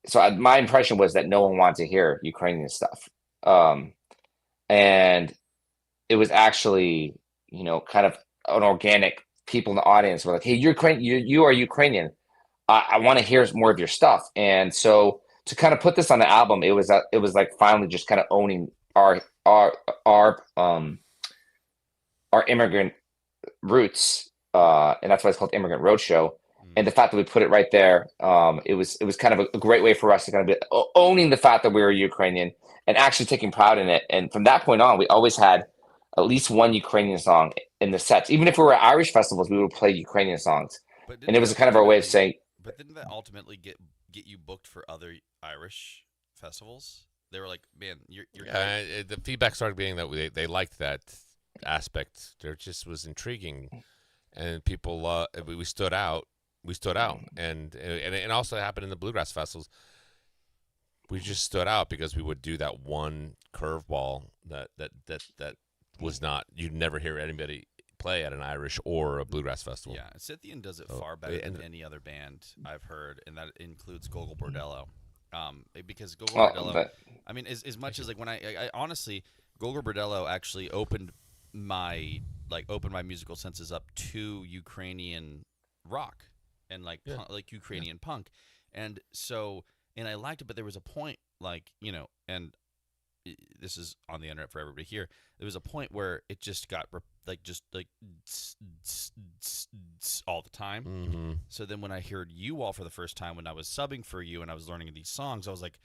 so. My impression was that no one wanted to hear Ukrainian stuff, and it was actually, kind of an organic. People in the audience were like, "Hey, you're Ukrainian. You are Ukrainian. I want to hear more of your stuff." And so to kind of put this on the album, it was like finally just kind of owning our immigrant roots, and that's why it's called Immigrant Roadshow. And the fact that we put it right there, it was kind of a great way for us to kind of be owning the fact that we were Ukrainian and actually taking pride in it. And from that point on, we always had at least one Ukrainian song in the sets. Even if we were at Irish festivals, we would play Ukrainian songs. And it was kind of our way of saying. But didn't that ultimately get you booked for other Irish festivals? They were like, man, you're the feedback started being that they liked that aspect. There just was intriguing, and people we stood out. We stood out, and it also happened in the bluegrass festivals. We just stood out because we would do that one curveball that was not, you'd never hear anybody play at an Irish or a bluegrass festival. Yeah, Scythian does it far better than any other band I've heard, and that includes Gogol Bordello. Because Gogol Bordello, I mean, as much as like when I honestly, Gogol Bordello actually opened my musical senses up to Ukrainian rock and like Ukrainian punk, and so I liked it, but there was a point and this is on the internet for everybody to hear. There was a point where it just got all the time. Mm-hmm. So then when I heard you all for the first time, when I was subbing for you and I was learning these songs, I was like,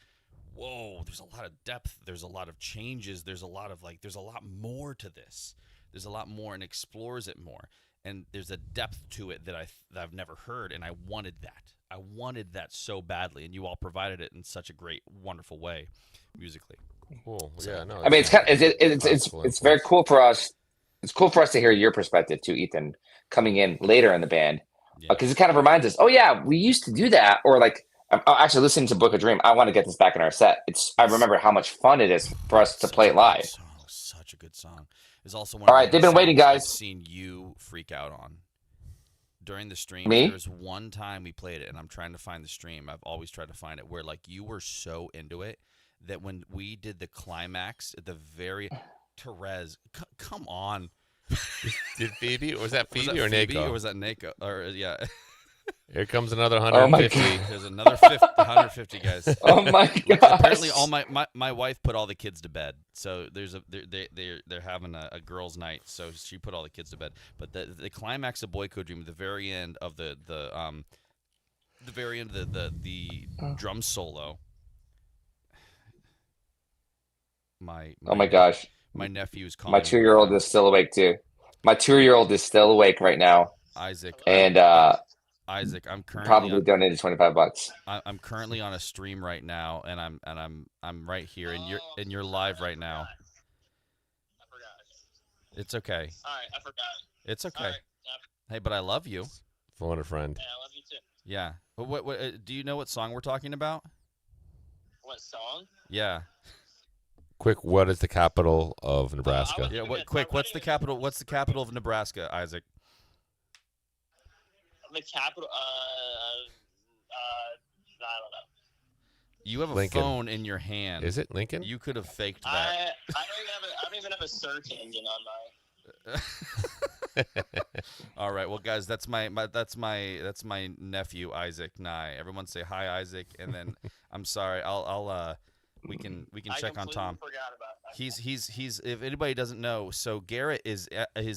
whoa, there's a lot of depth. There's a lot of changes. There's a lot of there's a lot more to this. There's a lot more and explores it more. And there's a depth to it that I've never heard. And I wanted that. I wanted that so badly. And you all provided it in such a great, wonderful way musically. Cool. Yeah, no. I mean, it's very cool for us. It's cool for us to hear your perspective too, Ethan, coming in later in the band, because it kind of reminds us. Oh yeah, we used to do that. Or like, actually listening to Book of Dream, I want to get this back in our set. I remember how much fun it is for us to play it live. Such a good song. It's also one. All right, they've been waiting, guys. I've seen you freak out on during the stream. Me? There's one time we played it, and I'm trying to find the stream. I've always tried to find it, where like you were so into it that when we did the climax at the very Therese, come on. Did Phoebe? Was that Phoebe or Phoebe, Nako? or was that Nako? Or yeah. Here comes another 150. There's another 150 guys. Oh my god! Apparently, all my wife put all the kids to bed. So they're having a girls' night. So she put all the kids to bed. But the climax of Boyko Dream, the very end of the drum solo. Oh my gosh! My nephew's calling. My 2-year-old is still awake too. My 2-year-old is still awake right now. Isaac. And Isaac, I'm currently probably donated $25. I'm currently on a stream right now, and I'm right here, and you're live right now. I forgot. It's okay. All right, I forgot. It's okay. All right. Hey, but I love you. Phone a friend. Yeah, I love you too. Yeah. What do you know what song we're talking about? What song? Yeah. Quick, what is the capital of Nebraska? Yeah. What's the capital? What's the capital of Nebraska, Isaac? The capital. I don't know. You have a Lincoln. phone in your hand. Is it Lincoln? You could have faked that. I don't even have a search engine on my. All right, well, guys, that's my nephew Isaac Nye. Everyone say hi, Isaac, and then I'm sorry. We can check on Tom. Forgot about that. He's if anybody doesn't know, so Garrett is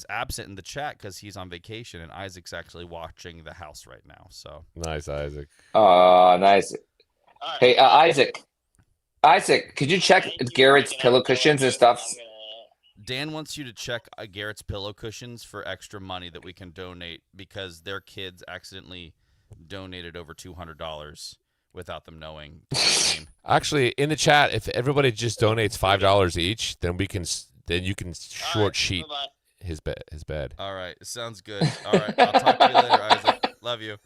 absent in the chat because he's on vacation, and Isaac's actually watching the house right now. So Nice, Isaac. Nice. All right. Hey, Isaac, could you check Garrett's pillow cushions and stuff? Dan wants you to check Garrett's pillow cushions for extra money that we can donate because their kids accidentally donated over $200 without them knowing. Actually, in the chat, if everybody just donates $5 each, then you can short sheet Bye-bye. his bed. All right, sounds good. All right, I'll talk to you later, Isaac. Love you.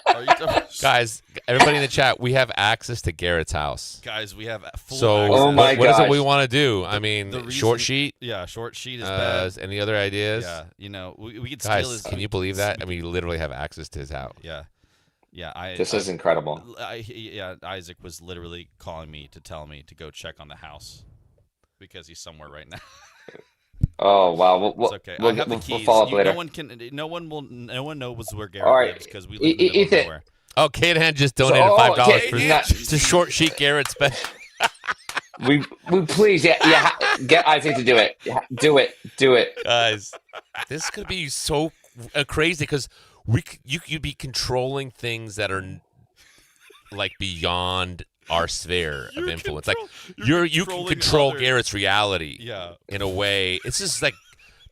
Are you Guys, everybody in the chat, we have access to Garrett's house. Guys, we have full So access. Oh my what is it gosh. we want to do? I mean, The reason- short sheet? Yeah, short sheet is bad. Any other ideas? Yeah, we could Guys, steal his. can you believe that? I mean, you literally have access to his house. Yeah. This is incredible. Isaac was literally calling me to tell me to go check on the house because he's somewhere right now. Oh wow, It's okay. I have the keys. We'll follow up later. No one knows where Garrett All right. lives because we live in the middle of Ethan. nowhere. Oh, Cadenhead just donated So- $5 Cadenhead. to short sheet Garrett's bed. we please get Isaac to do it. Do it. Guys, this could be so crazy because you'd be controlling things that are like beyond our sphere of influence. Like you can control Garrett's reality. Yeah. In a way, it's just like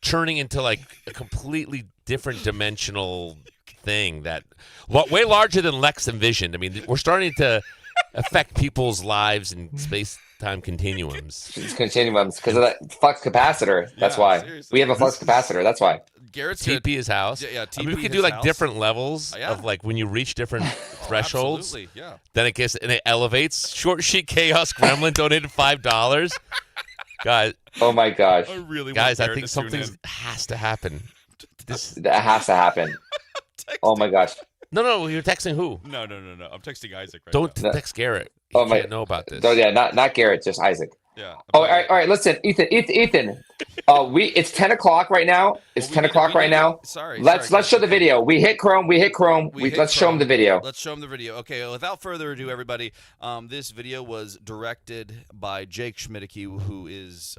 turning into like a completely different dimensional thing that way larger than Lex envisioned. I mean, we're starting to affect people's lives in space-time continuums. It's continuums because of that flux capacitor. That's why seriously. we have a flux capacitor. That's why. Garrett's TP his house. Yeah, I mean, we TP could do his like house. different levels Yeah. of like when you reach different thresholds. Absolutely, yeah. Then it gets and it elevates. Short Sheet Chaos Gremlin donated $5. Guys, Oh my gosh, I really guys, want I think Garrett to tune something in. has to happen. that has to happen. Oh my gosh. No, you're texting who? No. I'm texting Isaac right Don't now. text Garrett. He Oh my- can't know about this. Oh yeah, not Garrett, just Isaac. Yeah. Oh, all right. Listen, Ethan. It's 10 o'clock right now. It's 10 o'clock right now. Sorry. Let's show the video. We hit Chrome. Let's show them the video. Let's show them the video. Okay, without further ado, everybody, this video was directed by Jake Schmidtke, who is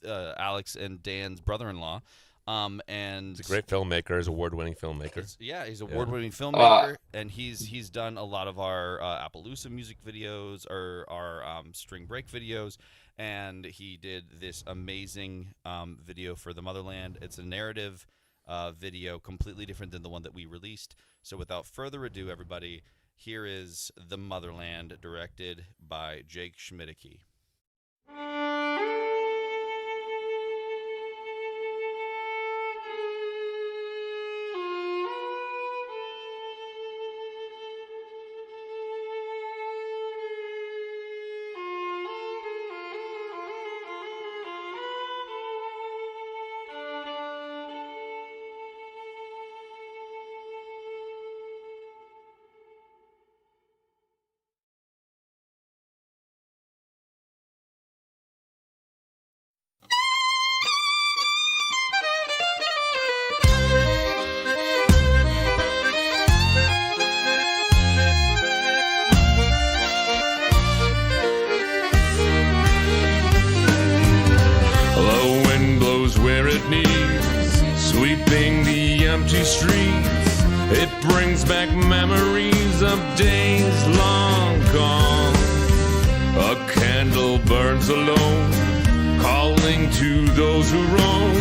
Alex and Dan's brother-in-law. And He's a great filmmaker. He's an award-winning filmmaker. he's an award-winning filmmaker, and he's done a lot of our Appaloosa music videos or our Spring Break videos, and he did this amazing video for the Motherland. It's a narrative video, completely different than the one that we released. So without further ado, everybody, here is The Motherland, directed by Jake Schmidtke. The wind blows where it needs, sweeping the empty streets. It brings back memories of days long gone. A candle burns alone, calling to those who roam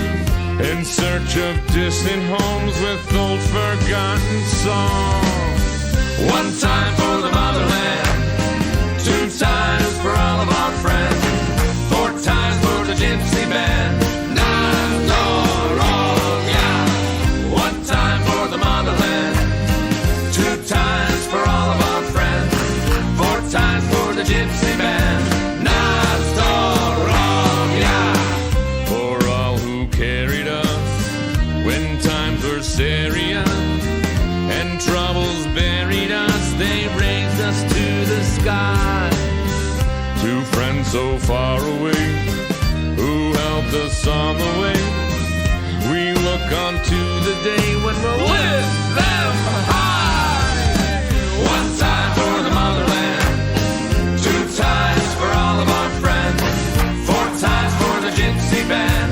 in search of distant homes with old forgotten songs. One time for the motherland, two times for all of our friends, four times for the gypsy band. One time for the motherland, two times for all of our friends, four times for the gypsy band. For all who carried us when times were serious and troubles buried us, they raised us to the sky. Two friends so far away who helped us on the way. We look on to the day when we'll lift them high. One time for the motherland, two times for all of our friends, four times for the gypsy band.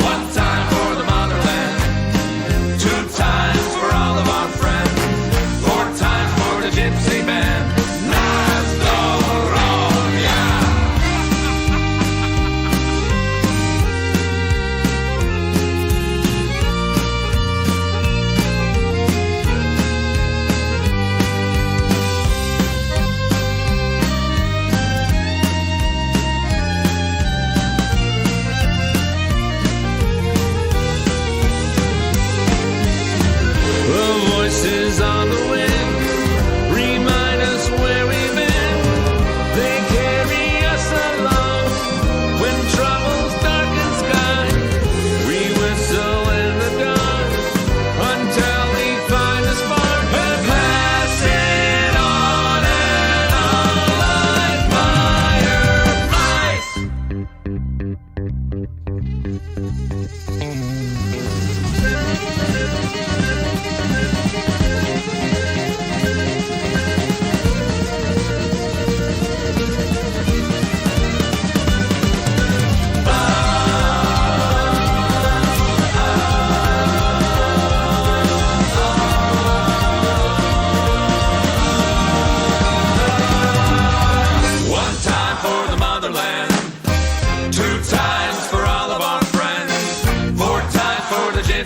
One time for the motherland, two times for all of our friends, four times for the gypsy band.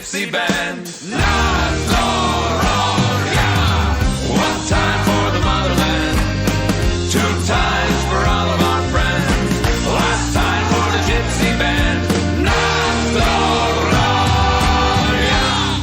gypsy band. Not so wrong, yeah. One time for the motherland, two times for all of our friends. Last time for the gypsy band. Not so wrong, yeah.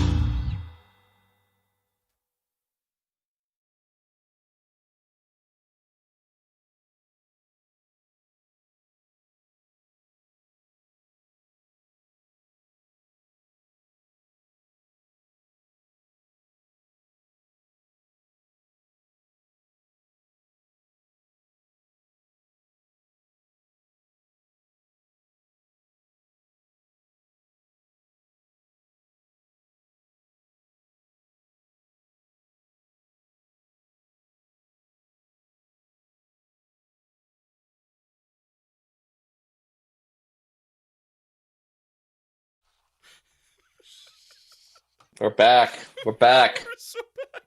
We're back. We're back. We're so back.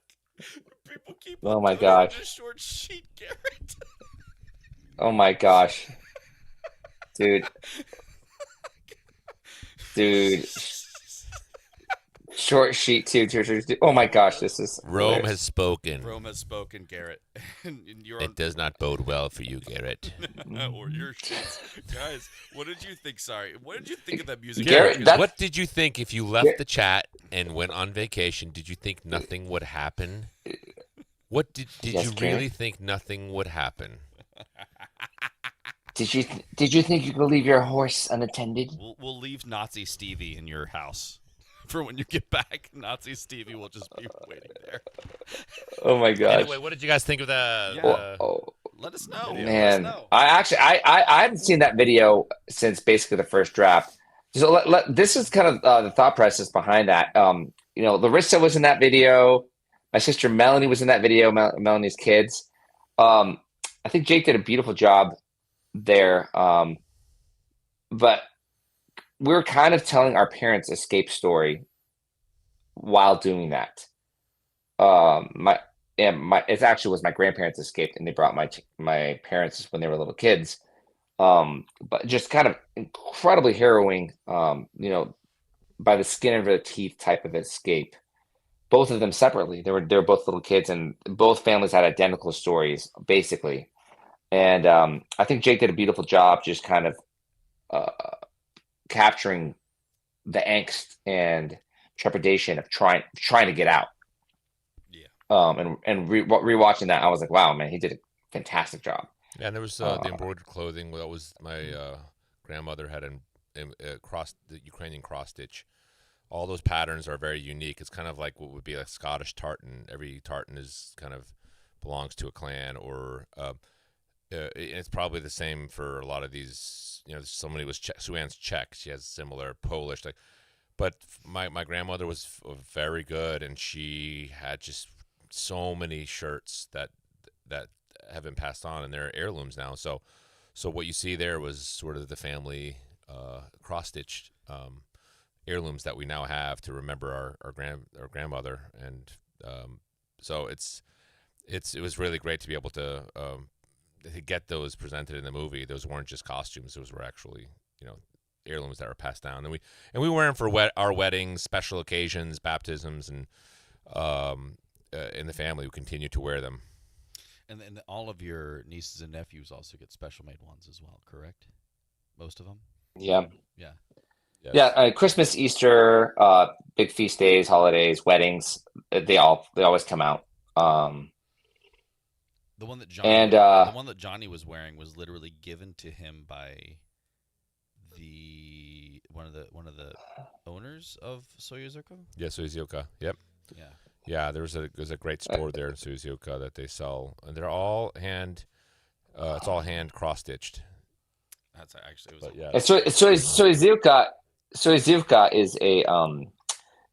People keep Oh on my donating gosh. to Short Sheet, Garrett. Oh my gosh. Dude. Short sheet too. Oh my gosh, this is Rome hilarious. has spoken. Rome has spoken, Garrett. And you're on It does not bode well for you, Garrett. or your sheets. Guys, what did you think? Sorry. What did you think of that music? Garrett, Because that's- What did you think if you left the chat and went on vacation? Did you think nothing would happen? What did Yes, you Garrett. really think nothing would happen? Did you think you could leave your horse unattended? we'll leave Nazi Stevie in your house for when you get back. Nazi Stevie will just be waiting there. Oh my gosh. Anyway, what did you guys think of the? Yeah. Oh, Let us know. man, Let us know. I haven't seen that video since basically the first draft. So this is kind of the thought process behind that. Larissa was in that video. My sister Melanie was in that video. Melanie's kids. I think Jake did a beautiful job there. But we were kind of telling our parents' escape story while doing that. It actually was my grandparents escaped, and they brought my parents when they were little kids. But just kind of incredibly harrowing, by the skin over the teeth type of escape. Both of them separately. They were both little kids, and both families had identical stories, basically. And I think Jake did a beautiful job, just kind of capturing the angst and trepidation of trying to get out. Yeah. And rewatching that, I was like, wow, man, he did a fantastic job. Yeah, and there was the embroidered clothing. That was my grandmother had the Ukrainian cross stitch. All those patterns are very unique. It's kind of like what would be a Scottish tartan. Every tartan is kind of belongs to a clan, or it's probably the same for a lot of these. Somebody was Suan's Czech. She has similar Polish. But my grandmother was very good, and she had just so many shirts that have been passed on, and they're heirlooms now. So what you see there was sort of the family cross-stitched heirlooms that we now have to remember our grandmother, and so it was really great to be able to get those presented in the movie. Those weren't just costumes; those were actually heirlooms that were passed down, and we wear them for our weddings, special occasions, baptisms, and in the family we continue to wear them. And then all of your nieces and nephews also get special made ones as well, correct? Most of them? Yeah. Yeah. Yes. Yeah, Christmas, Easter, big feast days, holidays, weddings, they always come out. The one that Johnny was wearing was literally given to him by one of the owners of Soyuzerko. Yeah, Suzuka. Yep. Yeah. Yeah, there's a great store there in Suzuka that they sell, and they're all hand. It's all hand cross stitched. That's actually But yeah, Soyuzerka is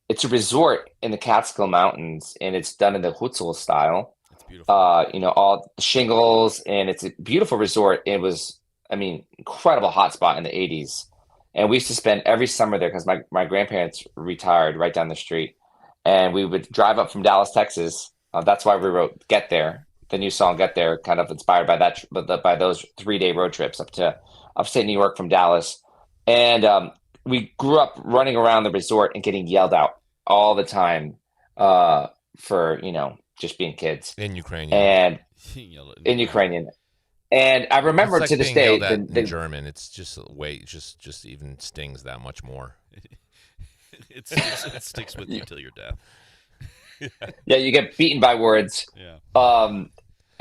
it's a resort in the Catskill Mountains, and it's done in the Hutzul style. it's beautiful. All shingles, and it's a beautiful resort. It was, incredible hotspot in the 80s. And we used to spend every summer there because my grandparents retired right down the street. And we would drive up from Dallas, Texas. That's why we wrote Get There, the new song Get There, kind of inspired by that, by those 3-day road trips up to upstate New York from Dallas. And we grew up running around the resort and getting yelled out all the time for just being kids In Ukrainian. and Yell it in Ukrainian. And I remember it's like to this being day yelled at in German. It's just just even stings that much more. it sticks with you till your death. yeah, you get beaten by words. Yeah.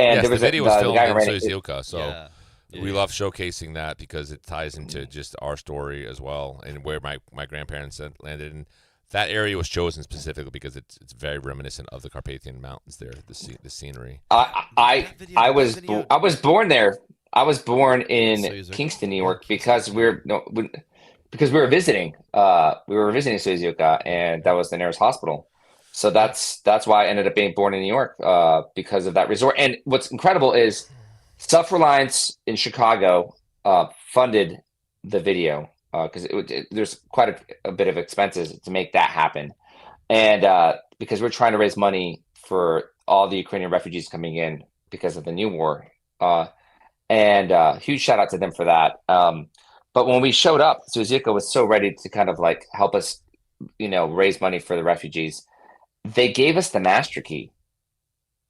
And Yes, there was the video was the filmed guy in who ran it. Suzuka, so Yeah. we love showcasing that because it ties into just our story as well and where my grandparents landed. And that area was chosen specifically because it's very reminiscent of the Carpathian Mountains there, the scenery. I was born there. I was born in Suzuka? Kingston, New Yeah, York, Kingston. because we were visiting. We were visiting Suzuka, and that was the nearest hospital. So that's why I ended up being born in New York because of that resort. And what's incredible is Self-Reliance in Chicago funded the video because there's quite a bit of expenses to make that happen. And because we're trying to raise money for all the Ukrainian refugees coming in because of the new war. And huge shout out to them for that. But when we showed up, Suzuka was so ready to kind of like help us, raise money for the refugees. They gave us the master key,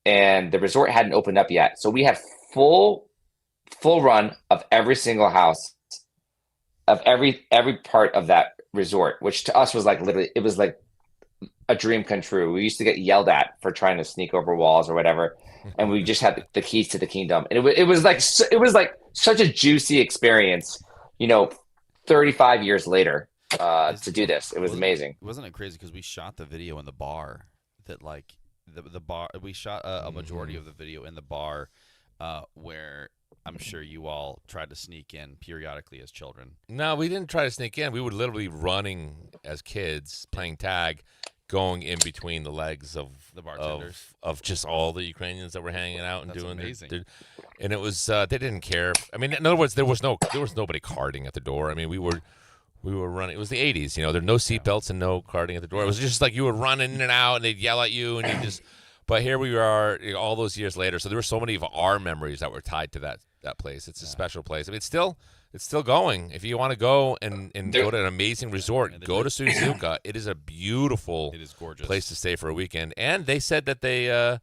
and the resort hadn't opened up yet. So we had full run of every single house, of every part of that resort, which to us was like literally, it was like a dream come true. We used to get yelled at for trying to sneak over walls or whatever, and we just had the keys to the kingdom. And it was like such a juicy experience, 35 years later. To do this, it was amazing. Wasn't it crazy because we shot the video in the bar that like the bar we shot a majority of the video in the bar where I'm sure you all tried to sneak in periodically as children. No, we didn't try to sneak in. We were literally running as kids, playing tag, going in between the legs of The bartenders. of just all the Ukrainians that were hanging out and That's doing amazing. and it was they didn't care. I mean, in other words, there was nobody carding at the door. I mean, we were running. It was the 80s, there were no seatbelts and no carding at the door. It was just like you were running in and out, and they'd yell at you, and you just. But here we are, all those years later. So there were so many of our memories that were tied to that place. It's a special place. I mean, it's still going. If you want to go and go to an amazing resort, go to Suzuka. It is a beautiful, It is gorgeous place to stay for a weekend. And they said that their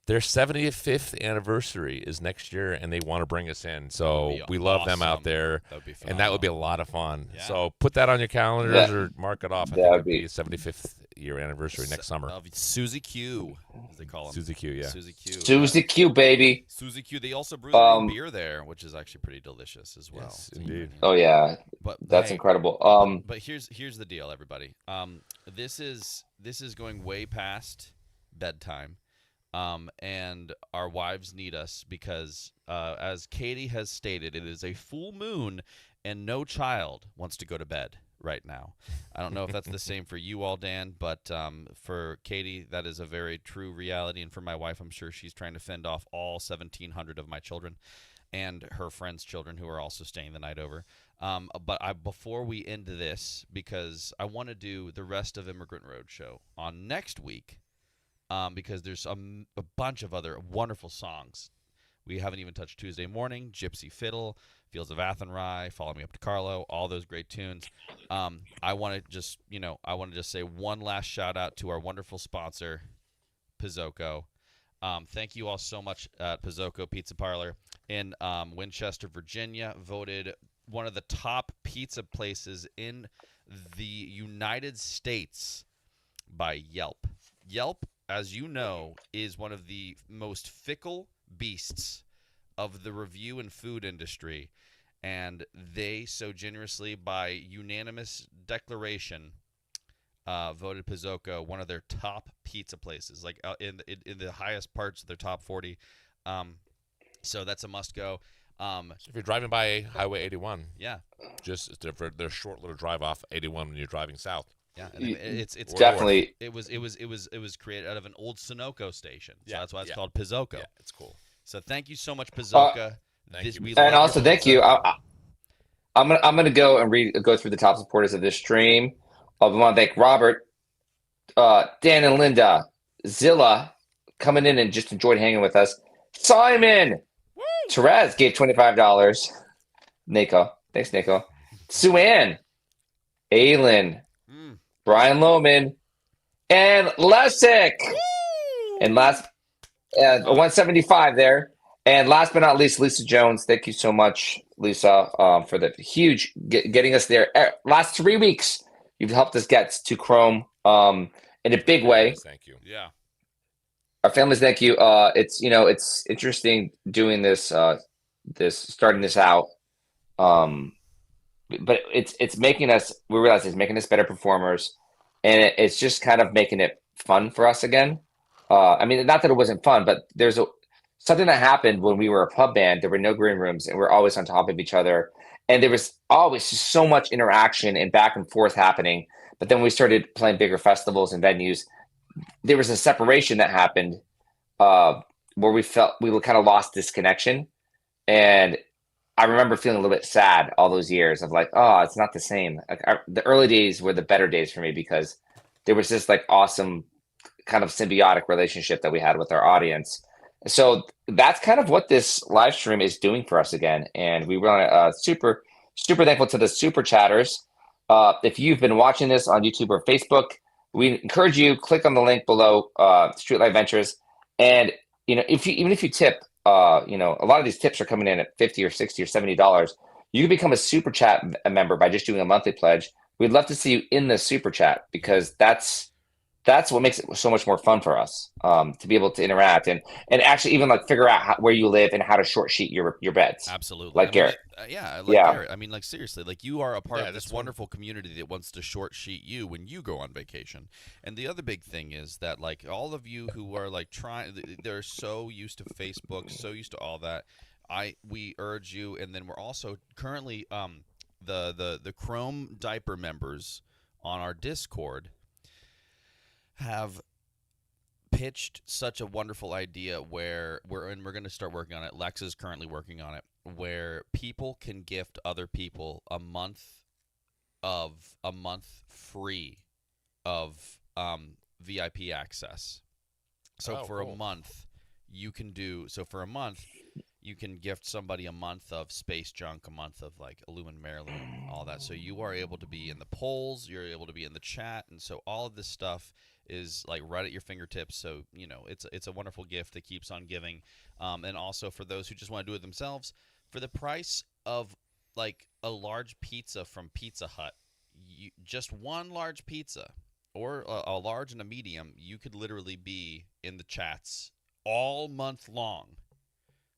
75th anniversary is next year, and they want to bring us in. So we love them out there, That would be and that would be a lot of fun. Yeah. So put that on your calendars or mark it off. I think That it would would be be- 75th year anniversary next summer. Suzy Q, as they call him. Suzy Q, yeah. Suzy Q. Suzy Q, baby. Suzy Q. They also brew their own Um, beer there, which is actually pretty delicious as well. Yes, indeed. Oh yeah, But that's hey, incredible. But here's the deal, everybody. This is going way past bedtime, and our wives need us because, as Katie has stated, it is a full moon, and no child wants to go to bed right now. I don't know if that's the same for you all, Dan, but for Katie, that is a very true reality, and for my wife, I'm sure she's trying to fend off all 1,700 of my children and her friends' children who are also staying the night over. But before we end this, because I want to do the rest of Immigrant Roadshow on next week, because there's a bunch of other wonderful songs. We haven't even touched Tuesday Morning, Gypsy Fiddle, Fields of Athenry, Follow Me Up to Carlo, all those great tunes. I want to just say one last shout out to our wonderful sponsor, Pizzoco. Thank you all so much at Pizzoco Pizza Parlor in Winchester, Virginia, voted one of the top pizza places in the United States by Yelp. Yelp, as you know, is one of the most fickle beasts of the review and food industry, and they so generously, by unanimous declaration, voted Pizzoco one of their top pizza places, like in the highest parts of their top 40. So that's a must go. So if you're driving by Highway 81, Yeah, just for their short little drive off 81 when you're driving south. yeah. And it's Definitely. It was created out of an old Sunoco station, so Yeah, that's why it's yeah. called Pizzoco. Yeah, it's cool. So thank you so much, Pizzoca. Thank you, we Pizzoca. love And your also, thank pizza. you. I'm gonna go and go through the top supporters of this stream. I want to thank Robert, Dan and Linda, Zilla, coming in and just enjoyed hanging with us. Simon, Therese gave $25. Nico, thanks, Nico. Sue Ann, Aylin, Mm. Brian Lohman, and Lessick. And last, Love it. 175 there. And last but not least, Lisa Jones. Thank you so much, Lisa, for the huge getting us there. Last 3 weeks, you've helped us get to Chrome in a big way. Thank you. Yeah. Our families, thank you. It's interesting doing this, starting this out. But it's making us. We realize it's making us better performers, and it's just kind of making it fun for us again. I mean, not that it wasn't fun, but there's something that happened when we were a pub band. There were no green rooms, and we're always on top of each other, and there was always just so much interaction and back and forth happening. But then we started playing bigger festivals and venues. There was a separation that happened where we felt we kind of lost this connection, and I remember feeling a little bit sad all those years of like, oh, it's not the same. Like the early days were the better days for me because there was this like awesome kind of symbiotic relationship that we had with our audience. So that's kind of what this live stream is doing for us again. And we want super thankful to the super chatters. If you've been watching this on YouTube or Facebook, we encourage you click on the link below, Streetlight Ventures. And even if you tip, a lot of these tips are coming in at $50 or $60 or $70. You can become a super chat member by just doing a monthly pledge. We'd love to see you in the super chat because that's what makes it so much more fun for us, to be able to interact and actually even like figure out where you live and how to short sheet your beds. Absolutely. Like Garrett. Garrett. I mean, like seriously, like you are a part of this that's wonderful community that wants to short sheet you when you go on vacation. And the other big thing is that like all of you who are like they're so used to Facebook, so used to all that. We urge you, and then we're also currently the Chrome Diaper members on our Discord have pitched such a wonderful idea where we're going to start working on it. Lex is currently working on it, where people can gift other people a month free of VIP access. So for cool. a month, you can you can gift somebody a month of Space Junk, a month of like Illumin Heirloom, all that. So you are able to be in the polls, you're able to be in the chat, and so all of this stuff is like right at your fingertips. So it's a wonderful gift that keeps on giving. And also for those who just want to do it themselves, for the price of like a large pizza from Pizza Hut, just one large pizza or a large and a medium, you could literally be in the chats all month long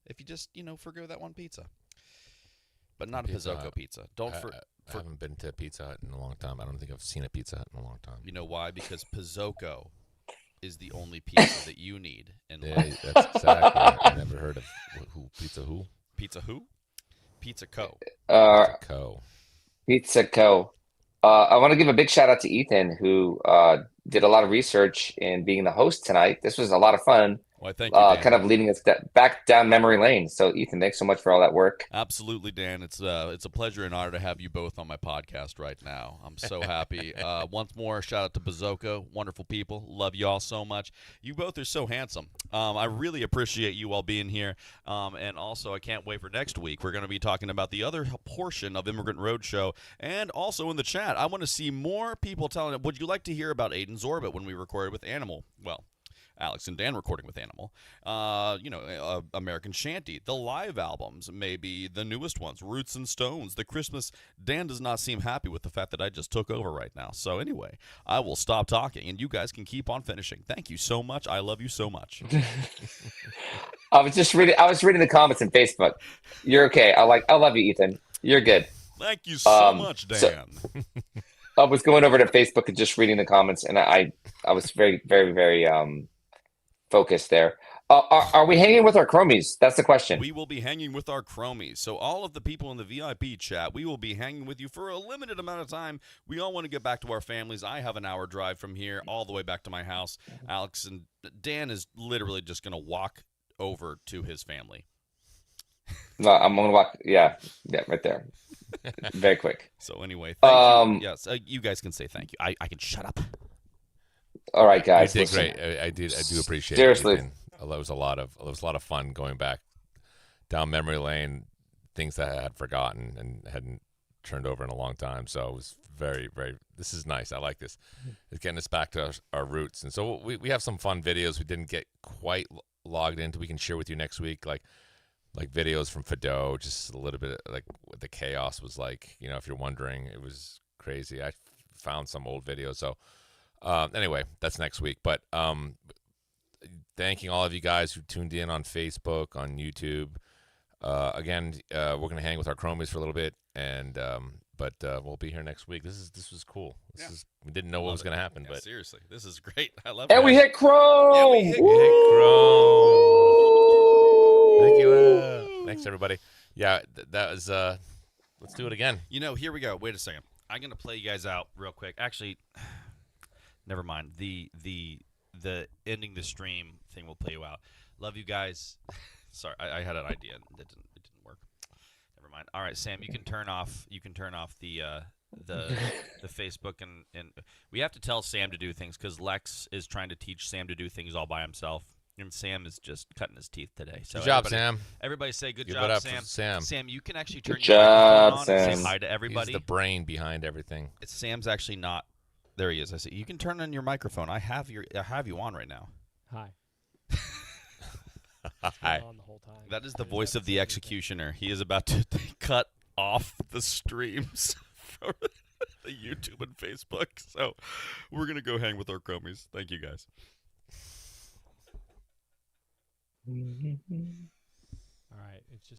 if you just forgo that one pizza. But not a Pizzoco pizza. I haven't been to Pizza Hut in a long time. I don't think I've seen a Pizza Hut in a long time. You know why? Because Pizzoco is the only pizza that you need in life. That's exactly. I never heard of Pizza who? Pizza who? Pizza Co. Pizza Co. Pizza Co. I want to give a big shout out to Ethan, who did a lot of research in being the host tonight. This was a lot of fun. Well, thank you, Dan. Kind of leading us back down memory lane. So, Ethan, thanks so much for all that work. Absolutely, Dan. It's a pleasure and honor to have you both on my podcast right now. I'm so happy. Once more, shout out to Pizzoco. Wonderful people. Love you all so much. You both are so handsome. I really appreciate you all being here. And also, I can't wait for next week. We're going to be talking about the other portion of Immigrant Roadshow. And also in the chat, I want to see more people telling it. Would you like to hear about Aiden's Orbit when we recorded with Animal? Well, Alex and Dan recording with Animal, American Shanty, the live albums, maybe the newest ones, Roots and Stones, the Christmas. Dan does not seem happy with the fact that I just took over right now. So anyway, I will stop talking, and you guys can keep on finishing. Thank you so much. I love you so much. I was reading the comments on Facebook. You're okay. I love you, Ethan. You're good. Thank you so much, Dan. I was going over to Facebook and just reading the comments, and I was very, very, very focused there. Are we hanging with our chromies? That's the question. We will be hanging with our chromies. So all of the people in the VIP chat, we will be hanging with you for a limited amount of time. We all want to get back to our families. I have an hour drive from here all the way back to my house. Alex and Dan is literally just going to walk over to his family. No, I'm going to walk. Yeah, right there. Very quick. So anyway, thank you. Yes, you guys can say thank you. I can shut up. All right, guys. You did great. I do appreciate seriously. it. It was a lot of fun going back down memory lane, things that I had forgotten and hadn't turned over in a long time. So it was very, very. This is nice. I like this. It's getting us back to our roots. And so we have some fun videos we didn't get quite logged into. We can share with you next week, like videos from Fido, just a little bit like what the chaos was like. You know, if you're wondering, it was crazy. I found some old videos. So anyway, that's next week. But thanking all of you guys who tuned in on Facebook, on YouTube. Again, we're gonna hang with our Chromies for a little bit, and but we'll be here next week. This was cool. We didn't know what was gonna happen, but seriously, this is great. I love it. And we hit Chrome. Yeah, we hit Chrome. Thank you. Thanks everybody. Yeah, that was. Let's do it again. You know, here we go. Wait a second. I'm gonna play you guys out real quick. Actually, never mind. The ending the stream thing will play you out. Love you guys. Sorry, I had an idea and it didn't work. Never mind. All right, Sam, you can turn off the Facebook and we have to tell Sam to do things because Lex is trying to teach Sam to do things all by himself. And Sam is just cutting his teeth today. So Good job, Sam. Everybody say good Give job, it up Sam. for Sam. Sam, you can actually Good turn your job, microphone on and Sam. say hi to everybody. He's the brain behind everything. Sam's actually not. There he is. I see. You can turn on your microphone. I have you on right now. Hi. Hi. On the whole time. That is the voice of the executioner. He is about to cut off the streams from the YouTube and Facebook. So we're going to go hang with our Chromies. Thank you, guys. All right. It's just.